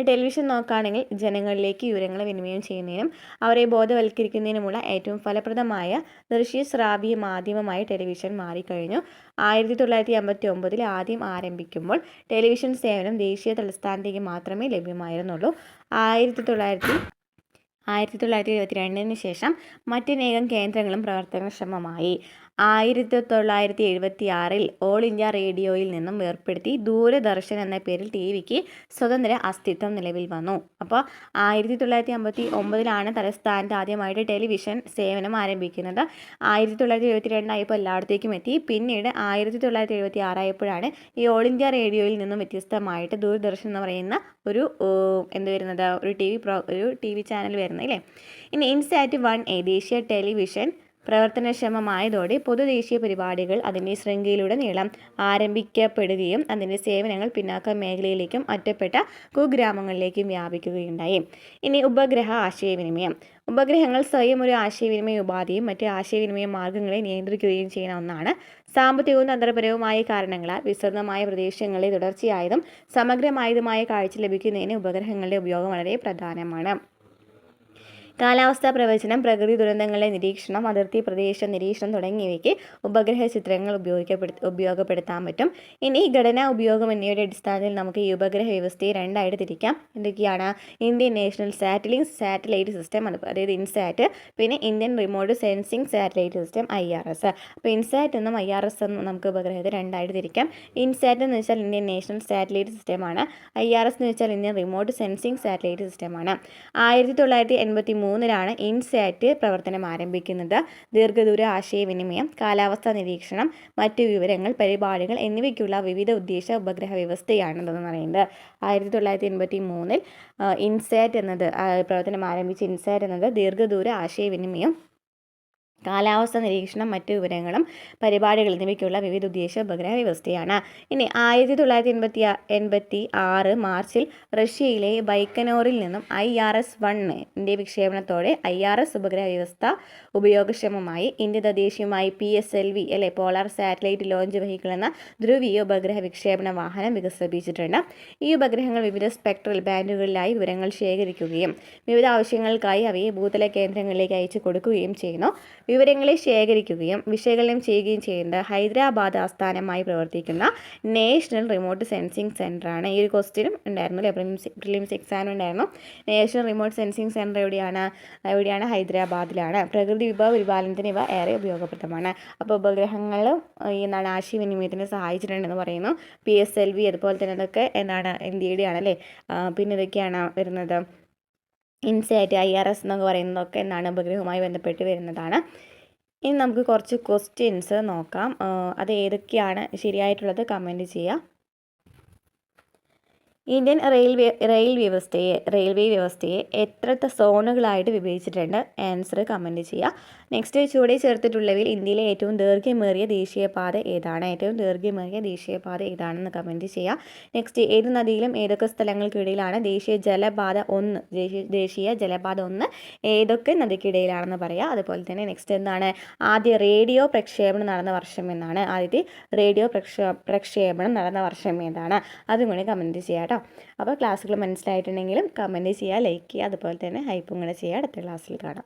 ടെലിവിഷൻ നോക്കുകയാണെങ്കിൽ ജനങ്ങളിലേക്ക് വിവരങ്ങൾ വിനിമയം ചെയ്യുന്നതിനും അവരെ ബോധവൽക്കരിക്കുന്നതിനുമുള്ള ഏറ്റവും ഫലപ്രദമായ ദൃശ്യശ്രാവ്യ മാധ്യമമായി ടെലിവിഷൻ മാറിക്കഴിഞ്ഞു. 1959 ആദ്യം ആരംഭിക്കുമ്പോൾ ടെലിവിഷൻ സേവനം ദേശീയ തലസ്ഥാനത്തേക്ക് മാത്രമേ ലഭ്യമായിരുന്നുള്ളൂ. 1972 ശേഷം മറ്റനേകം കേന്ദ്രങ്ങളും പ്രവർത്തനക്ഷമമായി. 1976 ഓൾ ഇന്ത്യ റേഡിയോയിൽ നിന്നും വേർപ്പെടുത്തി ദൂരദർശൻ എന്ന പേരിൽ TV-ക്ക് സ്വതന്ത്ര അസ്തിത്വം നിലവിൽ വന്നു. അപ്പോൾ 1959 തലസ്ഥാനത്ത് ആദ്യമായിട്ട് ടെലിവിഷൻ സേവനം ആരംഭിക്കുന്നത്. 1972 ആയപ്പോൾ എല്ലായിടത്തേക്കും എത്തി. പിന്നീട് 1976 ആയപ്പോഴാണ് ഈ ഓൾ ഇന്ത്യ റേഡിയോയിൽ നിന്നും വ്യത്യസ്തമായിട്ട് ദൂരദർശൻ എന്ന് പറയുന്ന ഒരു TV ചാനൽ വരുന്നത് അല്ലേ. ഇനി ഇൻസാറ്റ് 1A ദേശീയ ടെലിവിഷൻ പ്രവർത്തനക്ഷമമായതോടെ പൊതുദേശീയ പരിപാടികൾ അതിൻ്റെ ശൃംഖലയിലുടനീളം ആരംഭിക്കപ്പെടുകയും അതിൻ്റെ സേവനങ്ങൾ പിന്നാക്ക മേഖലയിലേക്കും ഒറ്റപ്പെട്ട കുഗ്രാമങ്ങളിലേക്കും വ്യാപിക്കുകയുണ്ടായി. ഇനി ഉപഗ്രഹ ആശയവിനിമയം. ഉപഗ്രഹങ്ങൾ സ്വയം ഒരു ആശയവിനിമയ ഉപാധിയും മറ്റ് ആശയവിനിമയ മാർഗങ്ങളെ നിയന്ത്രിക്കുകയും ചെയ്യുന്ന ഒന്നാണ്. സാമ്പത്തികവും തന്ത്രപരവുമായ കാരണങ്ങളാൽ വിസ്തൃതമായ പ്രദേശങ്ങളിൽ തുടർച്ചയായതും സമഗ്രമായതുമായ കാഴ്ച ലഭിക്കുന്നതിന് ഉപഗ്രഹങ്ങളുടെ ഉപയോഗം വളരെ പ്രധാനമാണ്. കാലാവസ്ഥാ പ്രവചനം, പ്രകൃതി ദുരന്തങ്ങളുടെ നിരീക്ഷണം, അതിർത്തി പ്രദേശ നിരീക്ഷണം തുടങ്ങിയവയ്ക്ക് ഉപഗ്രഹ ചിത്രങ്ങൾ ഉപയോഗപ്പെടുത്താൻ പറ്റും. ഇനി ഘടനാ ഉപയോഗം എന്നിവയുടെ അടിസ്ഥാനത്തിൽ നമുക്ക് ഈ ഉപഗ്രഹ വ്യവസ്ഥയെ രണ്ടായിട്ട് തിരിക്കാം. എന്തൊക്കെയാണ്? ഇന്ത്യൻ നാഷണൽ സാറ്റലൈറ്റ് സിസ്റ്റം, അതായത് ഇൻസാറ്റ്, പിന്നെ Indian remote sensing satellite system IRS. അപ്പോൾ ഇൻസാറ്റ് എന്നും IRS എന്നും നമുക്ക് ഉപഗ്രഹത്തെ രണ്ടായിട്ട് തിരിക്കാം. ഇൻസാറ്റ് എന്ന് വെച്ചാൽ ഇന്ത്യൻ നാഷണൽ സാറ്റലൈറ്റ് സിസ്റ്റമാണ്. IRS എന്ന് വെച്ചാൽ ഇന്ത്യൻ റിമോട്ട് സെൻസിങ് സാറ്റലൈറ്റ് സിസ്റ്റമാണ്. 1983 ഇൻസാറ്റ് പ്രവർത്തനം ആരംഭിക്കുന്നത്. ദീർഘദൂര ആശയവിനിമയം, കാലാവസ്ഥാ നിരീക്ഷണം, മറ്റു വിവരങ്ങൾ, പരിപാടികൾ എന്നിവയ്ക്കുള്ള വിവിധ ഉദ്ദേശ ഉപഗ്രഹ വ്യവസ്ഥയാണെന്ന് പറയുന്നത്. 1983 ഇൻസാറ്റ് എന്നത് പ്രവർത്തനം ആരംഭിച്ച ഇൻസാറ്റ് എന്നത് ദീർഘദൂര ആശയവിനിമയം, കാലാവസ്ഥ നിരീക്ഷണം, മറ്റു വിവരങ്ങളും പരിപാടികൾ എന്നിവയ്ക്കുള്ള വിവിധ ഉദ്ദേശ ഉപഗ്രഹ വ്യവസ്ഥയാണ്. ഇനി 1986 മാർച്ചിൽ റഷ്യയിലെ ബൈക്കനോറിൽ നിന്നും IRS-1 വിക്ഷേപണത്തോടെ IRS ഉപഗ്രഹ വ്യവസ്ഥ ഉപയോഗക്ഷമമായി. ഇന്ത്യ തദ്ദേശീയമായി PSLV polar satellite launch vehicle എന്ന ധ്രുവീയ ഉപഗ്രഹ വിക്ഷേപണ വാഹനം വികസിപ്പിച്ചിട്ടുണ്ട്. ഈ ഉപഗ്രഹങ്ങൾ വിവിധ സ്പെക്ട്രൽ ബാൻഡുകളിലായി വിവരങ്ങൾ ശേഖരിക്കുകയും വിവിധ ആവശ്യങ്ങൾക്കായി അവയെ ഭൂതല കേന്ദ്രങ്ങളിലേക്ക് അയച്ചു കൊടുക്കുകയും ചെയ്യുന്നു. വിവരങ്ങളെ ശേഖരിക്കുകയും വിശകലനം ചെയ്യുകയും ചെയ്യുന്നത് ഹൈദരാബാദ് ആസ്ഥാനമായി പ്രവർത്തിക്കുന്ന നാഷണൽ റിമോട്ട് സെൻസിങ് സെൻ്ററാണ്. ഈ ഒരു ക്വസ്റ്റ്യനും ഉണ്ടായിരുന്നു അല്ലേ, പ്രിലിംസ് എക്സാമിനും ഉണ്ടായിരുന്നു. നാഷണൽ റിമോട്ട് സെൻസിങ് സെൻ്റർ എവിടെയാണ്? ഹൈദരാബാദിലാണ്. പ്രകൃതി വിഭവ പരിപാലനത്തിന് ഇവ ഏറെ ഉപയോഗപ്രദമാണ്. അപ്പോൾ ഉപഗ്രഹങ്ങളും ആശയവിനിമയത്തിന് സഹായിച്ചിട്ടുണ്ടെന്ന് പറയുന്നു. PSLV അതുപോലെ തന്നെ അതൊക്കെ ഇന്ത്യയുടെയാണ് അല്ലേ. പിന്നെ ഇതൊക്കെയാണ് വരുന്നത് ഇൻസാറ്റ്, IRS എന്നൊക്കെ പറയുന്നതൊക്കെ ഉപഗ്രഹവുമായി ബന്ധപ്പെട്ട് വരുന്നതാണ്. ഇനി നമുക്ക് കുറച്ച് ക്വസ്റ്റ്യൻസ് നോക്കാം. അത് ഏതൊക്കെയാണ് ശരിയായിട്ടുള്ളത് കമൻറ്റ് ചെയ്യുക. ഇന്ത്യൻ റെയിൽവേ വ്യവസ്ഥയെ എത്ര സോണുകളായിട്ട് വിഭജിച്ചിട്ടുണ്ട്? ആൻസർ കമൻറ്റ് ചെയ്യുക. നെക്സ്റ്റ് ചുവടെ ചേർത്തിട്ടുള്ളവയിൽ ഇന്ത്യയിലെ ഏറ്റവും ദൈർഘ്യമേറിയ ദേശീയപാത ഏതാണ്? ഏതാണെന്ന് കമൻറ്റ് ചെയ്യുക. നെക്സ്റ്റ് ഏത് നദിയിലും ഏതൊക്കെ സ്ഥലങ്ങൾക്കിടയിലാണ് ദേശീയ ജലപാത 1 ഏതൊക്കെ നദിക്കിടയിലാണെന്ന് പറയുക. അതുപോലെ തന്നെ നെക്സ്റ്റ് എന്താണ്? ആദ്യ റേഡിയോ പ്രക്ഷേപണം നടന്ന വർഷം എന്നാണ്. ആദ്യത്തെ റേഡിയോ പ്രക്ഷേപണം നടന്ന വർഷം ഏതാണ്? അതും കൂടി കമൻറ്റ് ചെയ്യാം കേട്ടോ. അപ്പോൾ ക്ലാസ്സുകൾ മനസ്സിലായിട്ടുണ്ടെങ്കിലും കമൻറ്റ് ചെയ്യുക, ലൈക്ക് ചെയ്യുക, അതുപോലെ തന്നെ ഹൈപ്പും കൂടെ ചെയ്യുക. അടുത്ത ക്ലാസ്സിൽ കാണാം.